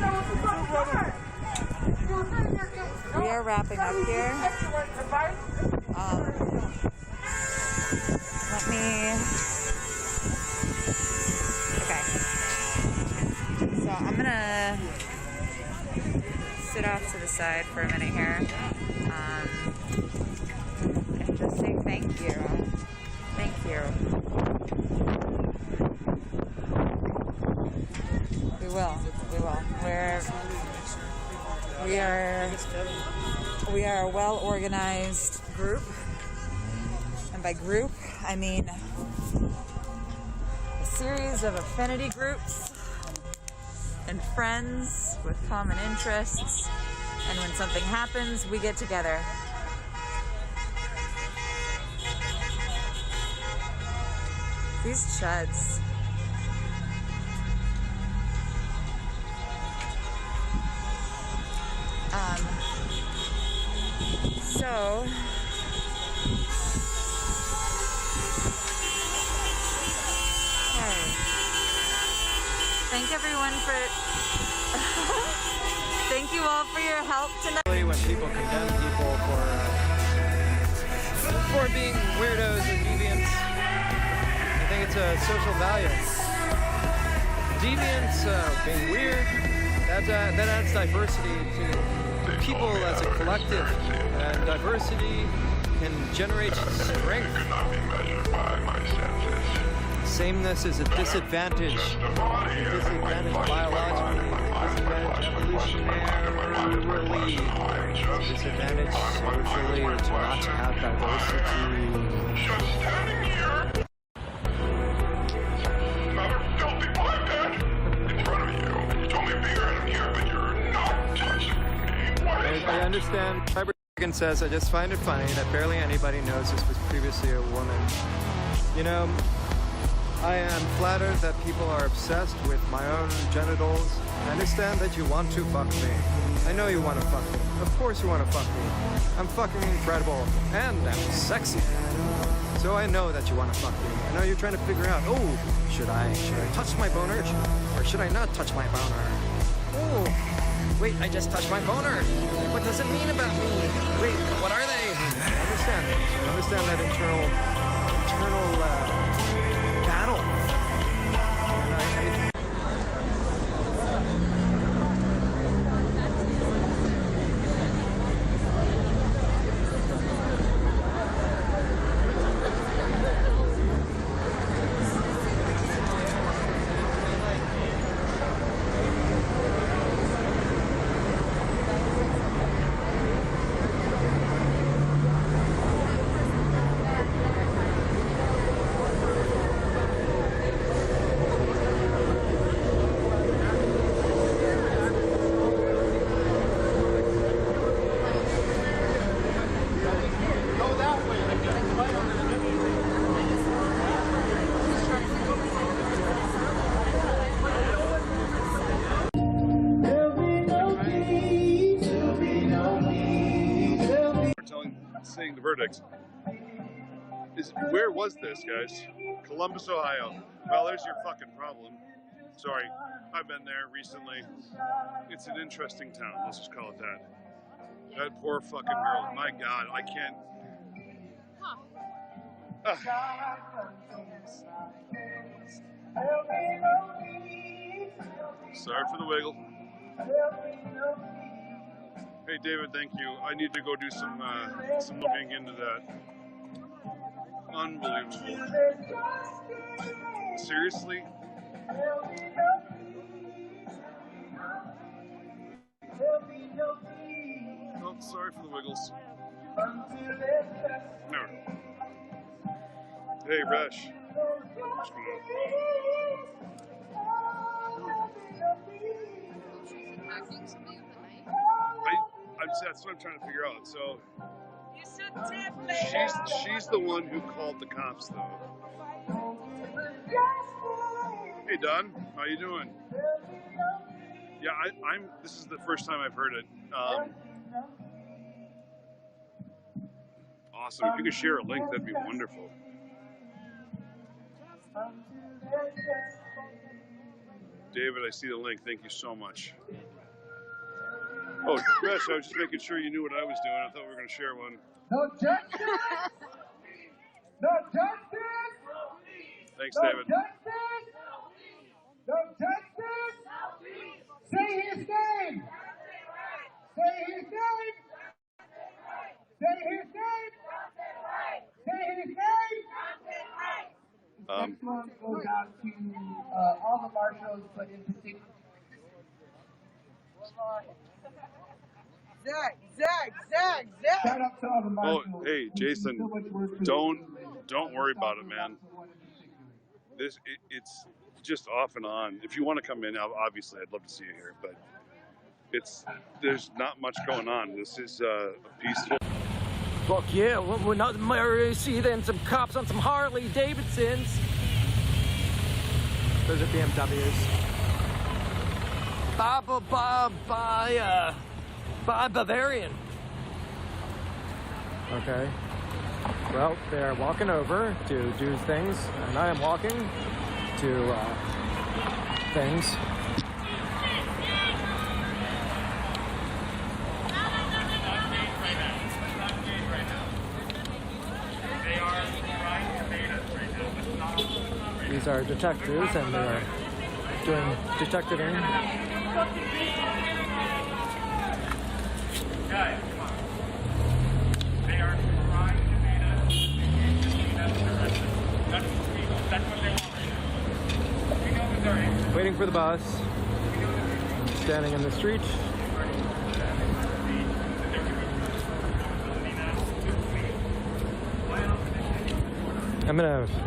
We are wrapping up here. Let me... Okay. So I'm gonna sit off to the side for a minute here. And just say thank you. Thank you. We will. We are a well-organized group, and by group I mean a series of affinity groups and friends with common interests, and when something happens, we get together. These chuds. So thank everyone for thank you all for your help tonight. When people condemn people for being weirdos or deviants, I think it's a social value. Deviants, being weird, that adds diversity to people as a collective, and diversity can generate strength. Sameness is a disadvantage. It's a disadvantage biologically, disadvantage evolutionarily, disadvantage socially to not have diversity. I understand. Cyberdragon says, I just find it funny that barely anybody knows this was previously a woman. You know, I am flattered that people are obsessed with my own genitals. I understand that you want to fuck me. I know you want to fuck me. Of course you want to fuck me. I'm fucking incredible. And I'm sexy. So I know that you want to fuck me. I know you're trying to figure out, oh, should I touch my boner? Or should I not touch my boner? Oh, wait, I just touched my boner. What does it mean about me? Wait, what are they? I understand that internal battle. Seeing the verdict. Where was this, guys? Columbus, Ohio. Well, there's your fucking problem. Sorry, I've been there recently. It's an interesting town, let's just call it that. That poor fucking girl. My God, I can't. Sorry for the wiggle. Hey David, thank you. I need to go do some looking into that. Unbelievable. Seriously? Oh, sorry for the wiggles. No. Hey, Resh. What's going on? That's what I'm trying to figure out. So, she's the one who called the cops, though. Hey, Don. How you doing? Yeah, I'm. This is the first time I've heard it. Awesome. If you could share a link, that'd be wonderful. David, I see the link. Thank you so much. Oh, Resh, I was just making sure you knew what I was doing. I thought we were going to share one. No justice! No justice! Thanks, David. No justice! No justice! Say his name! Say his name! Say his name! Say his name! Next one goes out to all the marshals, but in particular. Zach! Shout out to all the marshals. Oh, hey, Jason, don't worry about it, man. It's just off and on. If you want to come in, obviously, I'd love to see you here, but there's not much going on. This is a peaceful. Fuck yeah, we're not see then some cops on some Harley Davidsons. Those are BMWs. By Bavarian. Okay. Well, they're walking over to do things, and I am walking to things. These are detectives, and they're doing detectiving. Guys, come on. They are trying to beat us. That's what they want right now. We know Missouri. Waiting for the bus. Standing in the street.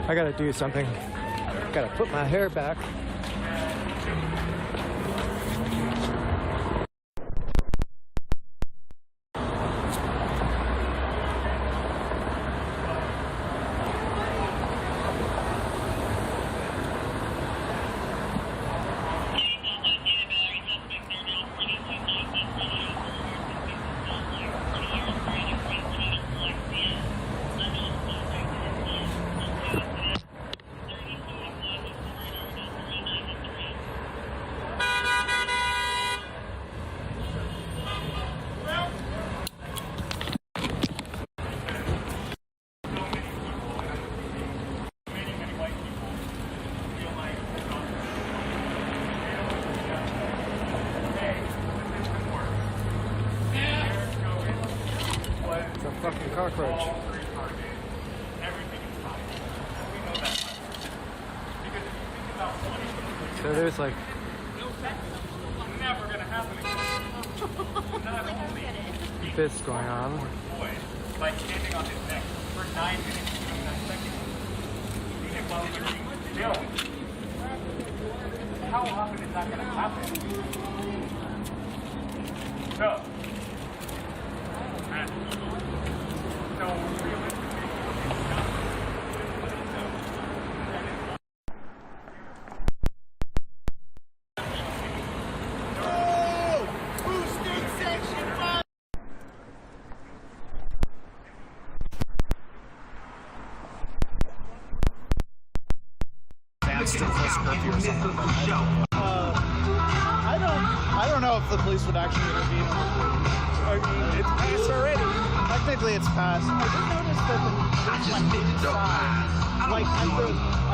I gotta do something. Gotta put my hair back. Fucking cockroach. So there's like this going on. Like standing on his neck for 9 minutes and 9 seconds. How often is that going to happen? So, I don't know know if the police would actually intervene. I mean, it's passed already. Technically, it's passed. I did notice that the police went inside. Like, I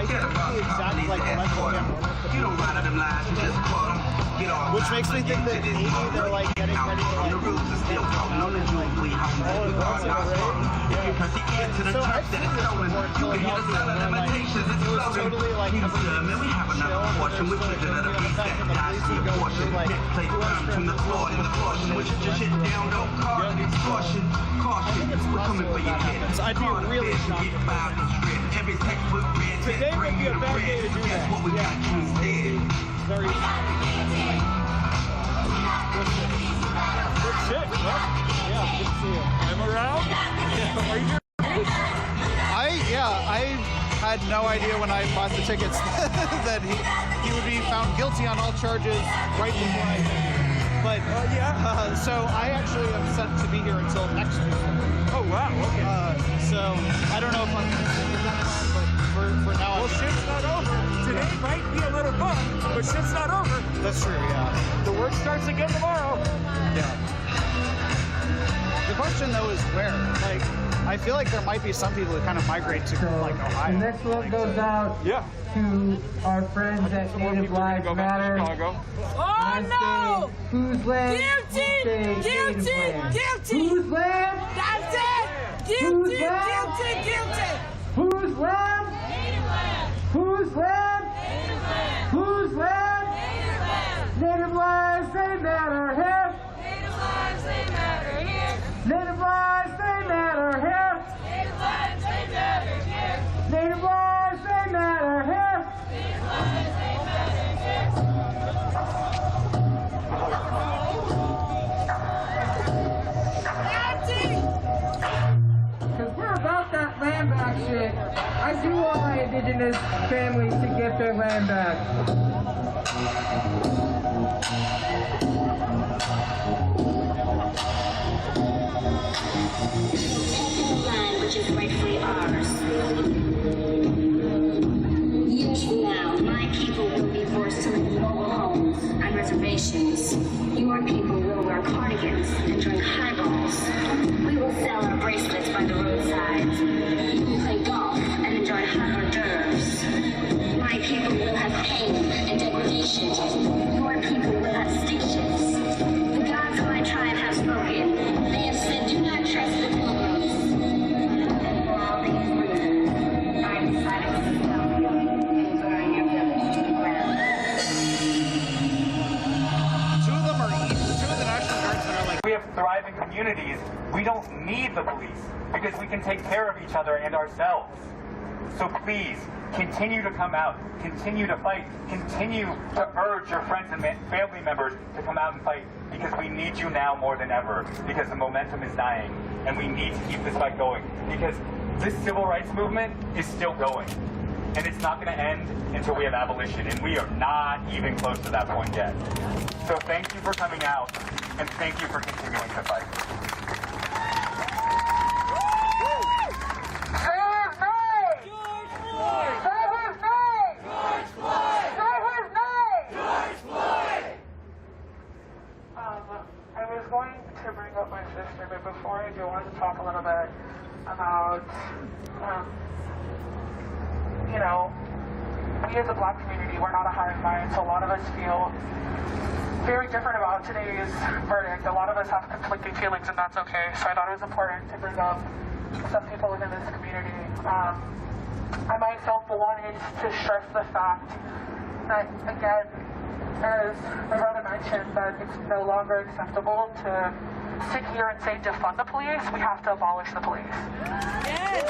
think the exact, like, which makes me think that maybe they're, like, getting ready to, like, step out and, like, all at once in a raid. So I've seen this before in Philadelphia, where, like, it was totally, like, everything chill, and there was totally going to be an effect, and the police would go through, like, who else from the floor, which is just shit down, don't caution. I think it's possible that happens. I'd be really shocked. Today would be a bad day to do that. Yeah. Very. Good shit, right? Yeah, good to see you. I'm around. Are you here? I had no idea when I bought the tickets that he would be found guilty on all charges right before I did. But so I actually am set to be here until next week. Oh wow, okay. So I don't know if I'm going to stick with that plan, but for now. Well, shit's not over. Today might be a little bump, but shit's not over. That's true, yeah. The work starts again tomorrow. Yeah. The question though is where. Like, I feel like there might be some people who kind of migrate to like Ohio. The next one goes out to our friends at Native Lives Matter. Oh no! Whose land? Guilty! Whose land? That's it! Guilty! Whose land? Native land! Whose land? Native land! Whose land? Native land! Native lives, they matter here. Native lives, they matter here! Native lives, they matter here. Native lives, they matter here! Native lives, they matter here. Native lives, they matter here! Because we're about that land back shit. I do want my indigenous families to get their land back. Land which is rightfully ours. Years from now, my people will be forced to live in mobile homes and reservations. Your people will wear cardigans and drink highballs. We will sell our bracelets by the roadside. We will play golf and enjoy hot hors d'oeuvres. My people will have pain and degradation. Your people will have stick shifts. The gods of my tribe have spoken. They have said, do not trust the pilgrims. And for all these reasons, I decided to stop you and burn your village to the ground. Two of the National Guardsmen are like. We have thriving communities. We don't need the police because we can take care of each other and ourselves. So please, continue to come out, continue to fight, continue to urge your friends and family members to come out and fight because we need you now more than ever because the momentum is dying and we need to keep this fight going because this civil rights movement is still going and it's not going to end until we have abolition and we are not even close to that point yet. So thank you for coming out and thank you for continuing to fight. I was going to bring up my sister, but before I do, I wanted to talk a little bit about, you know, we as a Black community, we're not a hive mind, so a lot of us feel very different about today's verdict. A lot of us have conflicting feelings, and that's okay. So I thought it was important to bring up some people within this community. I myself wanted to stress the fact that, again, as my brother mentioned, that it's no longer acceptable to sit here and say defund the police. We have to abolish the police. Yes.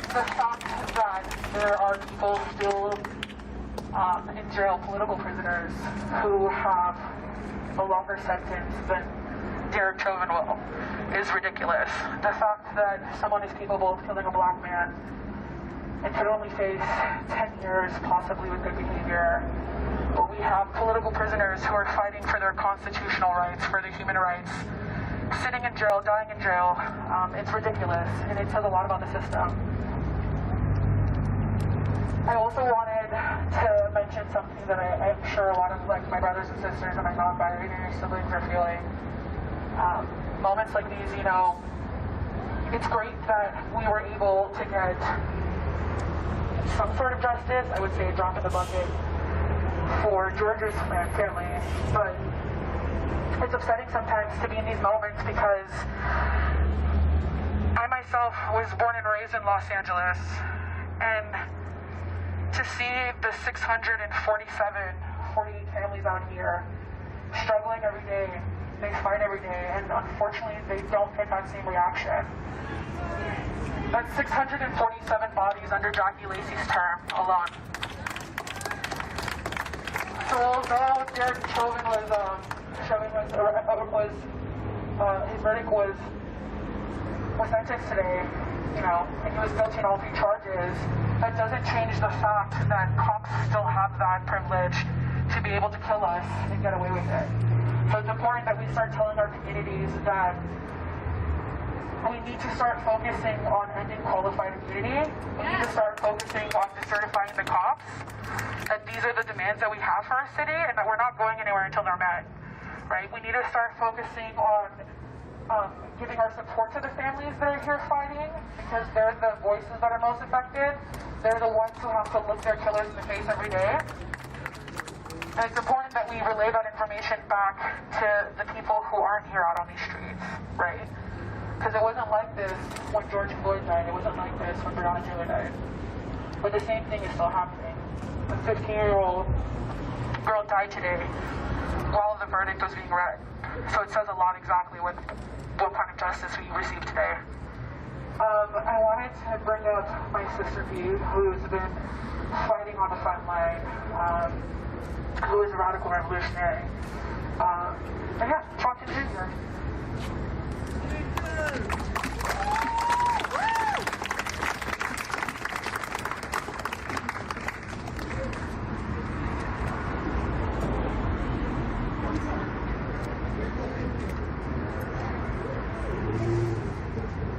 The fact that there are people still in jail, political prisoners, who have a longer sentence than Derek Chauvin will, is ridiculous. The fact that someone is capable of killing a Black man and could only face 10 years, possibly with good behavior. But we have political prisoners who are fighting for their constitutional rights, for their human rights, sitting in jail, dying in jail. It's ridiculous, and it says a lot about the system. I also wanted to mention something that I'm sure a lot of like my brothers and sisters and my non-binary siblings are feeling. Moments like these, you know, it's great that we were able to get some sort of justice. I would say a drop in the bucket for George's family, but it's upsetting sometimes to be in these moments because I myself was born and raised in Los Angeles, and to see the 48 families out here struggling every day, they fight every day, and unfortunately they don't get that same reaction. That's 647 bodies under Jackie Lacey's term alone. So now Chuavin his verdict was sentenced today, you know, and he was guilty on all 3 charges. That doesn't change the fact that cops still have that privilege to be able to kill us and get away with it. So it's important that we start telling our communities that we need to start focusing on ending qualified immunity. We need to start focusing on decertifying the cops, that these are the demands that we have for our city and that we're not going anywhere until they're met, right? We need to start focusing on giving our support to the families that are here fighting, because they're the voices that are most affected. They're the ones who have to look their killers in the face every day. And it's important that we relay that information back to the people who aren't here out on these streets, right? Because it wasn't like this when George Floyd died. It wasn't like this when Breonna Taylor died. But the same thing is still happening. A 15-year-old girl died today while the verdict was being read. So it says a lot exactly what kind of justice we received today. I wanted to bring up my sister B, who's been fighting on the front line, who is a radical revolutionary. And yeah, Chuavin Jr.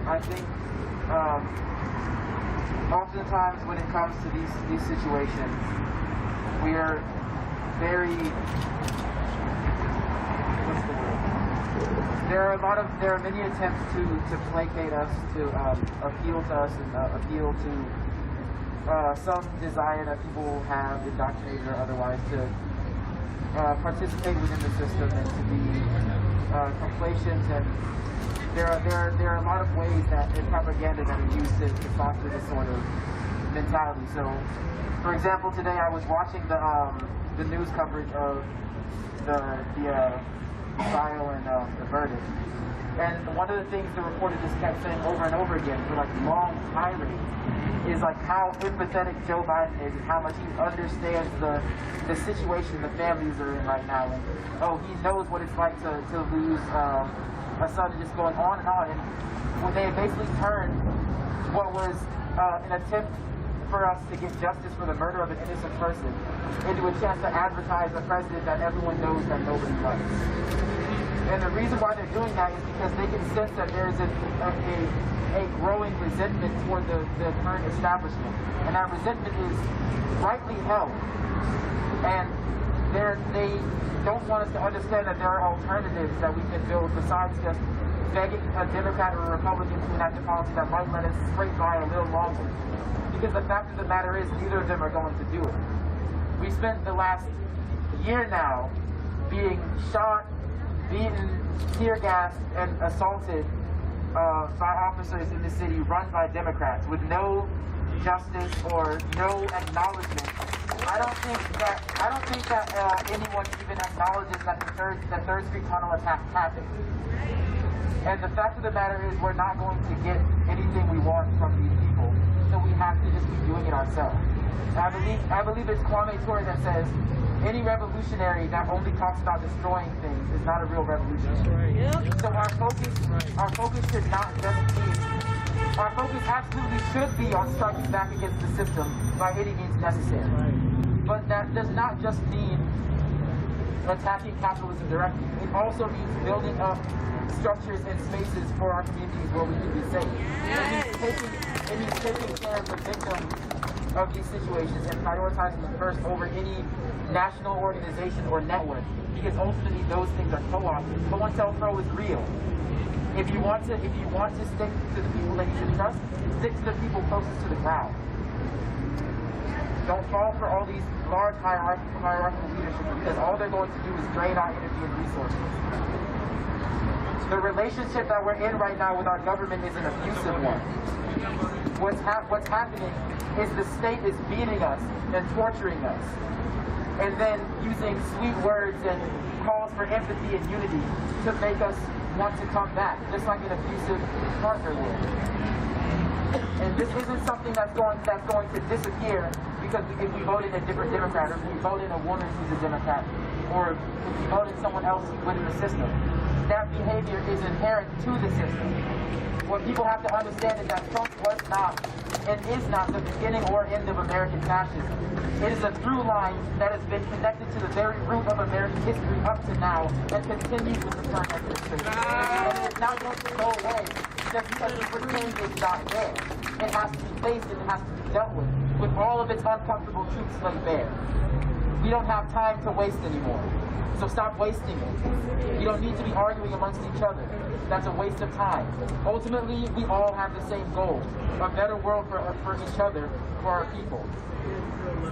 I think oftentimes when it comes to these situations, we are very, what's the word? There are many attempts to placate us, to appeal to us, and appeal to some desire that people have, indoctrinated or otherwise, to participate within the system and to be complacent. And there are a lot of ways that in propaganda that are used to foster this sort of mentality. So, for example, today I was watching the news coverage of the trial and the verdict, and one of the things the reporter just kept saying over and over again for like long tirades is like how empathetic Joe Biden is and how much he understands the situation the families are in right now, and he knows what it's like to lose a son, just going on. And when they basically turned what was an attempt for us to get justice for the murder of an innocent person into a chance to advertise a president that everyone knows that nobody likes. And the reason why they're doing that is because they can sense that there's a growing resentment toward the current establishment. And that resentment is rightly held. And they don't want us to understand that there are alternatives that we can build besides just begging a Democrat or a Republican to enact a policy that might let us scrape by a little longer. Because the fact of the matter is, neither of them are going to do it. We spent the last year now being shot, beaten, tear gassed, and assaulted by officers in the city run by Democrats with no justice or no acknowledgement. I don't think that anyone even acknowledges that the Third Street Tunnel attack happened. And the fact of the matter is, we're not going to get anything we want from these people, so we have to just be doing it ourselves. And I believe it's Kwame Ture that says any revolutionary that only talks about destroying things is not a real revolutionary. Yep. So our focus should not just be. Our focus absolutely should be on striking back against the system by any means necessary. But that does not just mean attacking capitalism directly. It also means building up structures and spaces for our communities where we can be safe. Yes. It means taking care of the victims of these situations and prioritizing them first over any national organization or network, because ultimately those things are co-opted. COINTELPRO is real. If you want to stick to the people that you should trust, stick to the people closest to the ground. Don't fall for all these large hierarchical leadership, because all they're going to do is drain our energy and resources. The relationship that we're in right now with our government is an abusive one. What's happening is the state is beating us and torturing us, and then using sweet words and calls for empathy and unity to make us want to come back, just like an abusive partner would. And this isn't something that's going to disappear because if we vote in a different Democrat, or if we vote in a woman who's a Democrat, or if we vote in someone else within the system. That behavior is inherent to the system. What people have to understand is that Trump was not and is not the beginning or end of American fascism. It is a through line that has been connected to the very root of American history up to now and continues with the current administration. And it's not going to go away just because the pretend is not there. It has to be faced and it has to be dealt with all of its uncomfortable truths laid bare. We don't have time to waste anymore. So stop wasting it. You don't need to be arguing amongst each other. That's a waste of time. Ultimately, we all have the same goal. A better world for each other, for our people.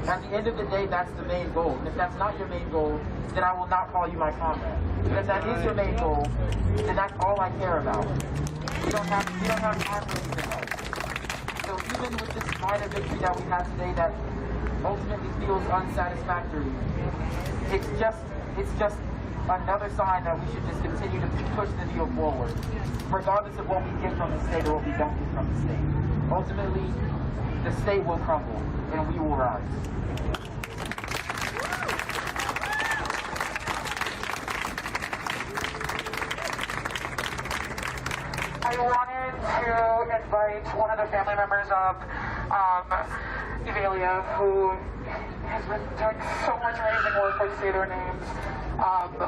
At the end of the day, that's the main goal. And if that's not your main goal, then I will not call you my comrade. But if that is your main goal, then that's all I care about. We don't have time for anything else. So even with this minor victory that we had today that ultimately feels unsatisfactory, it's just another sign that we should just continue to push the needle forward, regardless of what we get from the state or what we don't get from the state. Ultimately, the state will crumble, and we will rise. I wanted to invite one of the family members of Evalia, who has been doing so much amazing work with Say Their Names,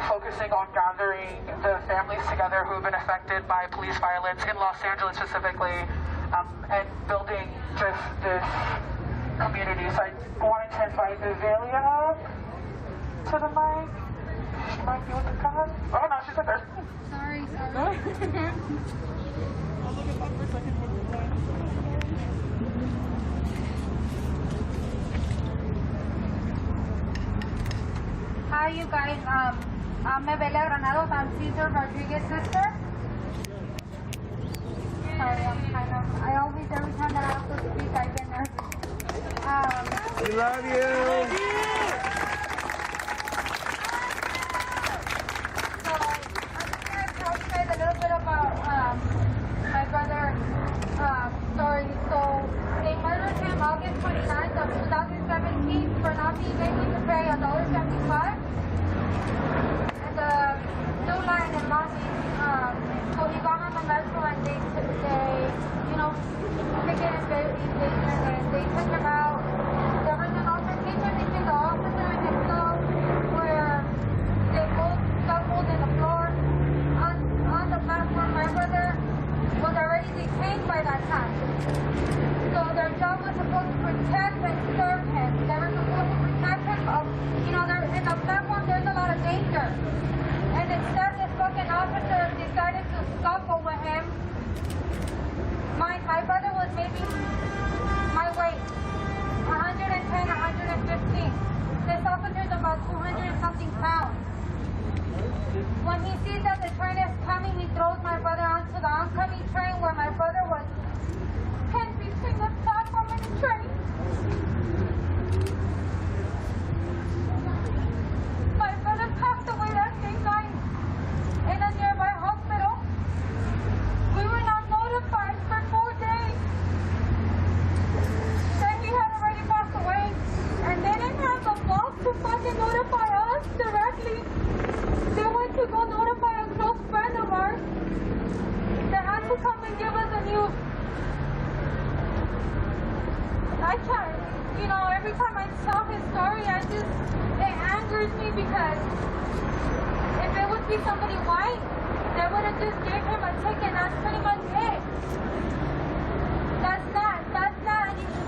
focusing on gathering the families together who have been affected by police violence in Los Angeles specifically, and building just this community. So I wanted to invite Evalia to the mic. She might be with the car. Oh no, she's right there. Sorry. I'll look it up for a second. Hi, you guys. I'm Evelia Granados. I'm Cesar Rodriguez's sister. Sorry, I always, every time that I have to speak, I get nervous. We love you. So, I'm just going to tell you guys a little bit about my brother's story. So, they murdered him August 29th of 2017 for not being able to pay $1.75. And the New Line in Lobby, so he got on the metro and they picket invasion and they took him out. There was an altercation between the officer and himself where they both scuffled in the floor. On the platform, my brother was already detained by that time. So their job was supposed to protect and serve him. They were supposed to protect him of, in the platform there's a lot of danger. And instead this fucking officer decided to scuffle with him. My brother was maybe my weight, 110, 115. This officer's about 200 and something pounds. When he sees that the train is coming, he throws my brother onto the oncoming train where my brother was pinned between the platform and the train. My brother passed away that same night in a nearby hospital. We were not notified for 4 days that he had already passed away, and they didn't have the balls to fucking notify us directly. They went to go notify a close friend of ours that had to come and give us the news. I can't, every time I tell his story, it angers me because if it would be somebody white, they would have just gave him a ticket. That's pretty much it.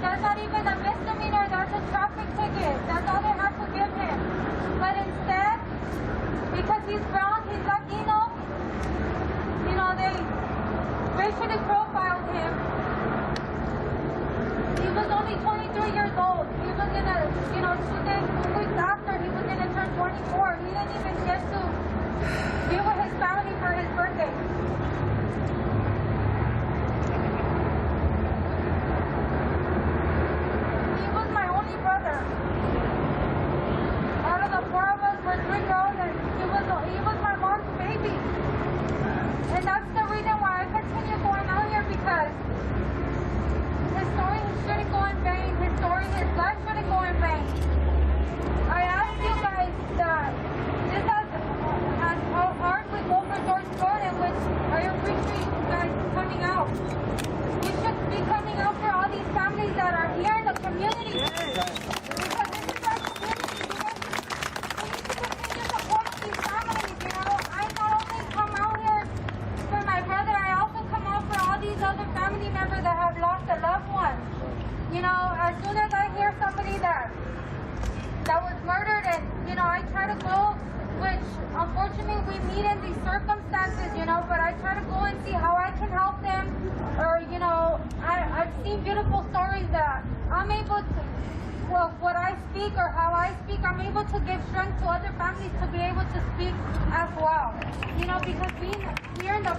That's not even a misdemeanor. he's brown, he's Latino. You know, they racially profiled him. He was only 23 years old. He was gonna, you know, 2 weeks after he was gonna turn 24. He didn't even get to be with his family for his birthday. He was my only brother. Out of the 4 of us, we're 3 girls, and he was my mom's baby. And that's the reason why I continue going out here, because his story shouldn't go in vain. His story, his life shouldn't go in vain. I ask you guys that just as hard we go for George Floyd, in which I appreciate you guys coming out. We should be coming out for all these families that are here in the community. Because this is our community. We need to continue supporting these families, you know. I not only come out here for my brother, I also come out for all these other family members that have lost a loved one. You know, as soon as I hear somebody that was murdered, and, you know, I try to go, which unfortunately we meet in these circumstances, you know, but I try to go and see how I can help them. Or, you know, I've seen beautiful stories that I'm able to, well, what I speak or how I speak, I'm able to give strength to other families to be able to speak as well. You know, because being here in the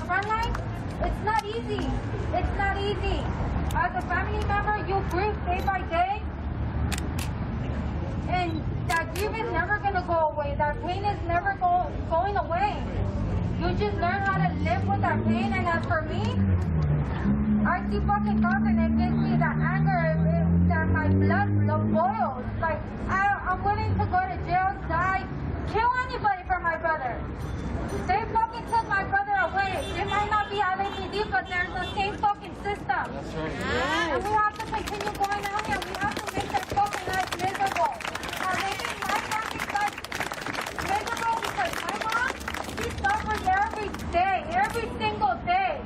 front line, it's not easy. It's not easy. As a family member, you grieve day by day, and that grief is never going to go away. That pain is never going away. You just learn how to live with that pain. And as for me, I see fucking cops, and it gives me that anger, that my blood boils. Like, I'm willing to go to jail, die, kill anybody for my brother. They fucking took my brother away. It might not be LAPD, but they're the same fucking system. That's right. Yeah. And we have to continue going out here. We have to make their fucking life miserable. Now, making my family's life miserable, because my mom, she suffers every single day,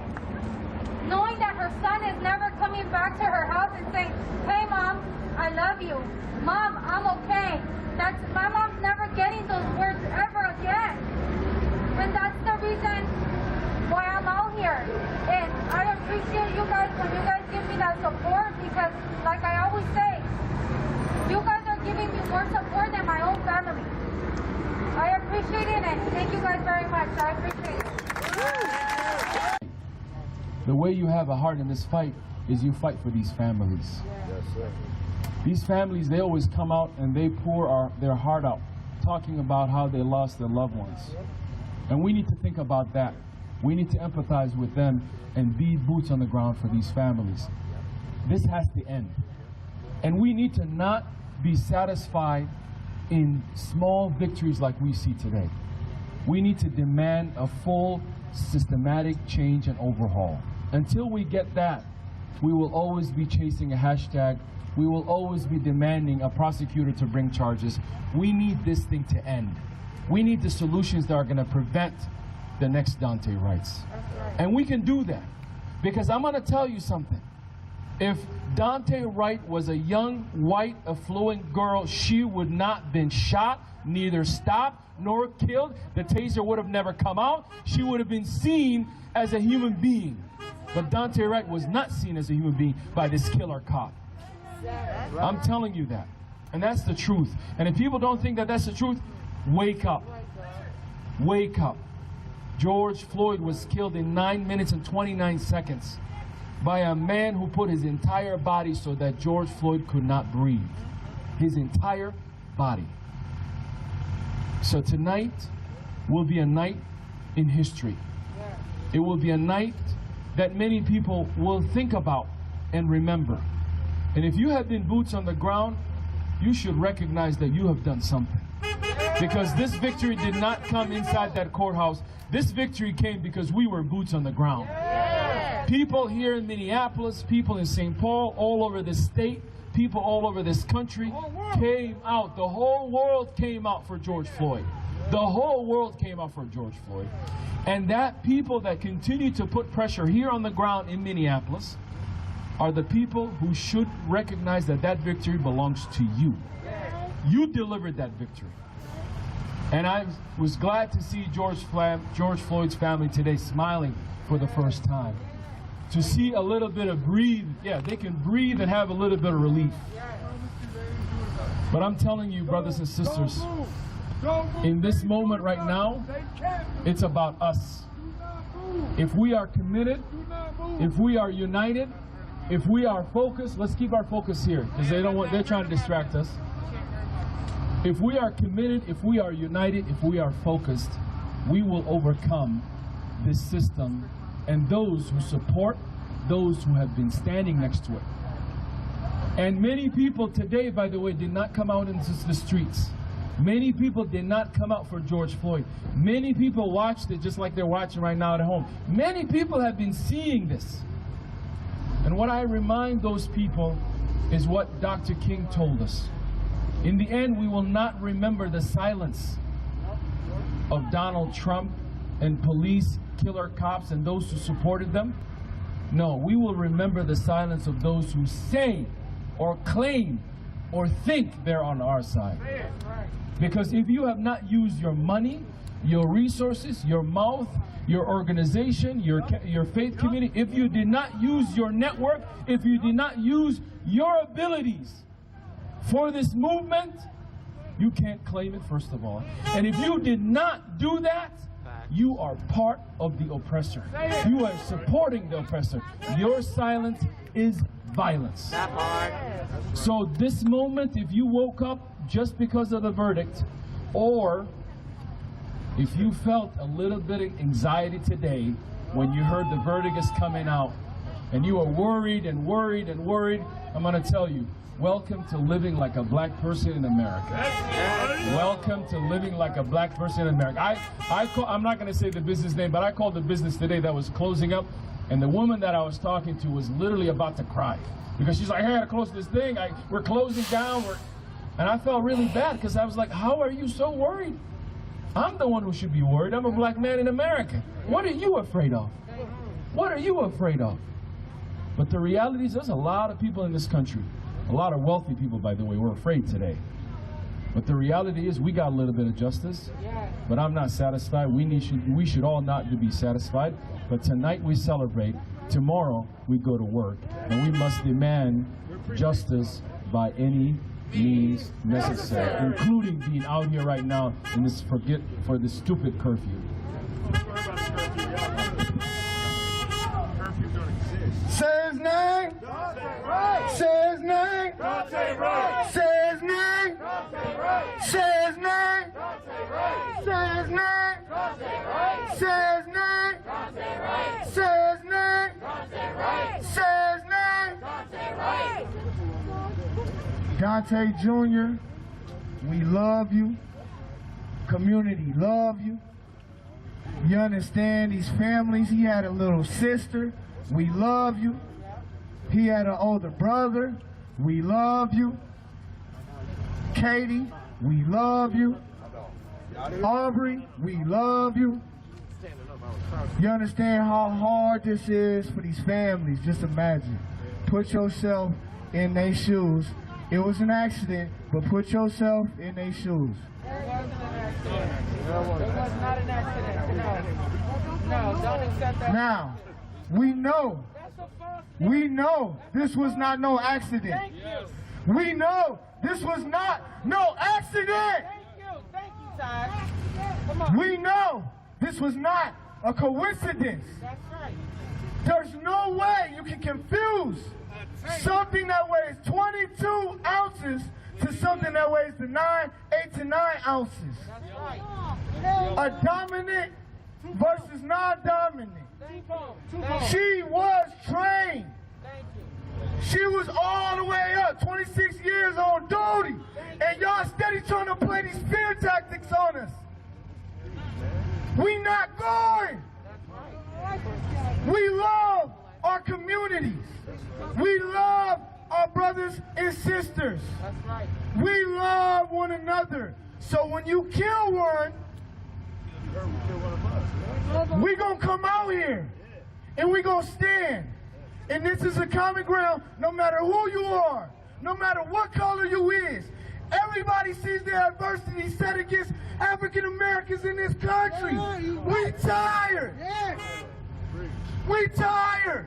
knowing that her son is never coming back to her house and saying, hey, Mom, I love you. Mom, I'm okay. My mom's never getting those words ever again. And that's the reason why I'm out here. And I appreciate you guys when you guys give me that support, because, like I always say, you guys are giving me more support than my own family. I appreciate it, and thank you guys very much. I appreciate it. The way you have a heart in this fight is you fight for these families. Yes, sir. These families, they always come out and they pour their heart out, talking about how they lost their loved ones. And we need to think about that. We need to empathize with them and be boots on the ground for these families. This has to end. And we need to not be satisfied in small victories like we see today. We need to demand a full, systematic change and overhaul. Until we get that, we will always be chasing a hashtag. We will always be demanding a prosecutor to bring charges. We need this thing to end. We need the solutions that are going to prevent the next Daunte Wrights. And we can do that. Because I'm going to tell you something. If Daunte Wright was a young, white, affluent girl, she would not have been shot, neither stopped nor killed. The taser would have never come out. She would have been seen as a human being. But Daunte Wright was not seen as a human being by this killer cop. I'm telling you that. And that's the truth. And if people don't think that that's the truth, wake up. Wake up. George Floyd was killed in 9 minutes and 29 seconds by a man who put his entire body so that George Floyd could not breathe. His entire body. So tonight will be a night in history. It will be a night that many people will think about and remember. And if you have been boots on the ground, you should recognize that you have done something. Because this victory did not come inside that courthouse. This victory came because we were boots on the ground. People here in Minneapolis, people in St. Paul, all over the state, people all over this country came out. The whole world came out for George Floyd. The whole world came out for George Floyd. And that people that continue to put pressure here on the ground in Minneapolis are the people who should recognize that that victory belongs to you. You delivered that victory. And I was glad to see George Floyd's family today smiling for the first time. To see a little bit of breathe, yeah, they can breathe and have a little bit of relief. But I'm telling you, brothers and sisters, in this moment right now, it's about us. If we are committed, if we are united, if we are focused, let's keep our focus here, because they're trying to distract us. If we are committed, if we are united, if we are focused, we will overcome this system and those who support, those who have been standing next to it. And many people today, by the way, did not come out into the streets. Many people did not come out for George Floyd. Many people watched it just like they're watching right now at home. Many people have been seeing this. And what I remind those people is what Dr. King told us. In the end, we will not remember the silence of Donald Trump and police, killer cops, and those who supported them. No, we will remember the silence of those who say or claim or think they're on our side. Because if you have not used your money, your resources, your mouth, your organization, your faith community, if you did not use your network, if you did not use your abilities for this movement, you can't claim it, first of all. And if you did not do that, you are part of the oppressor. You are supporting the oppressor. Your silence is violence. So this moment, if you woke up just because of the verdict, or if you felt a little bit of anxiety today when you heard the verdict is coming out, and you are worried and worried and worried, I'm going to tell you, welcome to living like a black person in America. Welcome to living like a black person in America. I'm not going to say the business name, but I called the business today that was closing up, and the woman that I was talking to was literally about to cry. Because she's like, I gotta close this thing, we're closing down. And I felt really bad, because I was like, how are you so worried? I'm the one who should be worried. I'm a black man in America. What are you afraid of? What are you afraid of? But the reality is there's a lot of people in this country, a lot of wealthy people, by the way, we're afraid today. But the reality is we got a little bit of justice, but I'm not satisfied. We should all not be satisfied. But tonight we celebrate. Tomorrow we go to work, and we must demand justice by any means necessary, including being out here right now in this for this stupid curfew. Say his name. Say his name. Say his name. Say his name. Say his name. Say his name. Say his name. Say his name. Dante Jr., we love you. Community love you. You understand these families. He had a little sister. We love you. He had an older brother. We love you. Katie, we love you. Aubrey, we love you. You understand how hard this is for these families? Just imagine. Put yourself in their shoes. It was an accident, but put yourself in their shoes. It was not an accident. No, don't accept that. Now, we know this was not no accident. We know this was not no accident. Thank you, Ty. Come on. We know this was not a coincidence. That's right. There's no way you can confuse something that weighs 22 ounces to something that weighs 8 to 9 ounces. That's right. A dominant versus non-dominant. She was trained. She was all the way up, 26 years on duty. And y'all steady trying to play these fear tactics on us. We not going. We love our communities. We love our brothers and sisters. We love one another. So when you kill one, we gonna come out here and we gonna stand. And this is a common ground, no matter who you are, no matter what color you is. Everybody sees the adversity set against African Americans in this country. We tired. We tired.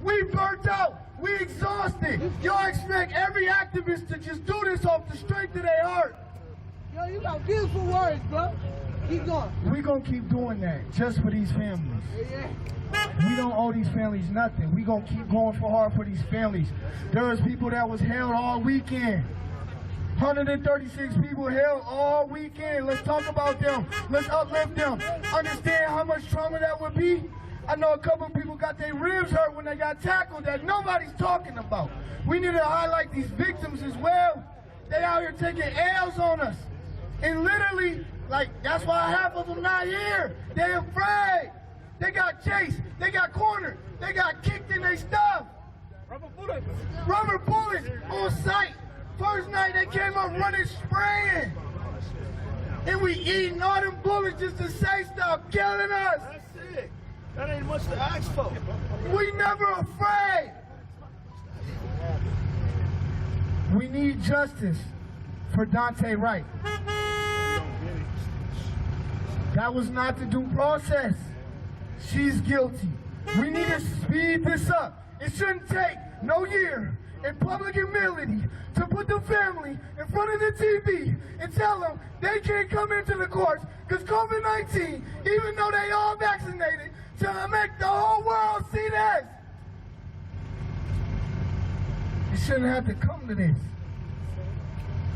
We burnt out. We exhausted. Y'all expect every activist to just do this off the strength of their heart. Yo, you got beautiful words, bro. Keep going. We gonna keep doing that just for these families. We don't owe these families nothing. We gonna keep going for hard for these families. There was people that was held all weekend. 136 people held all weekend. Let's talk about them. Let's uplift them. Understand how much trauma that would be? I know a couple of people got their ribs hurt when they got tackled that nobody's talking about. We need to highlight these victims as well. They out here taking L's on us. And literally, like, that's why half of them not here. They afraid. They got chased. They got cornered. They got kicked in their stuff. Rubber bullets. Rubber bullets on sight. First night they came up running, spraying. And we eating all them bullets just to say stop killing us. That's it. That ain't much to ask for. We never afraid. We need justice for Dante Wright. That was not the due process. She's guilty. We need to speed this up. It shouldn't take no year in public humility to put the family in front of the TV and tell them they can't come into the courts because COVID-19, even though they all vaccinated, to make the whole world see this. It shouldn't have to come to this.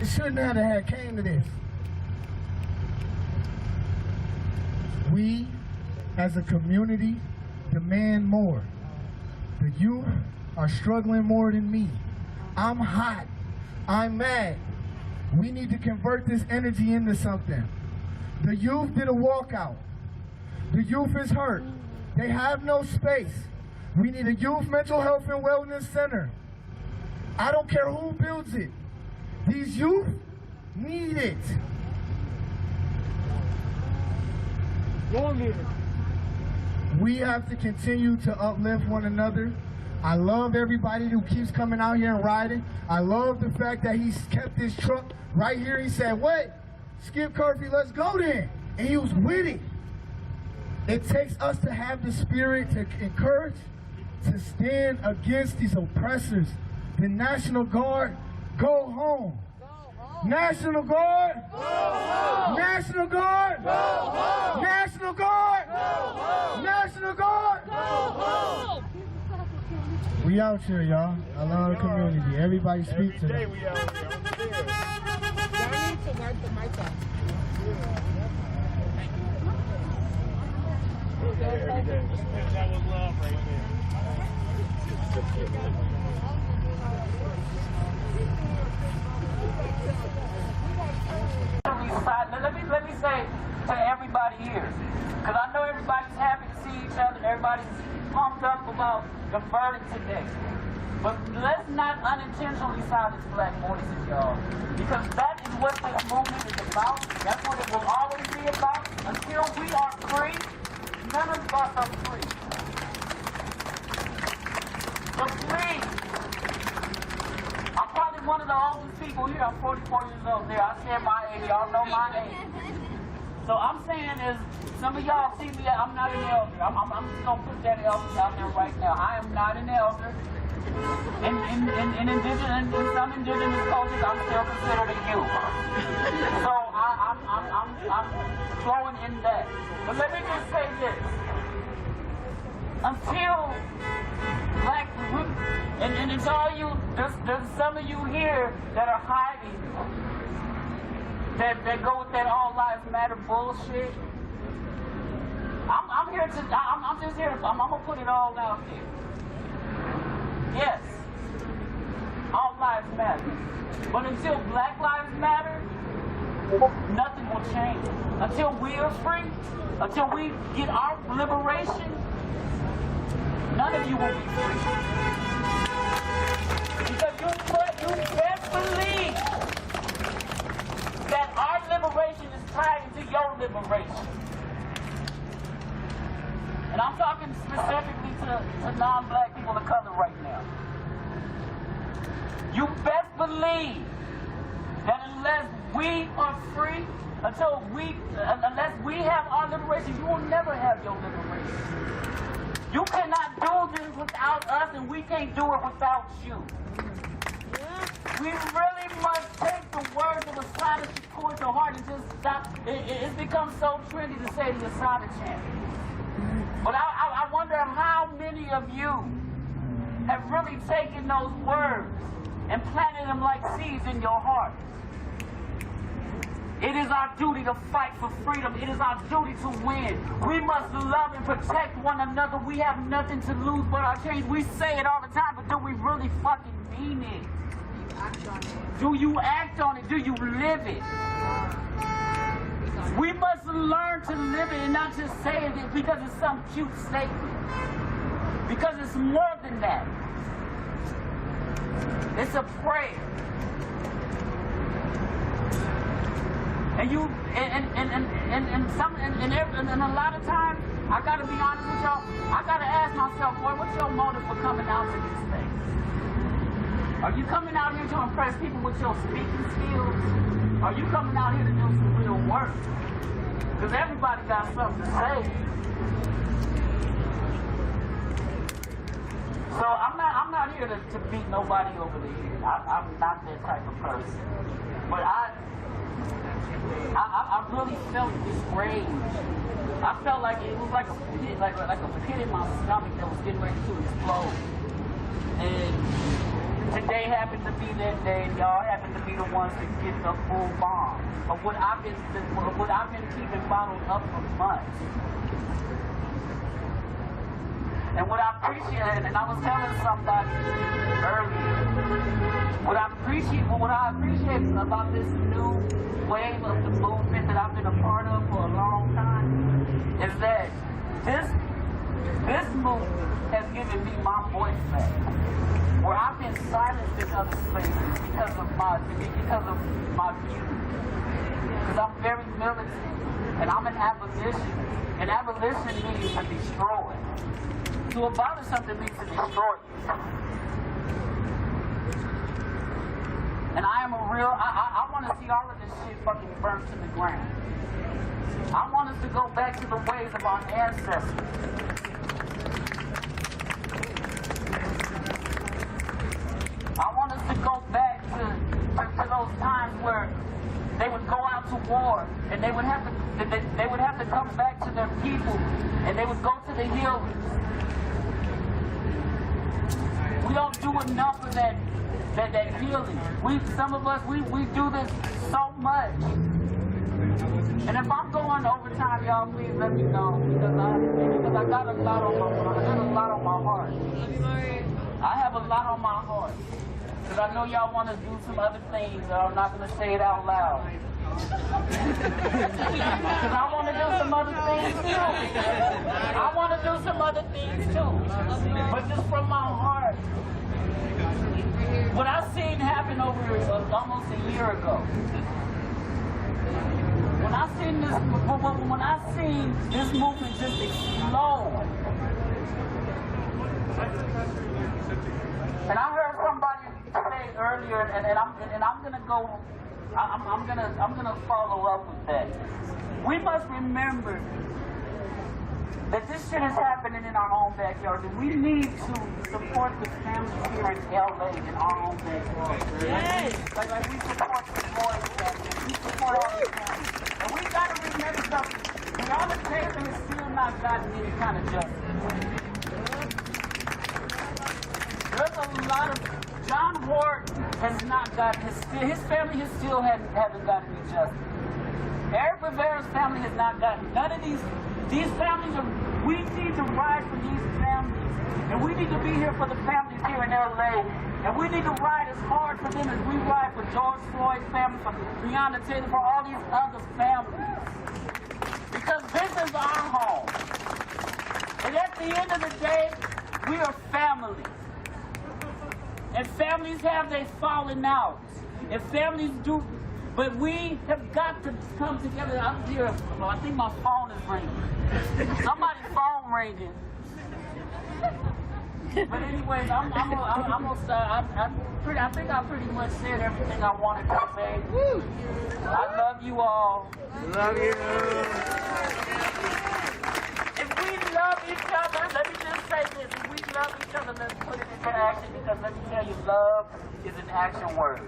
It shouldn't have came to this. We, as a community, demand more. The youth are struggling more than me. I'm hot. I'm mad. We need to convert this energy into something. The youth did a walkout. The youth is hurt. They have no space. We need a youth mental health and wellness center. I don't care who builds it. These youth need it. We have to continue to uplift one another. I love everybody who keeps coming out here and riding. I love the fact that he's kept his truck right here. He said, wait, Skip Curfew, let's go then. And he was with it. It takes us to have the spirit to encourage, to stand against these oppressors. The National Guard, go home. National Guard, go home. National Guard, go home. National Guard, go home. National Guard, go home. We out here, y'all. I love the community. Everybody speak to them. Y'all need to wipe the mic off. That was love right Let me say to everybody here, because I know everybody's happy to see each other, everybody's pumped up about the verdict today. But let's not unintentionally silence black voices, y'all. Because that is what this movement is about. That's what it will always be about. Until we are free, none of us are free. So please, I'm probably one of the oldest people here. I'm 44 years old there. I share my age. Y'all know my age. So I'm saying is, some of y'all see me, I'm not an elder. I'm just going to put that elder out there right now. I am not an elder. In some indigenous cultures, I'm still considered a youth. So I'm throwing in that. But let me just say this. Until black women, and it's all you, there's some of you here that are hiding, that go with that all lives matter bullshit. I'm here to, I'm just here to, I'm gonna put it all out there. Yes, all lives matter. But until black lives matter, nothing will change. Until we are free, until we get our liberation, none of you will be free. Because you best believe that our liberation is tied into your liberation. And I'm talking specifically to non-black people of color right now. You best believe unless we are free, unless we have our liberation, you will never have your liberation. You cannot do this without us, and we can't do it without you. We really must take the words of Asada Shakur to heart and just stop. It's become so trendy to say the Asada chant. But I wonder how many of you have really taken those words and planted them like seeds in your heart. It is our duty to fight for freedom. It is our duty to win. We must love and protect one another. We have nothing to lose but our change. We say it all the time, but do we really fucking mean it? Do you act on it? Do you live it? We must learn to live it and not just say it because it's some cute statement. Because it's more than that. It's a prayer. And a lot of times, I gotta be honest with y'all, I gotta ask myself, boy, what's your motive for coming out to these things? Are you coming out here to impress people with your speaking skills? Are you coming out here to do some real work? Because everybody got something to say. So I'm not here to beat nobody over the head. I'm not that type of person. But I really felt this rage. I felt like it was like a pit in my stomach that was getting ready to explode. And today happened to be that day, and y'all happen to be the ones that get the full bomb of what I've been keeping bottled up for months. And what I appreciate, and I was telling somebody earlier, what I appreciate about this new wave of the movement that I've been a part of for a long time is that this movement has given me my voice back. Where I've been silenced in other spaces because of my views. Because I'm very militant, and I'm an abolition. And abolition means to destroy. To abolish something means to destroy it. And I am a real, I want to see all of this shit fucking burnt to the ground. I want us to go back to the ways of our ancestors. I want us to go back to those times where they would go out to war and they would have to come back to their people and they would go to the hills. We don't do enough of that healing. Some of us we do this so much. And if I'm going overtime, y'all please let me know because I got a lot on my heart. I have a lot on my heart. Because I know y'all want to do some other things, but I'm not going to say it out loud. Because I want to do some other things too. But just from my heart. What I've seen happen over almost a year ago. When I seen this movement just explode. And I heard somebody say earlier, and I'm gonna follow up with that. We must remember that this shit is happening in our own backyard, and we need to support the families here in LA in our own backyard. Yes. Like we support the boys, we support all the families. And we gotta remember something. Breonna Taylor has still not gotten any kind of justice. There's a lot of John Ward has not gotten his family still haven't gotten any justice. Eric Rivera's family has not gotten none of these families we need to ride for these families. And we need to be here for the families here in LA. And we need to ride as hard for them as we ride for George Floyd's family, for Breonna Taylor, for all these other families. Because this is our home. And at the end of the day, we are families. And families have their falling out. And families do, but we have got to come together. I'm here. Well, I think my phone is ringing. Somebody's phone ringing. But anyways, I'm gonna start. I think I pretty much said everything I wanted to say. I love you all. Love you. If we love each other, let me just say this. If we love each other, let's put it into action, because let me tell you, love is an action word.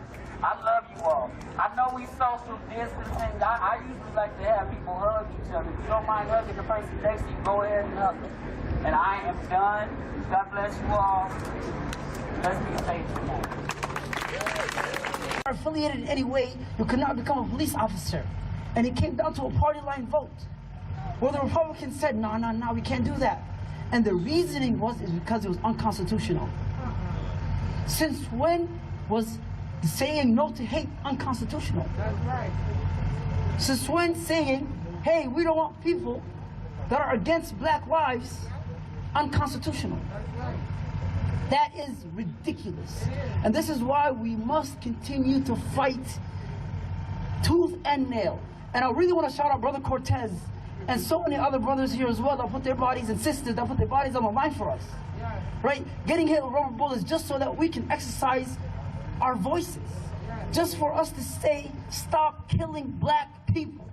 I love you all. I know we social distancing. I usually like to have people hug each other. If you don't mind hugging the person next to you, go ahead and hug them. And I am done. God bless you all. Let's be safe tonight. Are affiliated in any way, you could not become a police officer. And it came down to a party line vote, where the Republicans said, no, we can't do that. And the reasoning is because it was unconstitutional. Since when was saying no to hate unconstitutional? That's right. Since when saying, hey, we don't want people that are against black lives unconstitutional? That's right. That is ridiculous. And this is why we must continue to fight tooth and nail. And I really want to shout out Brother Cortez and so many other brothers here as well that put their bodies, and sisters that put their bodies on the line for us. Right? Getting hit with rubber bullets just so that we can exercise our voices. Just for us to say, stop killing black people.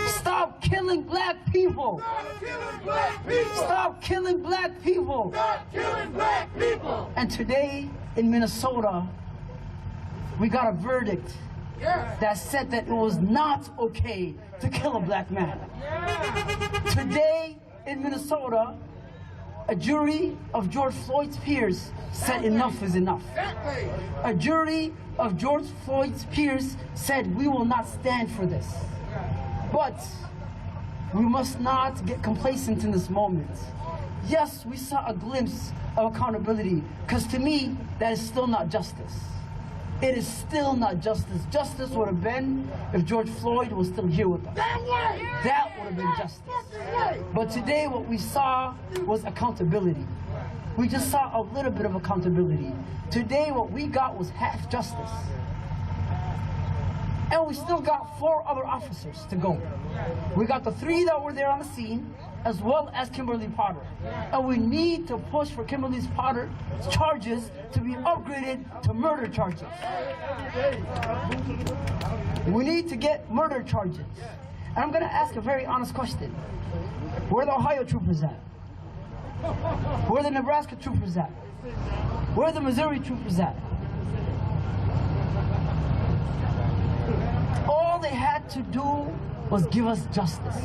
Stop killing black people. Stop killing black people. Stop killing black people. And today in Minnesota, we got a verdict that said that it was not okay to kill a black man. Today in Minnesota, a jury of George Floyd's peers said enough is enough. A jury of George Floyd's peers said we will not stand for this. But we must not get complacent in this moment. Yes, we saw a glimpse of accountability, because to me, that is still not justice. It is still not justice. Justice would have been if George Floyd was still here with us. That would have been justice. But today what we saw was accountability. We just saw a little bit of accountability. Today what we got was half justice. And we still got 4 other officers to go. We got the 3 that were there on the scene, as well as Kimberly Potter. And we need to push for Kimberly Potter's charges to be upgraded to murder charges. We need to get murder charges. And I'm gonna ask a very honest question. Where are the Ohio troopers at? Where are the Nebraska troopers at? Where are the Missouri troopers at? All they had to do was give us justice.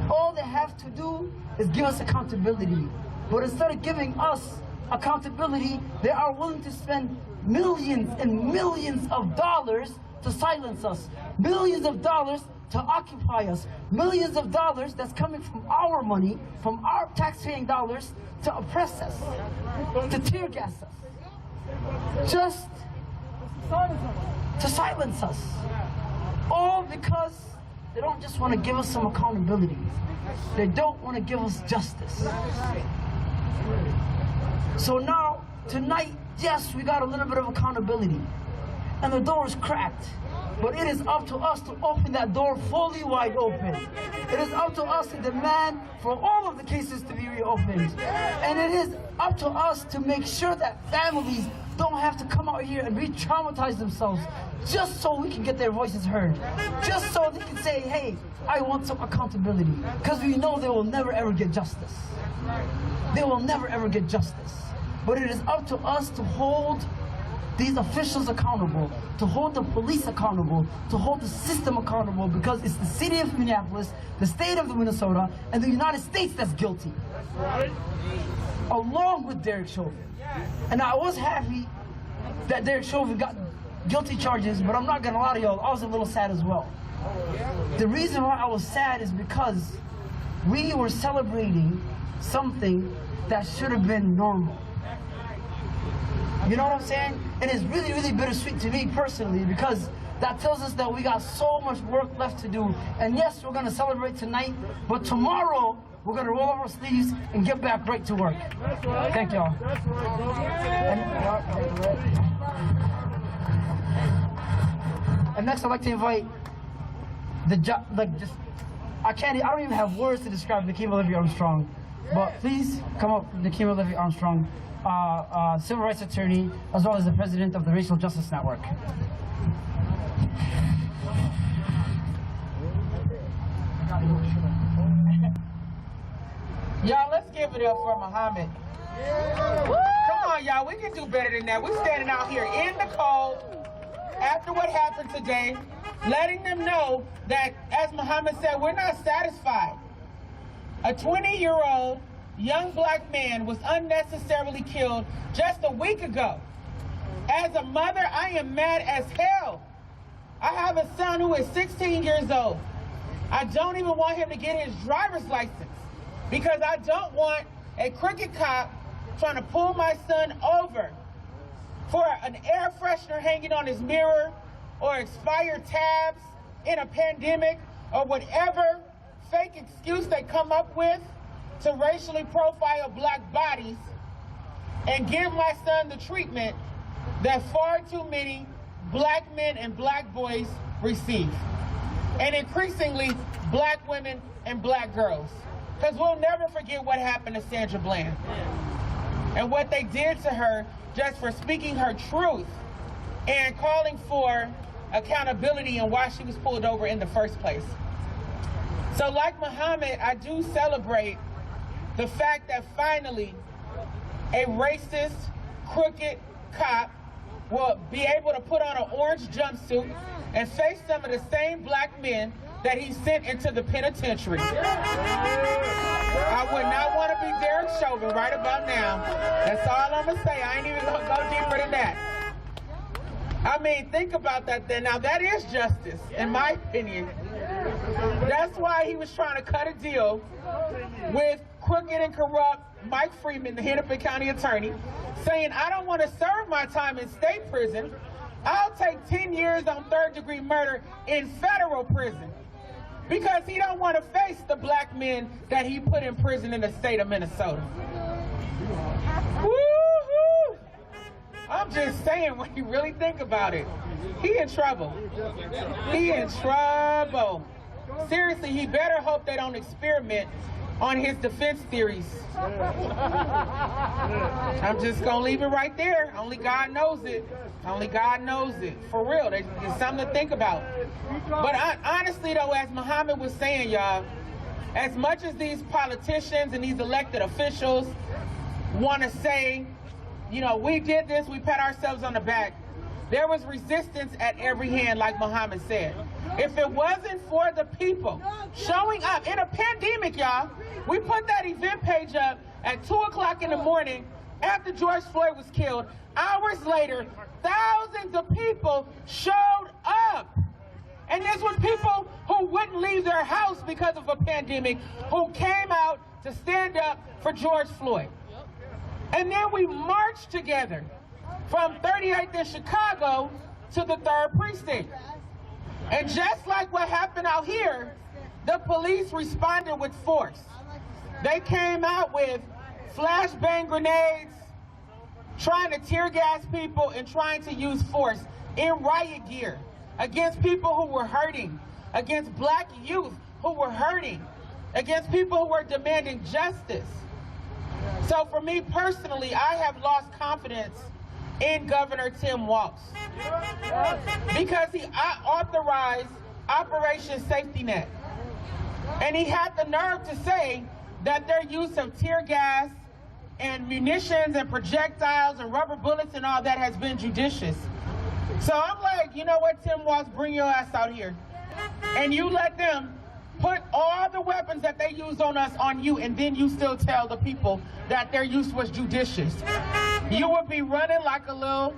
All they have to do is give us accountability. But instead of giving us accountability, they are willing to spend millions and millions of dollars to silence us. Millions of dollars to occupy us. Millions of dollars that's coming from our money, from our taxpaying dollars, to oppress us, to tear gas us. Just to silence us. All because they don't just want to give us some accountability. They don't want to give us justice. So now, tonight, yes, we got a little bit of accountability. And the door is cracked. But it is up to us to open that door fully wide open. It is up to us to demand for all of the cases to be reopened. And it is up to us to make sure that families don't have to come out here and re-traumatize themselves just so we can get their voices heard. Just so they can say, hey, I want some accountability. Because we know they will never ever get justice. They will never ever get justice. But it is up to us to hold these officials accountable, to hold the police accountable, to hold the system accountable, because it's the city of Minneapolis, the state of Minnesota, and the United States that's guilty. Along with Derek Chauvin. And I was happy that Derek Chauvin got guilty charges, but I'm not gonna lie to y'all, I was a little sad as well. The reason why I was sad is because we were celebrating something that should have been normal. You know what I'm saying? And it's really, really bittersweet to me personally, because that tells us that we got so much work left to do. And yes, we're gonna celebrate tonight, but tomorrow we're gonna roll up our sleeves and get back right to work. Thank y'all. And next, I'd like to invite I don't even have words to describe Nakeem Olivia Armstrong. But please come up, Nikema Levy Armstrong, civil rights attorney, as well as the president of the Racial Justice Network. Y'all, let's give it up for Muhammad. Come on, y'all, we can do better than that. We're standing out here in the cold after what happened today, letting them know that, as Muhammad said, we're not satisfied. A 20-year-old young black man was unnecessarily killed just a week ago. As a mother, I am mad as hell. I have a son who is 16 years old. I don't even want him to get his driver's license because I don't want a crooked cop trying to pull my son over for an air freshener hanging on his mirror or expired tabs in a pandemic or whatever fake excuse they come up with to racially profile black bodies and give my son the treatment that far too many black men and black boys receive. And increasingly, black women and black girls. Because we'll never forget what happened to Sandra Bland and what they did to her just for speaking her truth and calling for accountability and why she was pulled over in the first place. So like Muhammad, I do celebrate the fact that finally a racist, crooked cop will be able to put on an orange jumpsuit and face some of the same black men that he sent into the penitentiary. I would not want to be Derek Chauvin right about now. That's all I'm gonna say. I ain't even gonna go deeper than that. I mean, think about that then. Now that is justice, in my opinion. That's why he was trying to cut a deal with crooked and corrupt Mike Freeman, the Hennepin County attorney, saying, I don't want to serve my time in state prison. I'll take 10 years on third-degree murder in federal prison because he don't want to face the black men that he put in prison in the state of Minnesota. Woo-hoo! I'm just saying, when you really think about it, he in trouble. He in trouble. Seriously, he better hope they don't experiment on his defense theories. I'm just gonna leave it right there. Only God knows it. Only God knows it. For real, it's something to think about. But honestly though, as Muhammad was saying, y'all, as much as these politicians and these elected officials want to say, you know, we did this, we pat ourselves on the back, there was resistance at every hand, like Muhammad said. If it wasn't for the people showing up in a pandemic, y'all, we put that event page up at 2 o'clock in the morning after George Floyd was killed. Hours later, thousands of people showed up. And this was people who wouldn't leave their house because of a pandemic, who came out to stand up for George Floyd. And then we marched together from 38th in Chicago to the 3rd precinct. And just like what happened out here, the police responded with force. They came out with flashbang grenades, trying to tear gas people and trying to use force in riot gear against people who were hurting, against black youth who were hurting, against people who were demanding justice. So for me personally, I have lost confidence in Governor Tim Walz because he authorized Operation Safety Net. And he had the nerve to say that their use of tear gas and munitions and projectiles and rubber bullets and all that has been judicious. So I'm like, you know what, Tim Walz, bring your ass out here. And you let them put all the weapons that they used on us on you, and then you still tell the people that their use was judicious. You would be running like a little,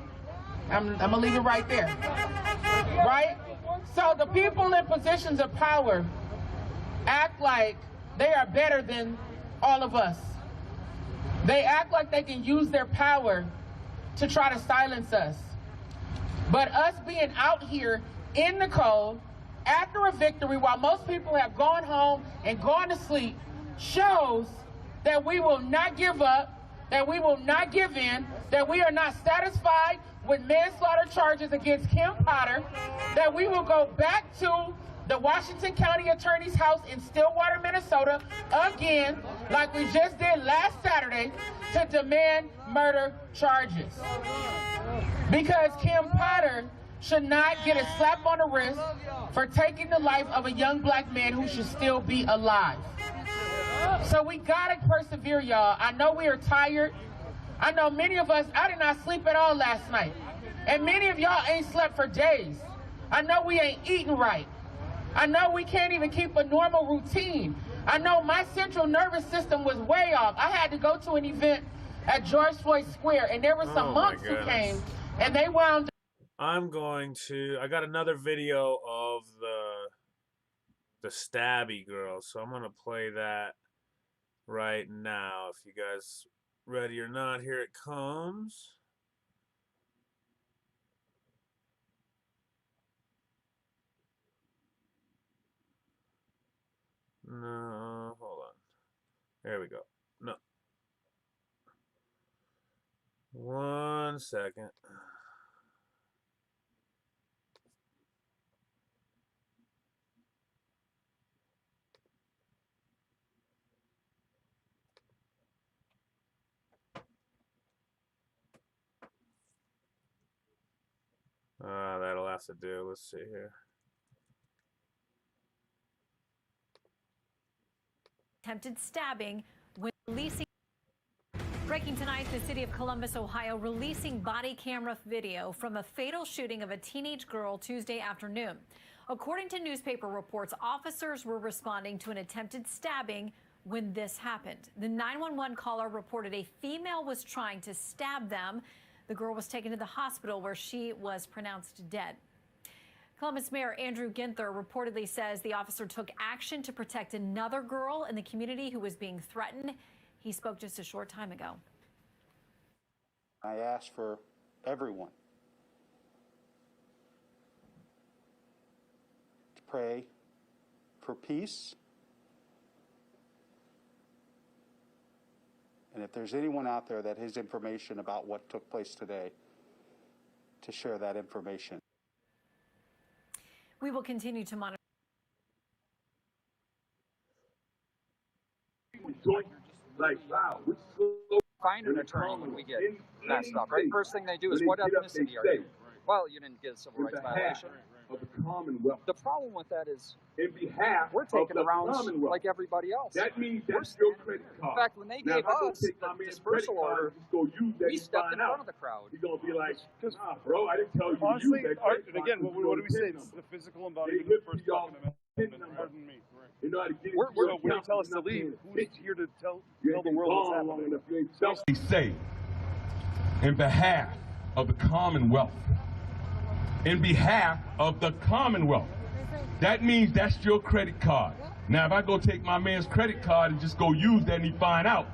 I'm gonna leave it right there, right? So the people in positions of power act like they are better than all of us. They act like they can use their power to try to silence us. But us being out here in the cold after a victory, while most people have gone home and gone to sleep, shows that we will not give up, that we will not give in, that we are not satisfied with manslaughter charges against Kim Potter, that we will go back to the Washington County Attorney's house in Stillwater, Minnesota again, like we just did last Saturday, to demand murder charges. Because Kim Potter should not get a slap on the wrist for taking the life of a young black man who should still be alive. So we gotta persevere, y'all. I know we are tired. I know many of us, I did not sleep at all last night. And many of y'all ain't slept for days. I know we ain't eating right. I know we can't even keep a normal routine. I know my central nervous system was way off. I had to go to an event at George Floyd Square, and there were some monks who came, and they wound up. I got another video of the stabby girl, so I'm going to play that right now. If you guys ready or not, here it comes. No, hold on. There we go. No. 1 second. That'll have to do. Let's see here. Attempted stabbing when releasing. Breaking tonight, the city of Columbus, Ohio, releasing body camera video from a fatal shooting of a teenage girl Tuesday afternoon. According to newspaper reports, officers were responding to an attempted stabbing when this happened. The 911 caller reported a female was trying to stab them. The girl was taken to the hospital where she was pronounced dead. Columbus Mayor Andrew Ginther reportedly says the officer took action to protect another girl in the community who was being threatened. He spoke just a short time ago. I ask for everyone to pray for peace. And if there's anyone out there that has information about what took place today, to share that information. We will continue to monitor. Like, wow, find an attorney when we get messed up, right? First thing they do is, what ethnicity are you? Well, you didn't get a civil rights violation. Of the Commonwealth. The problem with that is, in behalf we're taking of the around Commonwealth. like everybody else. That means that's your credit card. In fact, when they gave us the dispersal order, we stepped in front of the crowd. You're going to be like, nah, bro, I didn't tell you honestly, to use that credit and again, what do we say? It's the physical embodiment of the first document. Pardon me. You know how to get when you tell us to leave, who's here to tell the world what's happening? They say, in behalf of the Commonwealth. In behalf of the Commonwealth. That means that's your credit card. Now, if I go take my man's credit card and just go use that and he find out,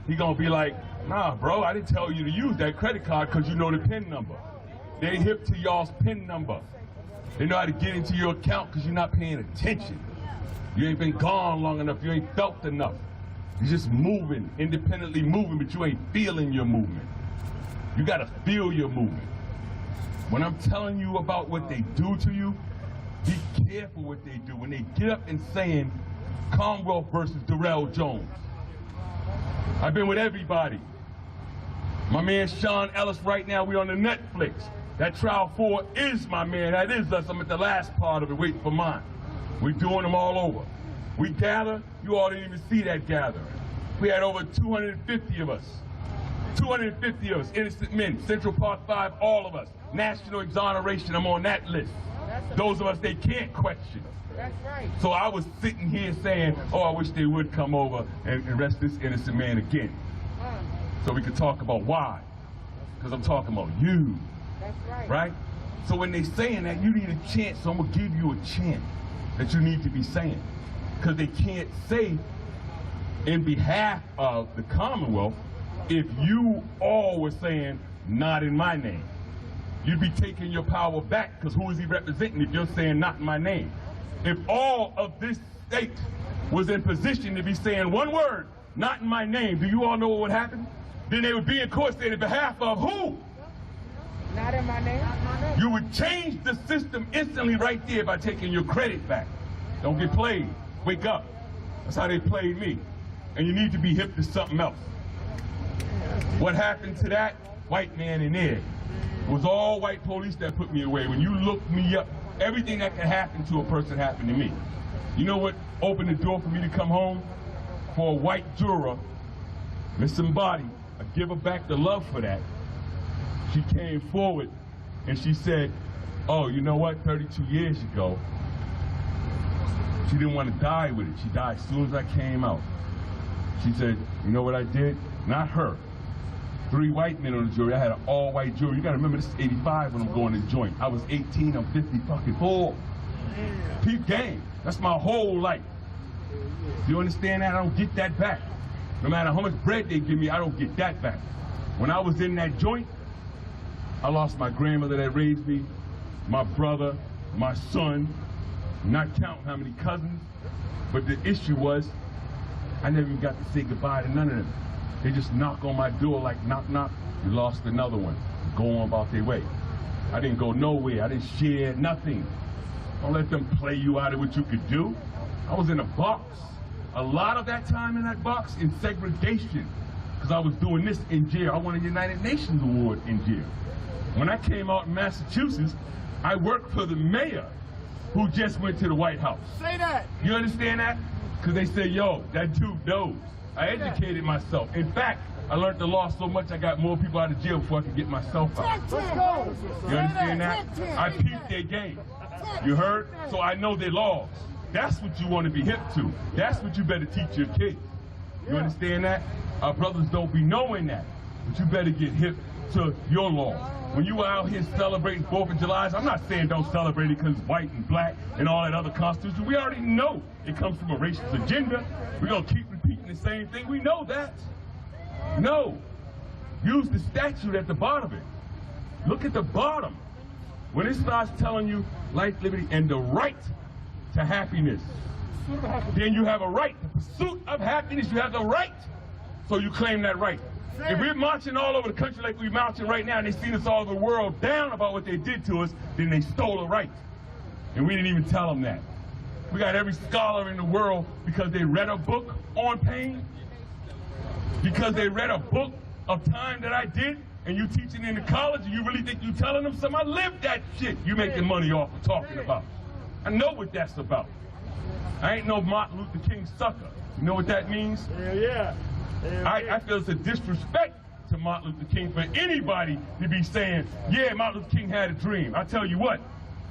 he gonna be like, nah, bro, I didn't tell you to use that credit card because you know the PIN number. They hip to y'all's PIN number. They know how to get into your account because you're not paying attention. You ain't been gone long enough. You ain't felt enough. You're just moving, independently moving, but you ain't feeling your movement. You gotta feel your movement. When I'm telling you about what they do to you, be careful what they do. When they get up and saying Commonwealth versus Darrell Jones. I've been with everybody. My man Sean Ellis right now, we on the Netflix. That trial 4 is my man, that is us. I'm at the last part of it, waiting for mine. We're doing them all over. We gather, you all didn't even see that gathering. We had over 250 of us. 250 of us, innocent men, Central Park 5, all of us. National exoneration, I'm on that list. Those of us they can't question. That's right. So I was sitting here saying, oh, I wish they would come over and arrest this innocent man again. So we could talk about why. Because I'm talking about you. That's right. Right? So when they saying that, you need a chance, so I'm going to give you a chant that you need to be saying. Because they can't say in behalf of the Commonwealth if you all were saying, not in my name. You'd be taking your power back, because who is he representing if you're saying not in my name? If all of this state was in position to be saying one word, not in my name, do you all know what would happen? Then they would be in court saying in behalf of who? Not in my name. You would change the system instantly right there by taking your credit back. Don't get played. Wake up. That's how they played me. and you need to be hip to something else. What happened to that white man in there? It was all white police that put me away. When you look me up, everything that can happen to a person happened to me. You know what opened the door for me to come home? For a white juror, Miss Somebody, I give her back the love for that. She came forward and she said, oh, you know what, 32 years ago, she didn't want to die with it. She died as soon as I came out. She said, you know what I did? Not her. 3 white men on the jury. I had an all-white jury. You gotta remember, this is 85 when I'm going to the joint. I was 18, I'm 54. Peep game. That's my whole life. You understand that? I don't get that back. No matter how much bread they give me, I don't get that back. When I was in that joint, I lost my grandmother that raised me, my brother, my son, not counting how many cousins. But the issue was, I never even got to say goodbye to none of them. They just knock on my door like knock, knock. You lost another one. Go on about their way. I didn't go nowhere. I didn't share nothing. Don't let them play you out of what you could do. I was in a box. A lot of that time in that box in segregation, because I was doing this in jail. I won a United Nations award in jail. When I came out in Massachusetts, I worked for the mayor who just went to the White House. Say that. You understand that? Because they say, yo, that dude knows. I educated myself. In fact, I learned the law so much I got more people out of jail before I could get myself out. Let's go. You understand that? I peeped their game. You heard? So I know their laws. That's what you want to be hip to. That's what you better teach your kids. You understand that? Our brothers don't be knowing that. But you better get hip to your law. When you out here celebrating 4th of July, I'm not saying don't celebrate it because it's white and black and all that other constitution. We already know it comes from a racist agenda. We're going to keep repeating the same thing. We know that. No. Use the statute at the bottom of it. Look at the bottom. When it starts telling you life, liberty, and the right to happiness, then you have a right. The pursuit of happiness, you have the right. So you claim that right. If we're marching all over the country like we're marching right now, and they seen us all over the world down about what they did to us, then they stole a right. And we didn't even tell them that. We got every scholar in the world because they read a book on pain, because they read a book of time that I did, and you teaching in the college, and you really think you telling them something? I lived that shit you making money off of talking about. I know what that's about. I ain't no Martin Luther King sucker. You know what that means? Yeah. I feel it's a disrespect to Martin Luther King for anybody to be saying, yeah, Martin Luther King had a dream. I tell you what,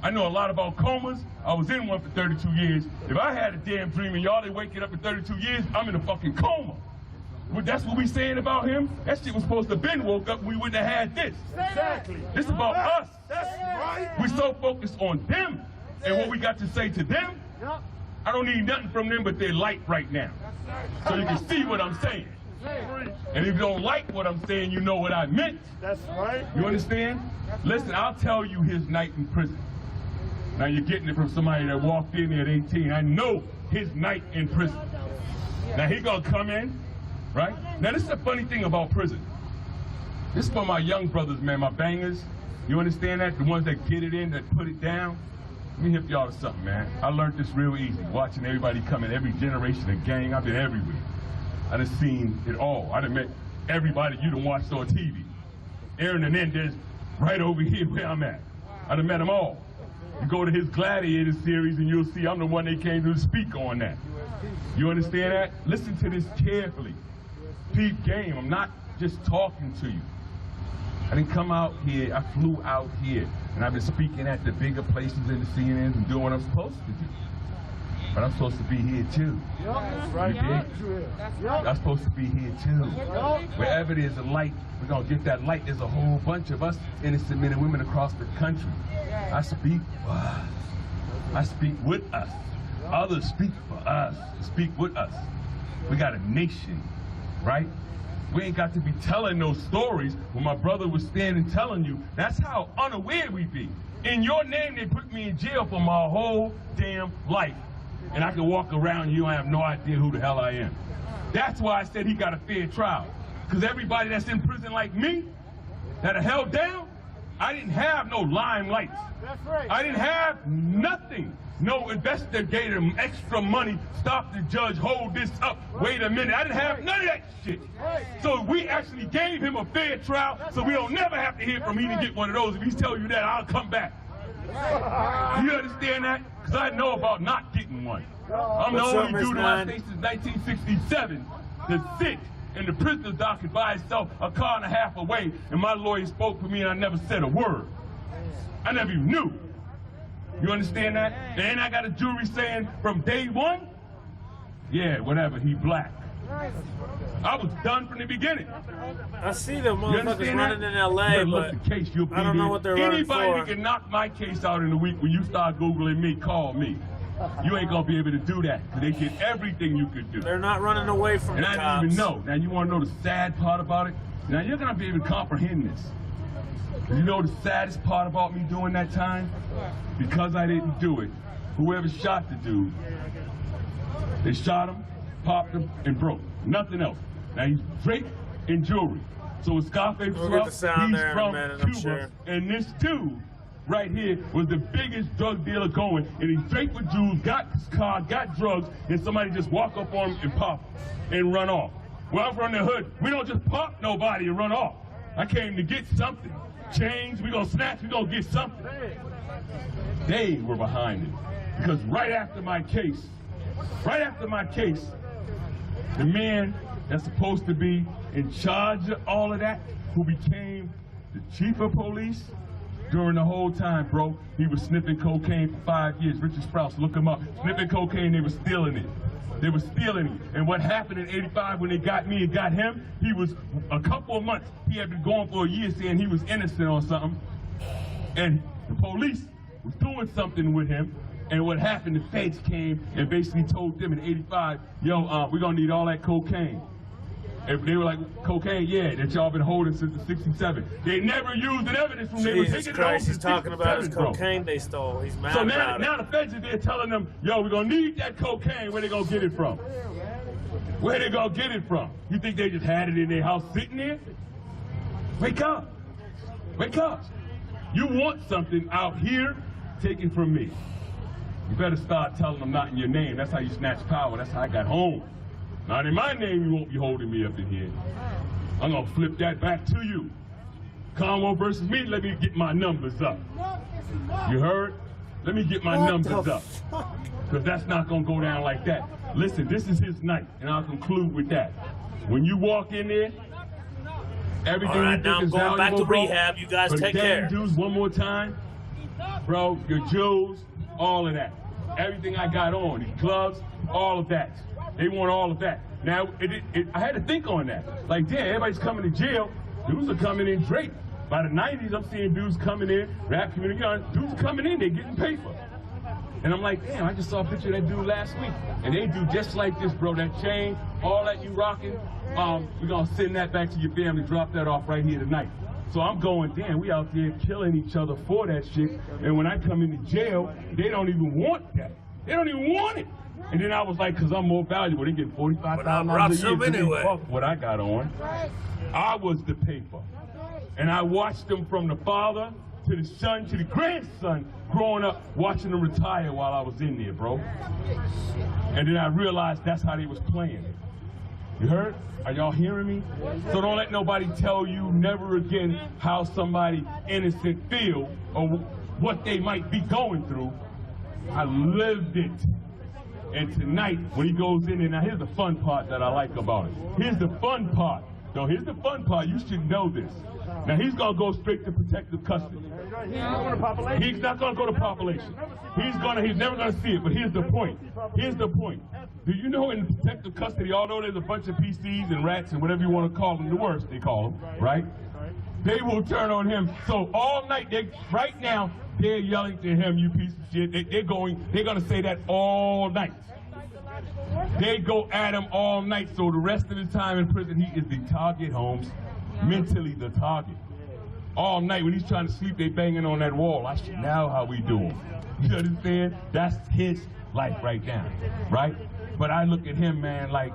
I know a lot about comas. I was in one for 32 years. If I had a damn dream and y'all ain't waking up in 32 years, I'm in a fucking coma. Well, that's what we saying about him? That shit was supposed to have been woke up, we wouldn't have had this. Exactly. This is about us. That's right. We're so focused on them and what we got to say to them. I don't need nothing from them but their light right now. So you can see what I'm saying. And if you don't like what I'm saying, you know what I meant. That's right. You understand? Listen, I'll tell you his night in prison. Now you're getting it from somebody that walked in there at 18. I know his night in prison. Now he gonna come in, right? Now this is the funny thing about prison. This is for my young brothers, man, my bangers. You understand that? The ones that get it in, that put it down. Let me hip y'all to something, man. I learned this real easy, watching everybody come in, every generation of gang. I've been everywhere. I done seen it all. I done met everybody you done watched on TV. Aaron Hernandez, right over here where I'm at. I done met them all. You go to his Gladiator series and you'll see I'm the one they came to speak on that. You understand that? Listen to this carefully. Peep game, I'm not just talking to you. I didn't come out here, I flew out here, and I've been speaking at the bigger places in the CNNs and doing what I'm supposed to do. But I'm supposed to be here too. That's right. I'm supposed to be here too. Wherever there's a light, we're gonna get that light. There's a whole bunch of us innocent men and women across the country. I speak for us. I speak with us. Others speak for us. Speak with us. We got a nation, right? We ain't got to be telling those stories when my brother was standing telling you. That's how unaware we be. In your name, they put me in jail for my whole damn life. And I can walk around and you don't have no idea who the hell I am. That's why I said he got a fair trial. Because everybody that's in prison like me, that are held down, I didn't have no limelight. That's right. I didn't have nothing. No investigator, extra money, stop the judge, hold this up, wait a minute. I didn't have none of that shit. So we actually gave him a fair trial, so we don't never have to hear from him to get one of those. If he's telling you that, I'll come back. You understand that? Because I know about not getting one. I'm the only dude in the United States since 1967 to sit in the prisoner's docket by itself a car and a half away, and my lawyer spoke for me and I never said a word. I never even knew. You understand that? And I got a jury saying from day one, yeah, whatever, he black. I was done from the beginning. I see the motherfuckers running in LA, but I don't know what they're running for. Anybody that can knock my case out in a week when you start Googling me, call me. You ain't gonna be able to do that, because they did everything you could do. They're not running away from the cops. And I didn't even know. Now you wanna know the sad part about it? Now you're gonna be able to comprehend this. You know the saddest part about me doing that time? Because I didn't do it, whoever shot the dude, they shot him, popped him, and broke. Nothing else. Now he's draped in jewelry. So with Scarface we'll get the sound he's there from in a minute, Cuba. I'm sure. And this dude right here was the biggest drug dealer going. And he's draped with jewels, got his car, got drugs, and somebody just walk up on him and pop him and run off. Well, I'm from the hood. We don't just pop nobody and run off. I came to get something. Change, we gonna snatch, we gonna get something. They were behind it. Because right after my case, the man that's supposed to be in charge of all of that, who became the chief of police, during the whole time, bro, he was sniffing cocaine for 5 years. Richard Sprouse, look him up. Sniffing cocaine, they were stealing it. They were stealing it. And what happened in '85 when they got me and got him, he was a couple of months. He had been going for a year saying he was innocent or something. And the police was doing something with him. And what happened, the feds came and basically told them in '85, yo, we're gonna need all that cocaine. And they were like, cocaine, yeah, that y'all been holding since the '67. They never used an evidence from they were Jesus taking Christ, it he's talking about his bro. cocaine they stole. He's mad So about now it. the feds are there telling them, yo, we're gonna need that cocaine. Where they gonna get it from? Where they gonna get it from? You think they just had it in their house sitting there? Wake up. Wake up. You want something out here, take it from me. You better start telling them not in your name. That's how you snatch power. That's how I got home. Not in my name, you won't be holding me up in here. I'm gonna flip that back to you. Conwo versus me, let me get my numbers up. You heard? Let me get my numbers up. Because that's not gonna go down like that. Listen, this is his night, and I'll conclude with that. When you walk in there, everything all right, you now think I'm is going back valuable, to rehab. You guys bro, take for the care. damn dudes one more time, bro, your jewels, all of that. Everything I got on, these gloves, all of that. They want all of that. Now, I had to think on that. Like, damn, everybody's coming to jail. Dudes are coming in draped. By the 90s, I'm seeing dudes coming in, rap community, dudes coming in, they getting paper. And I'm like, damn, I just saw a picture of that dude last week. And they do just like this, bro. That chain, all that you rocking, we're gonna send that back to your family, drop that off right here tonight. So I'm going, damn, we out there killing each other for that shit. And when I come into jail, they don't even want that. They don't even want it. And then I was like, because I'm more valuable, they get $45,000 a year. Anyway. Fuck what I got on. I was the paper. And I watched them from the father to the son to the grandson growing up, watching them retire while I was in there, bro. And then I realized that's how they was playing. You heard? Are y'all hearing me? So don't let nobody tell you never again how somebody innocent feel or what they might be going through. I lived it. And tonight, when he goes in there, now here's the fun part that I like about it. Here's the fun part. No, here's the fun part. You should know this. Now he's gonna go straight to protective custody. He's not gonna go to population. He's never gonna see it. But here's the point. Here's the point. Do you know in protective custody, although there's a bunch of PCs and rats and whatever you want to call them, the worst they call them, right? They will turn on him. So all night, right now, they're yelling to him, you piece of shit. They're gonna say that all night. They go at him all night. So the rest of the time in prison, he is the target, Holmes. Mentally the target. All night when he's trying to sleep, they banging on that wall. I should know how we do him. You understand? That's his life right now, right? But I look at him, man, like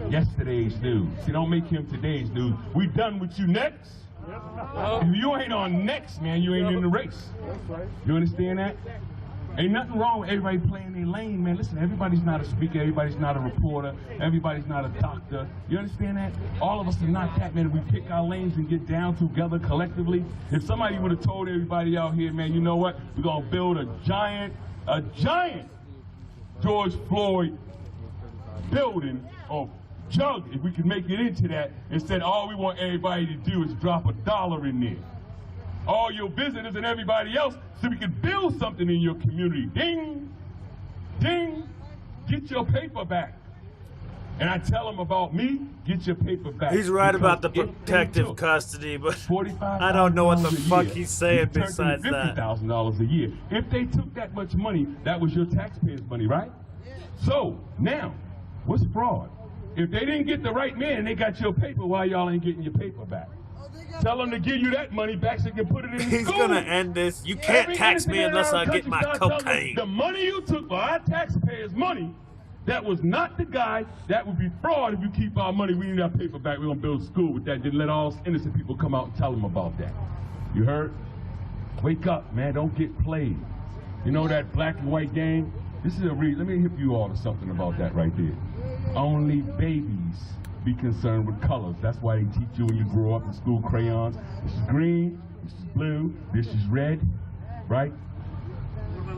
yesterday's news. See, don't make him today's news. We done with you next. If you ain't on next, man, you ain't in the race. You understand that? Ain't nothing wrong with everybody playing their lane, man. Listen, everybody's not a speaker, everybody's not a reporter, everybody's not a doctor. You understand that? All of us are not that, man. If we pick our lanes and get down together collectively, if somebody would have told everybody out here, man, you know what? We're going to build a giant George Floyd building or jug, if we could make it into that, and said all we want everybody to do is drop $1 in there. All your visitors and everybody else, so we can build something in your community. Ding, ding, get your paper back. And I tell them about me, get your paper back. He's right about the protective custody, but I don't know what the fuck he's saying besides that. $50,000 a year. If they took that much money, that was your taxpayers' money, right? So, now, what's fraud? If they didn't get the right man and they got your paper, why y'all ain't getting your paper back? Tell them to give you that money back so you can put it in the school. He's gonna end this. You can't tax me unless I get my cocaine. The money you took for our taxpayers' money, that was not the guy. That would be fraud if you keep our money. We need our paper back. We're gonna build a school with that. Then let all innocent people come out and tell them about that. You heard? Wake up, man. Don't get played. You know that black and white game? This is a read. Let me hip you all to something about that right there. Only babies be concerned with colors. That's why they teach you when you grow up in school crayons. This is green, this is blue, this is red, right?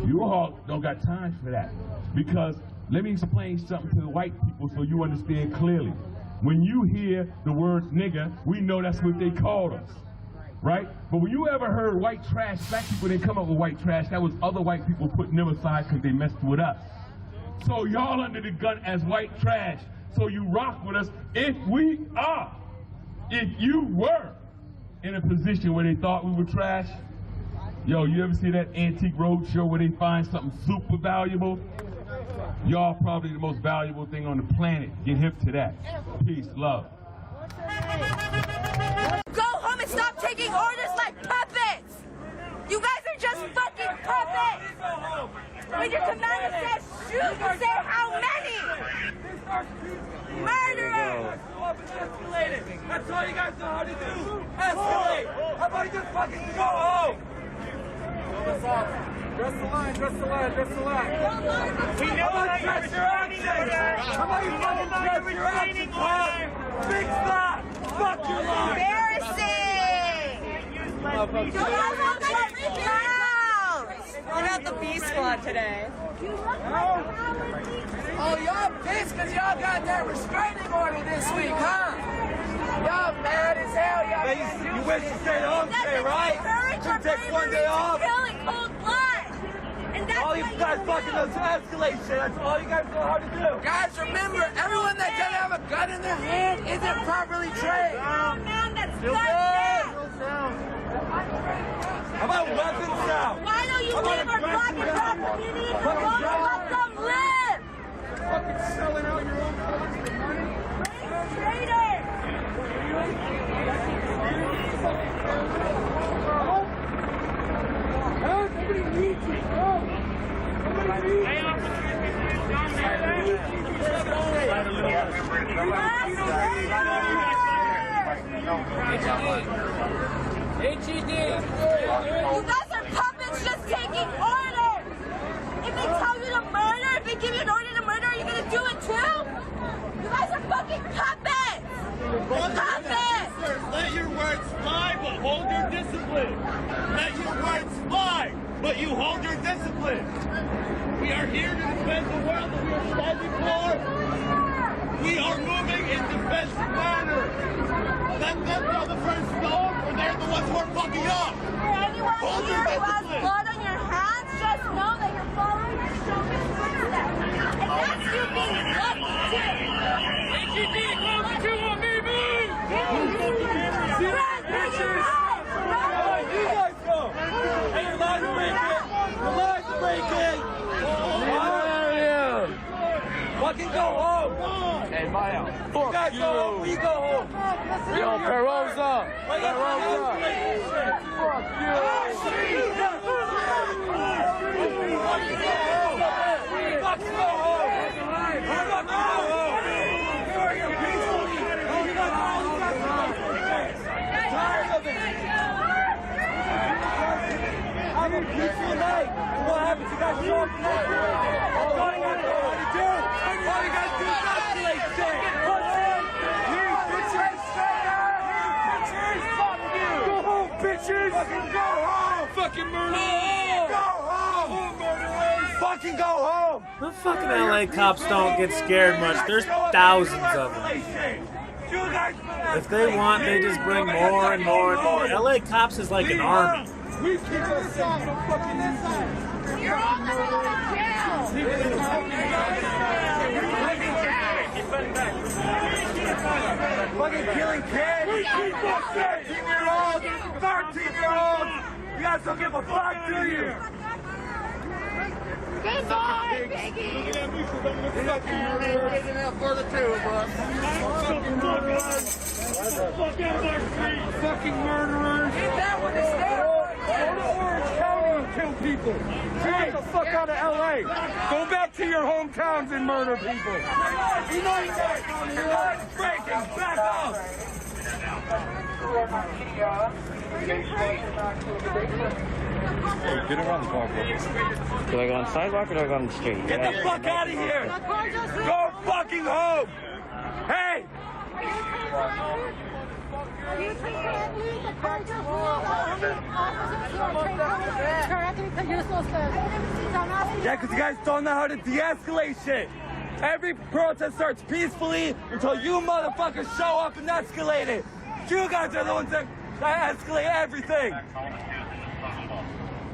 You all don't got time for that. Because let me explain something to the white people so you understand clearly. When you hear the words nigger, we know that's what they called us, right? But when you ever heard white trash, black people didn't come up with white trash. That was other white people putting them aside because they messed with us. So y'all under the gun as white trash. So you rock with us if we are. If you were in a position where they thought we were trash, yo, you ever see that antique road show where they find something super valuable? Y'all probably the most valuable thing on the planet. Get hip to that. Peace, love. Go home and stop taking orders like puppets! You guys are just fucking puppets! When your commander says shoot, you say how many? Murderers! That's all you guys know how to do. Escalate. How about you just fucking go home? Dress the line, dress the line, dress the line. We know that you're restraining order. How about you fucking dress your action time? Big stop. Fuck your line. Embarrassing. We're not the B squad today. Oh, y'all pissed because y'all got that restraining order this week, huh? Y'all mad as hell, y'all. You wish you stayed home today, right? You take one day off. All you guys fucking knows to escalate shit. That's all you guys know how to do. Guys, remember, everyone that doesn't have a gun in their hand isn't properly trained. Oh, man, that's Still goddamn. How about weapons now? Why don't you leave our black and brown community alone and let them live? Fucking selling out your own Traitor! Somebody needs you, bro. Somebody needs you. HED! You guys are puppets just taking orders! If they tell you to murder, if they give you an order to murder, are you gonna do it too? You guys are fucking puppets! Puppets! Let your words fly, but hold your discipline. Let your words fly, but you hold your discipline. We are here to defend the world that we are standing for. We are moving in defensive manner. Let them know the first stone, or they're the ones who are fucking up. For anyone Hold here your who has discipline. blood on your hands, just know that you're following your children's footsteps. And that's you being lucky too. HED, close the 2-1-B move! Run, bring it home! Run! You guys go. Hey, your lives are breaking. Your lives are breaking. Fucking go home. Hey, Maya, fuck you guys you. go home. We go home. Yo, Perosa. Perosa. Fuck you. Fucking go home. Fucking go home. Tired of it. peaceful night. What happens? You guys show up tonight. All you gotta do is escalate shit. What's it? You bitches! Fuck you! Go home, bitches! Fucking go home! Fucking murderers! Go home! Murderers! Fucking go home! The fucking LA cops don't get scared much. There's thousands of them. If they want, they just bring more and more and more. LA cops is like an army. We keep us safe. Don't fucking use it. You're all going to jail. Fucking killing kids. We keep us safe. 13-year-olds, 13-year-olds. You guys don't give a fuck, do you? Good boy, Biggie! Look at that mutual, don't look fucking murderers. Taking out for the two of us. Fucking murderers! Fuck out of our street! Fucking murderers! Get that one instead! Go to Orange County and kill people! Get the fuck out of LA! Go back to your hometowns and murder people! United! Breaking! Back up! Get around the car, bro. Do I go on the sidewalk or do I go on the street? Get the fuck out of here! Go fucking home! Hey! Yeah, because you guys don't know how to de-escalate shit. Every protest starts peacefully until you motherfuckers show up and escalate it. You guys are the ones that escalate everything.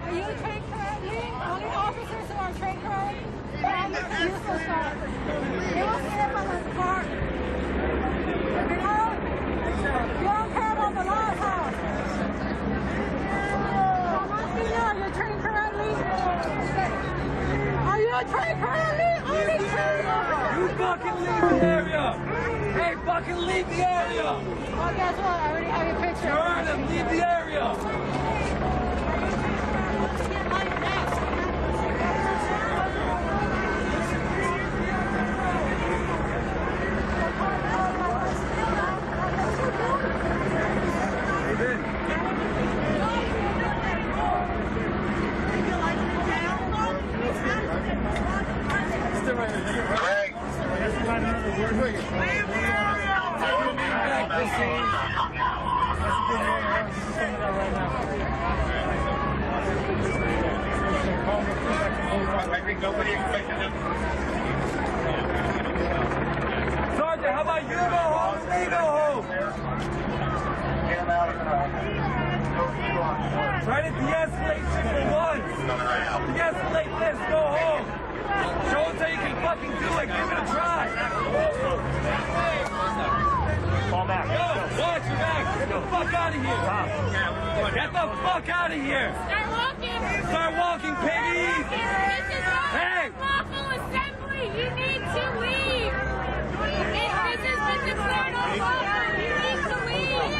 Are you trained correctly? Only officers who are trained correctly can use those cars. They will step on the car. You know? You don't care about the law, huh? I'm asking you, are you trained correctly? Are you trained correctly? Only trained officers. You fucking leave the area! Hey, fucking leave the area! Well, guess what? I already have your picture. You heard him, leave the area! Sergeant, how about you go home and they go home? Try to de-escalate shit for once. De-escalate this, go home. Show us how you can fucking do it, give it a try. Fall back. Yo, watch your back. Get the fuck out of here. Get the fuck out of here. Start walking. Start walking, piggies. Hey. Lawful assembly. You need to leave. This has been declared unlawful. You need to leave.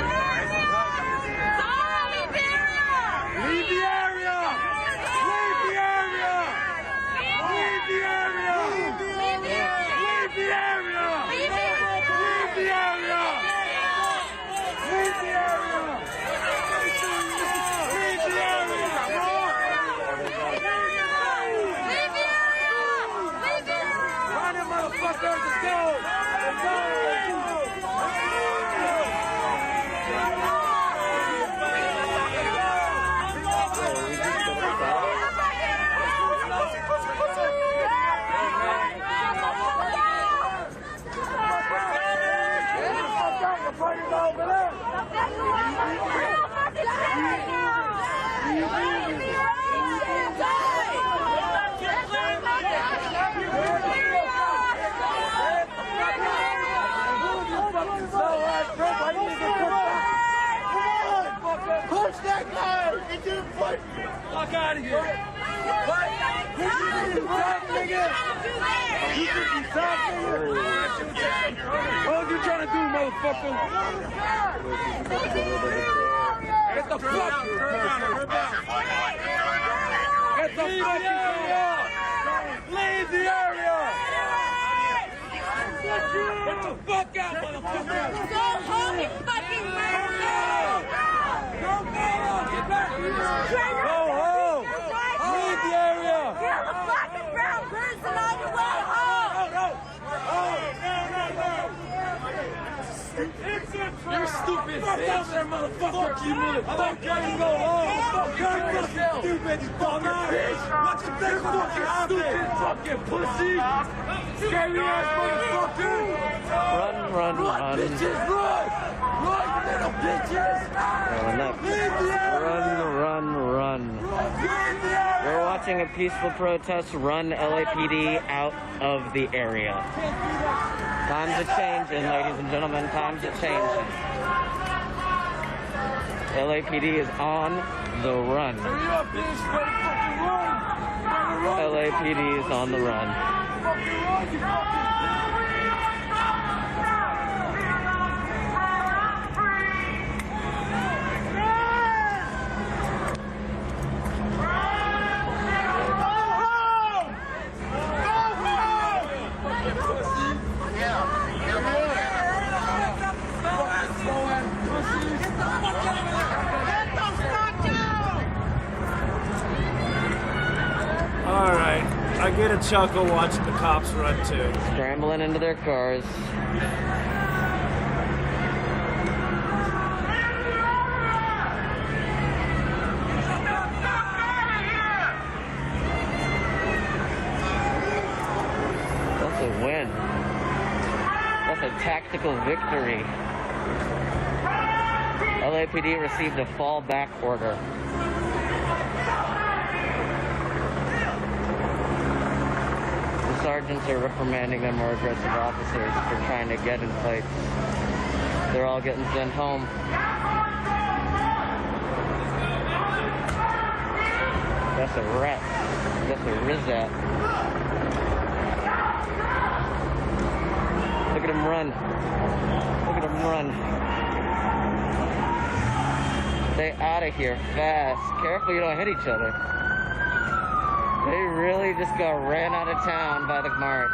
Zara, leave the area. Leave the area. Leave the area. Leave the area. Leave the area. Leave the area. Leave the area. Leave the area. Leave the area. Run it, motherfucker. Let's go. Let's go. Push that guy! Get your foot! Fuck out of here! What? You think you tough, nigga? You think you tough, nigga? What are you trying to do, motherfucker? Get the fuck out! Get the fuck out! Leave the area! Get the fuck out, motherfucker! Go home, you fucking murderer! Go home! stupid bitch. Fuck you, motherfucker. You go home. You're stupid, you fucking bitch. What you think fucking stupid fucking pussy? Scary ass motherfucker. Run. Bitches, run. Run, you little bitches. Run. We're watching a peaceful protest. Run LAPD out of the area. Times are changing, ladies and gentlemen. Times are changing. LAPD is on the run. LAPD is on the run. Alright, I get a chuckle watching the cops run too. Scrambling into their cars. That's a win. That's a tactical victory. LAPD received a fallback order. The sergeants are reprimanding their more aggressive officers for trying to get in fights. They're all getting sent home. That's a rat. That's a Rizat. Look at him run. Look at him run. Stay out of here fast. Careful you don't hit each other. They really just got ran out of town by the march.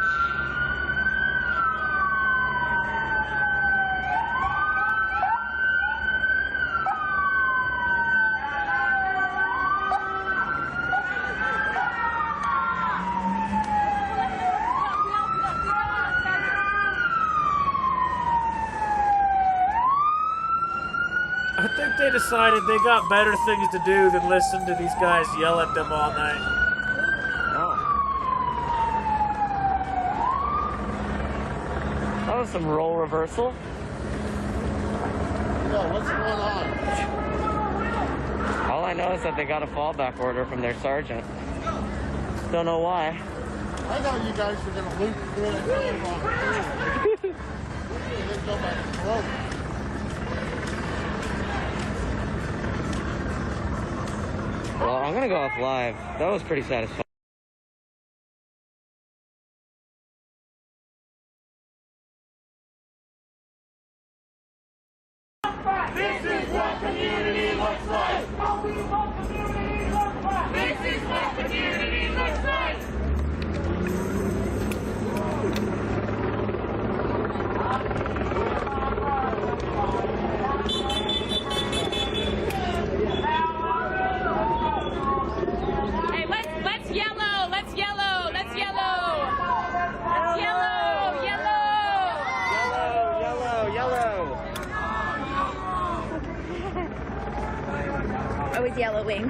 I think they decided they got better things to do than listen to these guys yell at them all night. That was some role reversal. Yo, what's going on? All I know is that they got a fallback order from their sergeant. Don't know why. I thought you guys were going to loop through the phone. Let's go back to throat. Well, I'm gonna go off live. That was pretty satisfying. This is what community looks like. This is what community looks like. Hey, let's yellow. Let's yellow. Let's yellow. Let's yellow. Yellow. I was yellowing.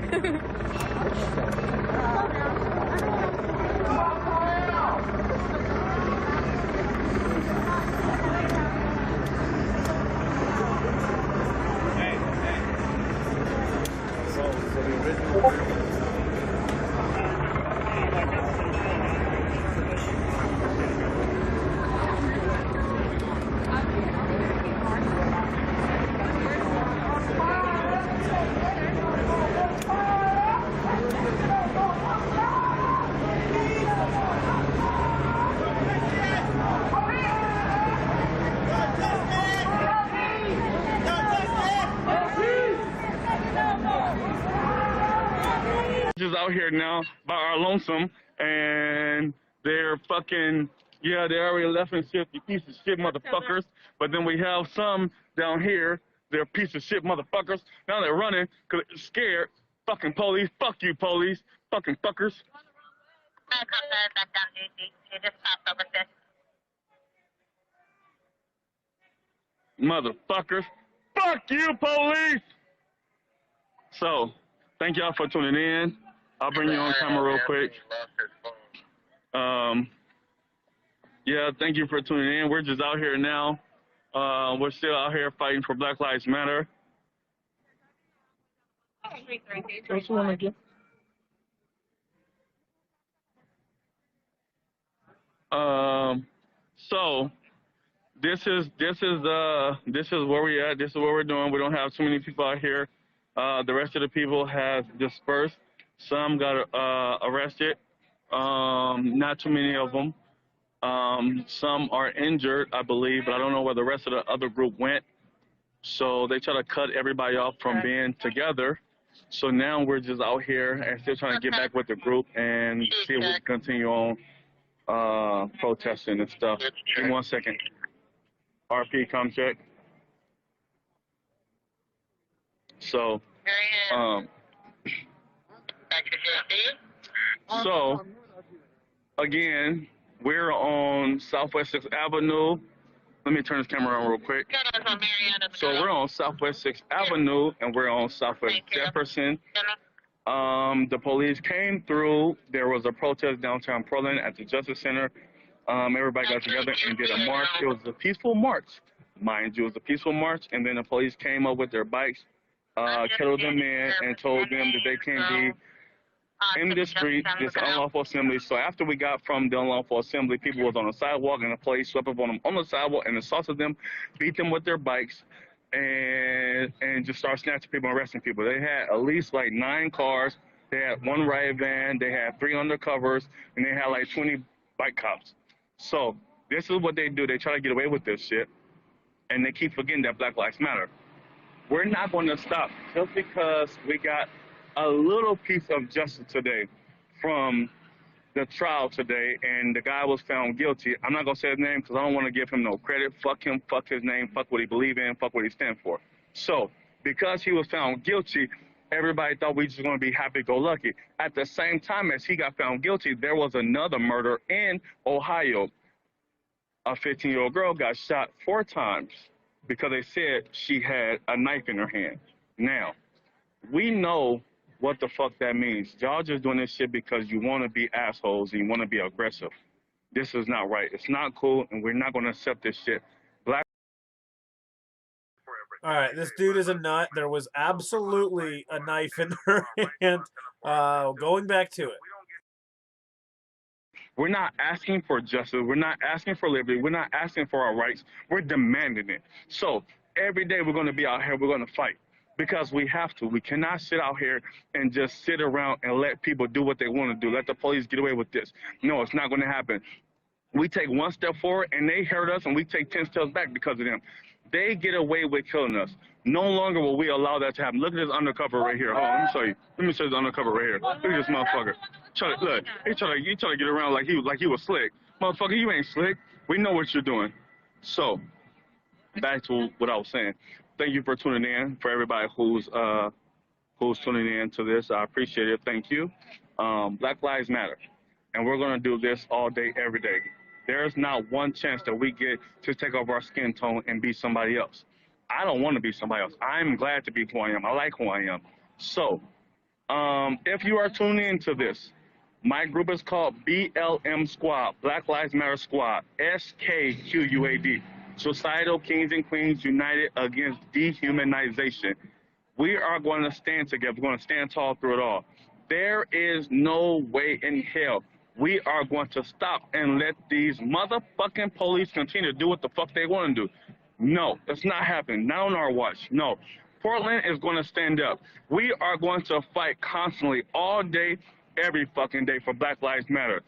Just out here now by our lonesome, and they're fucking, yeah, they already left and shit, you piece of shit motherfuckers. But then we have some down here, they're piece of shit motherfuckers. Now they're running because they're scared. Fucking police, fuck you police, fucking fuckers. Motherfuckers. Fuck you, police! So, thank y'all for tuning in. I'll bring you on camera real quick. Yeah, thank you for tuning in. We're just out here now. We're still out here fighting for Black Lives Matter. What you want to get? So this is where we at. This is what we're doing. We don't have too many people out here. The rest of the people have dispersed. Some got arrested. Not too many of them. Some are injured, I believe, but I don't know where the rest of the other group went. So they try to cut everybody off from being together. So now we're just out here and still trying to get back with the group and see if we can continue on protesting and stuff. Give me 1 second. RP, come check. So, again, we're on Southwest 6th Avenue. Let me turn this camera on real quick. So we're on Southwest 6th Avenue, and we're on Southwest Jefferson. The police came through. There was a protest downtown Portland at the Justice Center. Everybody got together and did a march. It was a peaceful march. Mind you, it was a peaceful march, and then the police came up with their bikes, kettled them in, and told them that they can't be in the street, this unlawful assembly. So after we got from the unlawful assembly, people was on the sidewalk, and the police swept up on them on the sidewalk and assaulted them, beat them with their bikes, and just started snatching people and arresting people. They had at least like 9 cars. They had 1 riot van. They had 3 undercovers, and they had like 20 bike cops. So this is what they do. They try to get away with this shit, and they keep forgetting that Black Lives Matter. We're not going to stop just because we got a little piece of justice today from the trial today, and the guy was found guilty. I'm not going to say his name because I don't want to give him no credit. Fuck him, fuck his name, fuck what he believe in, fuck what he stand for. So because he was found guilty, everybody thought we just going to be happy-go-lucky. At the same time as he got found guilty, there was another murder in Ohio. A 15-year-old girl got shot 4 times because they said she had a knife in her hand. Now, we know what the fuck that means. Y'all just doing this shit because you want to be assholes and you want to be aggressive. This is not right. It's not cool, and we're not going to accept this shit. All right, this dude is a nut. There was absolutely a knife in her hand. Going back to it. We're not asking for justice. We're not asking for liberty. We're not asking for our rights. We're demanding it. So every day we're going to be out here. We're going to fight because we have to. We cannot sit out here and just sit around and let people do what they want to do. Let the police get away with this. No, it's not going to happen. We take 1 step forward and they hurt us, and we take 10 steps back because of them. They get away with killing us. No longer will we allow that to happen. Look at this undercover right here. Hold on, let me show you. Let me show you the undercover right here. Look at this motherfucker. Look, he try to get around like he was slick. Motherfucker, you ain't slick. We know what you're doing. So, back to what I was saying. Thank you for tuning in. For everybody who's tuning in to this, I appreciate it. Thank you. Black Lives Matter, and we're gonna do this all day, every day. There's not one chance that we get to take off our skin tone and be somebody else. I don't want to be somebody else. I'm glad to be who I am. I like who I am. So, if you are tuning into this, my group is called BLM Squad, Black Lives Matter Squad, SKQUAD, Societal Kings and Queens United Against Dehumanization. We are going to stand together. We're going to stand tall through it all. There is no way in hell we are going to stop and let these motherfucking police continue to do what the fuck they want to do. No, it's not happening. Not on our watch. No. Portland is going to stand up. We are going to fight constantly, all day, every fucking day for Black Lives Matter.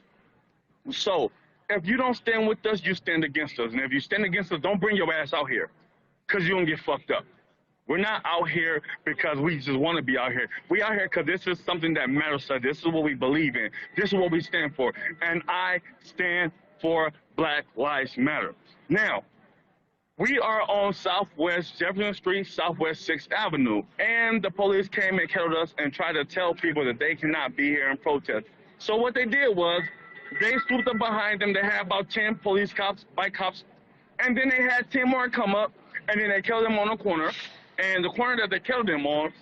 So, if you don't stand with us, you stand against us. And if you stand against us, don't bring your ass out here, because you're going to get fucked up. We're not out here because we just want to be out here. We out here because this is something that matters to us. This is what we believe in. This is what we stand for. And I stand for Black Lives Matter. Now, we are on Southwest Jefferson Street, Southwest 6th Avenue. And the police came and killed us and tried to tell people that they cannot be here and protest. So what they did was they swooped up behind them. They had about 10 police cops, bike cops. And then they had 10 more come up. And then they killed them on the corner. And the corner that they killed him on,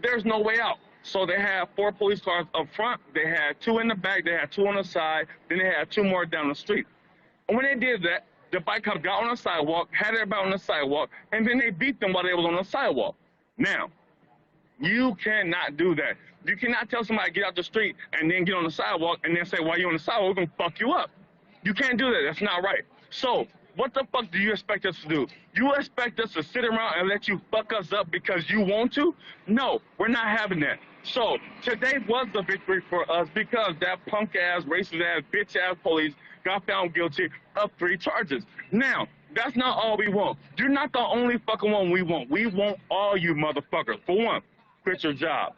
there's no way out. So they had 4 police cars up front, they had 2 in the back, they had 2 on the side, then they had 2 more down the street. And when they did that, the bike cops got on the sidewalk, had everybody on the sidewalk, and then they beat them while they was on the sidewalk. Now, you cannot do that. You cannot tell somebody to get out the street and then get on the sidewalk and then say, while you're on the sidewalk, we're going to fuck you up. You can't do that. That's not right. So what the fuck do you expect us to do? You expect us to sit around and let you fuck us up because you want to? No, we're not having that. So today was the victory for us because that punk-ass, racist-ass, bitch-ass police got found guilty of 3 charges. Now, that's not all we want. You're not the only fucking one we want. We want all you motherfuckers. For 1, quit your job.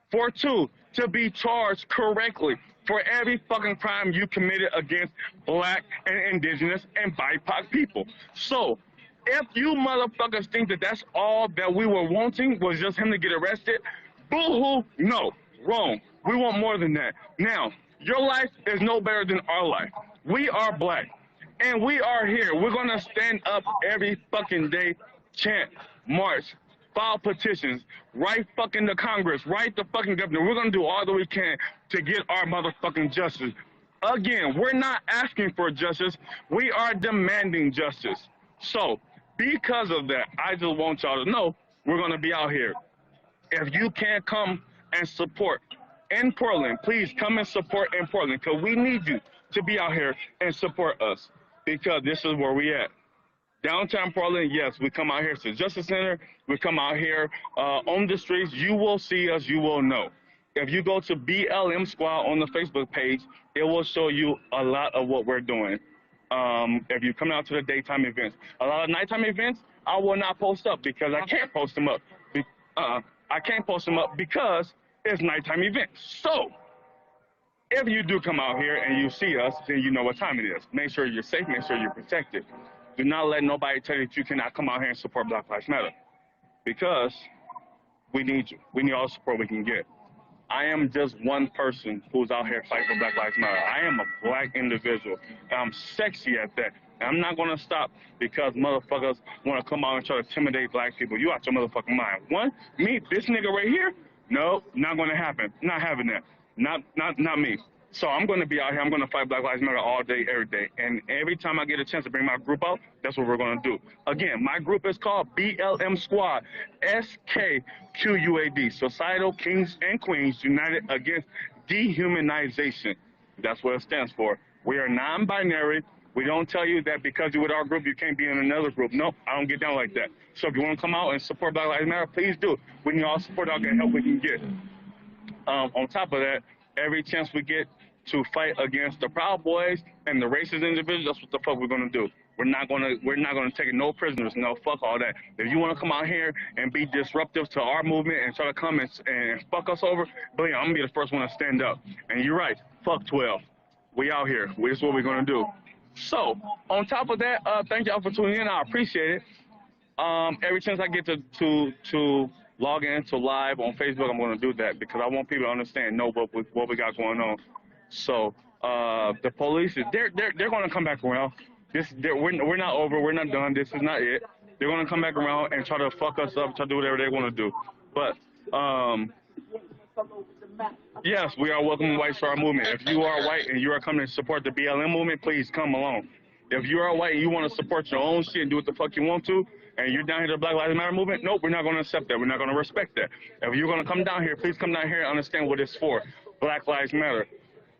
For 2, to be charged correctly for every fucking crime you committed against black and indigenous and BIPOC people. So, if you motherfuckers think that that's all that we were wanting was just him to get arrested, boo-hoo, no, wrong. We want more than that. Now, your life is no better than our life. We are black, and we are here. We're going to stand up every fucking day, chant, march, file petitions, write fucking the Congress, write the fucking governor. We're going to do all that we can to get our motherfucking justice. Again, we're not asking for justice. We are demanding justice. So, because of that, I just want y'all to know we're going to be out here. If you can't come and support in Portland, please come and support in Portland because we need you to be out here and support us because this is where we at. Downtown Portland, yes, we come out here to the Justice Center. We come out here on the streets. You will see us. You will know. If you go to BLM Squad on the Facebook page, it will show you a lot of what we're doing. If you come out to the daytime events. A lot of nighttime events, I will not post up because I can't post them up. I can't post them up because it's nighttime events. So, if you do come out here and you see us, then you know what time it is. Make sure you're safe. Make sure you're protected. Do not let nobody tell you that you cannot come out here and support Black Lives Matter because we need you. We need all the support we can get. I am just one person who's out here fighting for Black Lives Matter. I am a black individual. And I'm sexy at that. And I'm not going to stop because motherfuckers want to come out and try to intimidate black people. You out your motherfucking mind. One, me, this nigga right here, no, not going to happen. Not having that. Not me. So I'm going to be out here. I'm going to fight Black Lives Matter all day, every day. And every time I get a chance to bring my group out, that's what we're going to do. Again, my group is called BLM Squad, SKQUAD, Societal Kings and Queens United Against Dehumanization. That's what it stands for. We are non-binary. We don't tell you that because you're with our group, you can't be in another group. Nope, I don't get down like that. So if you want to come out and support Black Lives Matter, please do. We need all support out there and help we can get. On top of that, every chance we get to fight against the Proud Boys and the racist individuals, that's what the fuck we're gonna do. We're not gonna take no prisoners. No, fuck all that. If you want to come out here and be disruptive to our movement and try to come and fuck us over, believe me, I'm gonna be the first one to stand up. And you're right, fuck 12. We out here. This is what we're gonna do. So on top of that, thank y'all for tuning in. I appreciate it. Every chance I get to log into live on Facebook, I'm going to do that because I want people to understand, know what we got going on. So the police, they're going to come back around. We're not over. We're not done. This is not it. They're going to come back around and try to fuck us up, try to do whatever they want to do. But yes, we are welcoming White Star Movement. If you are white and you are coming to support the BLM movement, please come along. If you are white and you want to support your own shit and do what the fuck you want to, and you're down here to the Black Lives Matter movement, nope, we're not going to accept that. We're not going to respect that. If you're going to come down here, please come down here and understand what it's for. Black Lives Matter.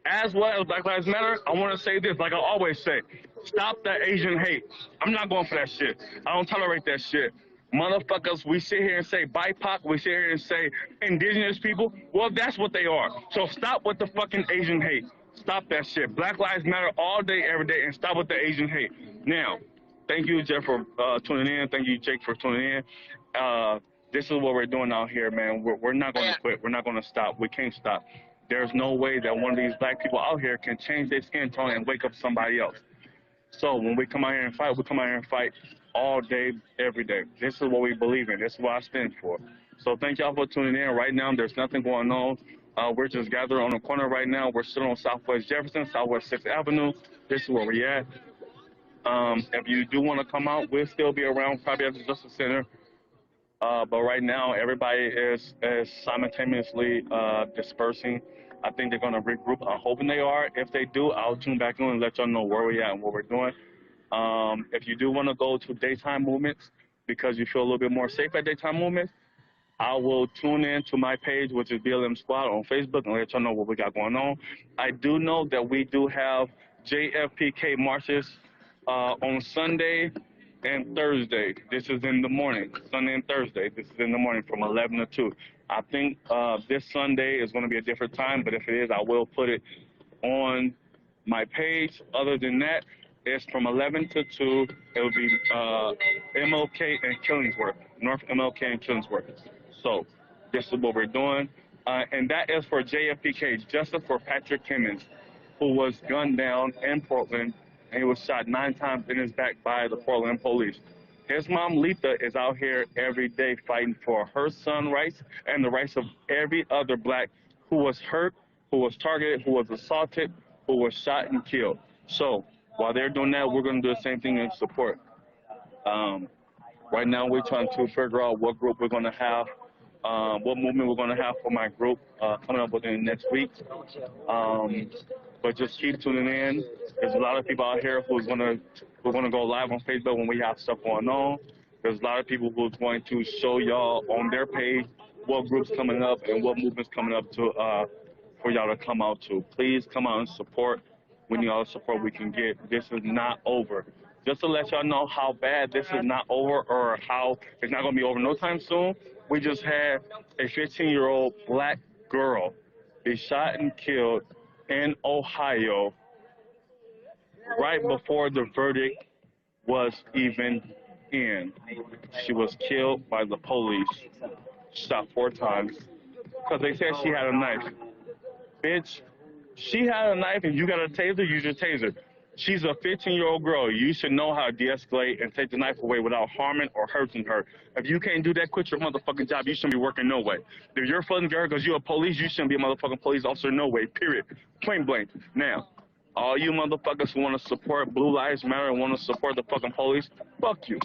As well as Black Lives Matter, I want to say this, like I always say, stop that Asian hate. I'm not going for that shit. I don't tolerate that shit. Motherfuckers, we sit here and say BIPOC, we sit here and say indigenous people. Well, that's what they are. So stop with the fucking Asian hate. Stop that shit. Black Lives Matter all day, every day, and stop with the Asian hate. Now, thank you, Jeff, for tuning in. Thank you, Jake, for tuning in. This is what we're doing out here, man. We're not going to quit. We're not going to stop. We can't stop. There's no way that one of these black people out here can change their skin tone and wake up somebody else. So when we come out here and fight, we come out here and fight all day, every day. This is what we believe in. This is what I stand for. So thank y'all for tuning in. Right now, there's nothing going on. We're just gathered on the corner right now. We're still on Southwest Jefferson, Southwest 6th Avenue. This is where we're at. If you do want to come out, we'll still be around, probably at the Justice Center. But right now, everybody is simultaneously dispersing. I think they're going to regroup. I'm hoping they are. If they do, I'll tune back in and let y'all know where we're at and what we're doing. If you do want to go to daytime movements because you feel a little bit more safe at daytime movements, I will tune in to my page, which is BLM Squad on Facebook, and let y'all know what we got going on. I do know that we do have JFPK marches on Sunday and Thursday. This is in the morning. Sunday and Thursday. This is in the morning from 11 to 2. I think this Sunday is going to be a different time, but if it is, I will put it on my page. Other than that, it's from 11 to 2. It will be MLK and Killingsworth, North MLK and Killingsworth. So this is what we're doing. And that is for JFPK, Justice for Patrick Kimmons, who was gunned down in Portland, and he was shot 9 times in his back by the Portland police. His mom, Letha, is out here every day fighting for her son's rights and the rights of every other black who was hurt, who was targeted, who was assaulted, who was shot and killed. So while they're doing that, we're going to do the same thing in support. Right now, we're trying to figure out what group we're going to have, what movement we're going to have for my group coming up within the next week. But just keep tuning in. There's a lot of people out here who's going to go live on Facebook when we have stuff going on. There's a lot of people who's going to show y'all on their page what groups coming up and what movements coming up to for y'all to come out to. Please come out and support. We need all the support we can get. This is not over. Just to let y'all know how bad this is not over, or how it's not going to be over no time soon, we just had a 15-year-old black girl be shot and killed in Ohio right before the verdict was even in. She was killed by the police, shot 4 times, because they said she had a knife. Bitch, she had a knife and you got a taser, use your taser. She's a 15-year-old girl. You should know how to de-escalate and take the knife away without harming or hurting her. If you can't do that, quit your motherfucking job. You shouldn't be working no way. If you're fucking girl because you're a police, you shouldn't be a motherfucking police officer no way, period. Plain blank. Now, all you motherfuckers who want to support Blue Lives Matter and want to support the fucking police, fuck you.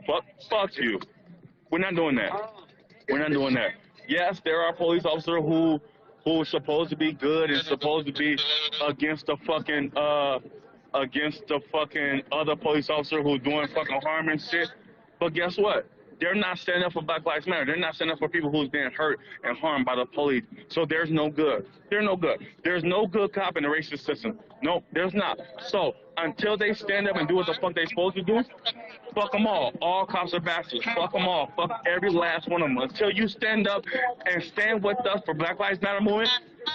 Fuck you. We're not doing that. We're not doing that. Yes, there are police officers who are supposed to be good and supposed to be against the fucking other police officer who's doing fucking harm and shit. But guess what? They're not standing up for Black Lives Matter. They're not standing up for people who's being hurt and harmed by the police. So there's no good. They're no good. There's no good cop in the racist system. No, there's not. So until they stand up and do what the fuck they supposed to do, fuck them all. All cops are bastards. Fuck them all. Fuck every last one of them. Until you stand up and stand with us for Black Lives Matter movement,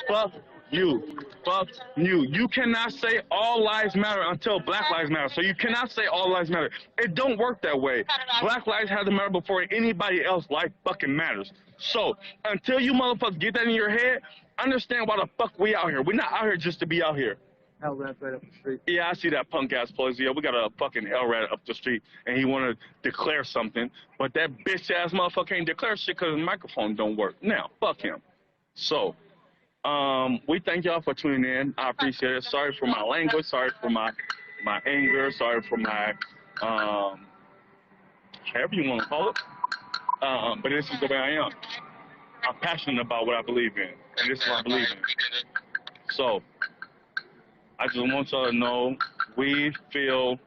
fuck you. Fuck you. You cannot say all lives matter until Black Lives Matter. So you cannot say all lives matter. It don't work that way. Black lives have to matter before anybody else life fucking matters. So until you motherfuckers get that in your head, understand why the fuck we out here. We're not out here just to be out here. LRAD right up the street. Yeah, I see that punk ass police. Yeah, we got a fucking LRAD up the street, and he want to declare something, but that bitch ass motherfucker ain't declare shit because his microphone don't work. Now, fuck him. So, we thank y'all for tuning in. I appreciate it. Sorry for my language. Sorry for my anger. Sorry for my however you want to call it. But this is the way I am. I'm passionate about what I believe in, and this is what I believe in. So, I just want y'all to know we feel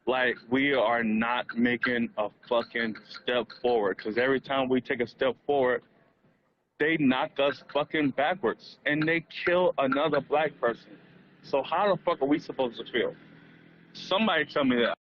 like we are not making a fucking step forward, because every time we take a step forward, they knock us fucking backwards and they kill another black person. So how the fuck are we supposed to feel? Somebody tell me that.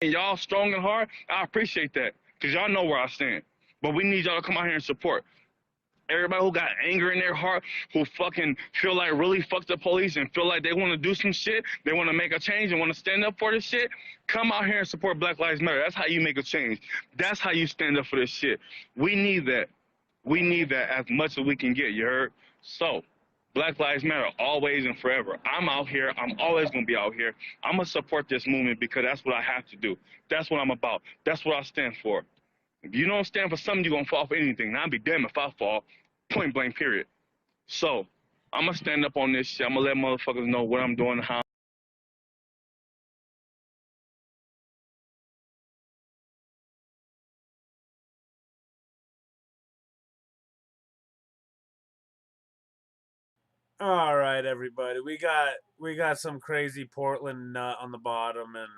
Y'all strong and hard, I appreciate that, because y'all know where I stand. But we need y'all to come out here and support. Everybody who got anger in their heart, who fucking feel like really fuck the police and feel like they want to do some shit, they want to make a change and want to stand up for this shit, come out here and support Black Lives Matter. That's how you make a change. That's how you stand up for this shit. We need that. We need that as much as we can get, you heard? So, Black Lives Matter, always and forever. I'm out here. I'm always going to be out here. I'm going to support this movement because that's what I have to do. That's what I'm about. That's what I stand for. If you don't stand for something, you're going to fall for anything. And I'll be damned if I fall. Point blank, period. So, I'm going to stand up on this shit. I'm going to let motherfuckers know what I'm doing, how. All right, everybody. We got some crazy Portland nut on the bottom, and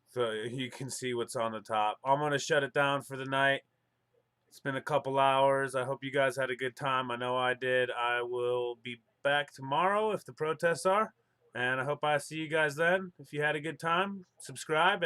so you can see what's on the top. I'm gonna shut it down for the night. It's been a couple hours. I hope you guys had a good time. I know I did. I will be back tomorrow if the protests are, and I hope I see you guys then. If you had a good time, subscribe and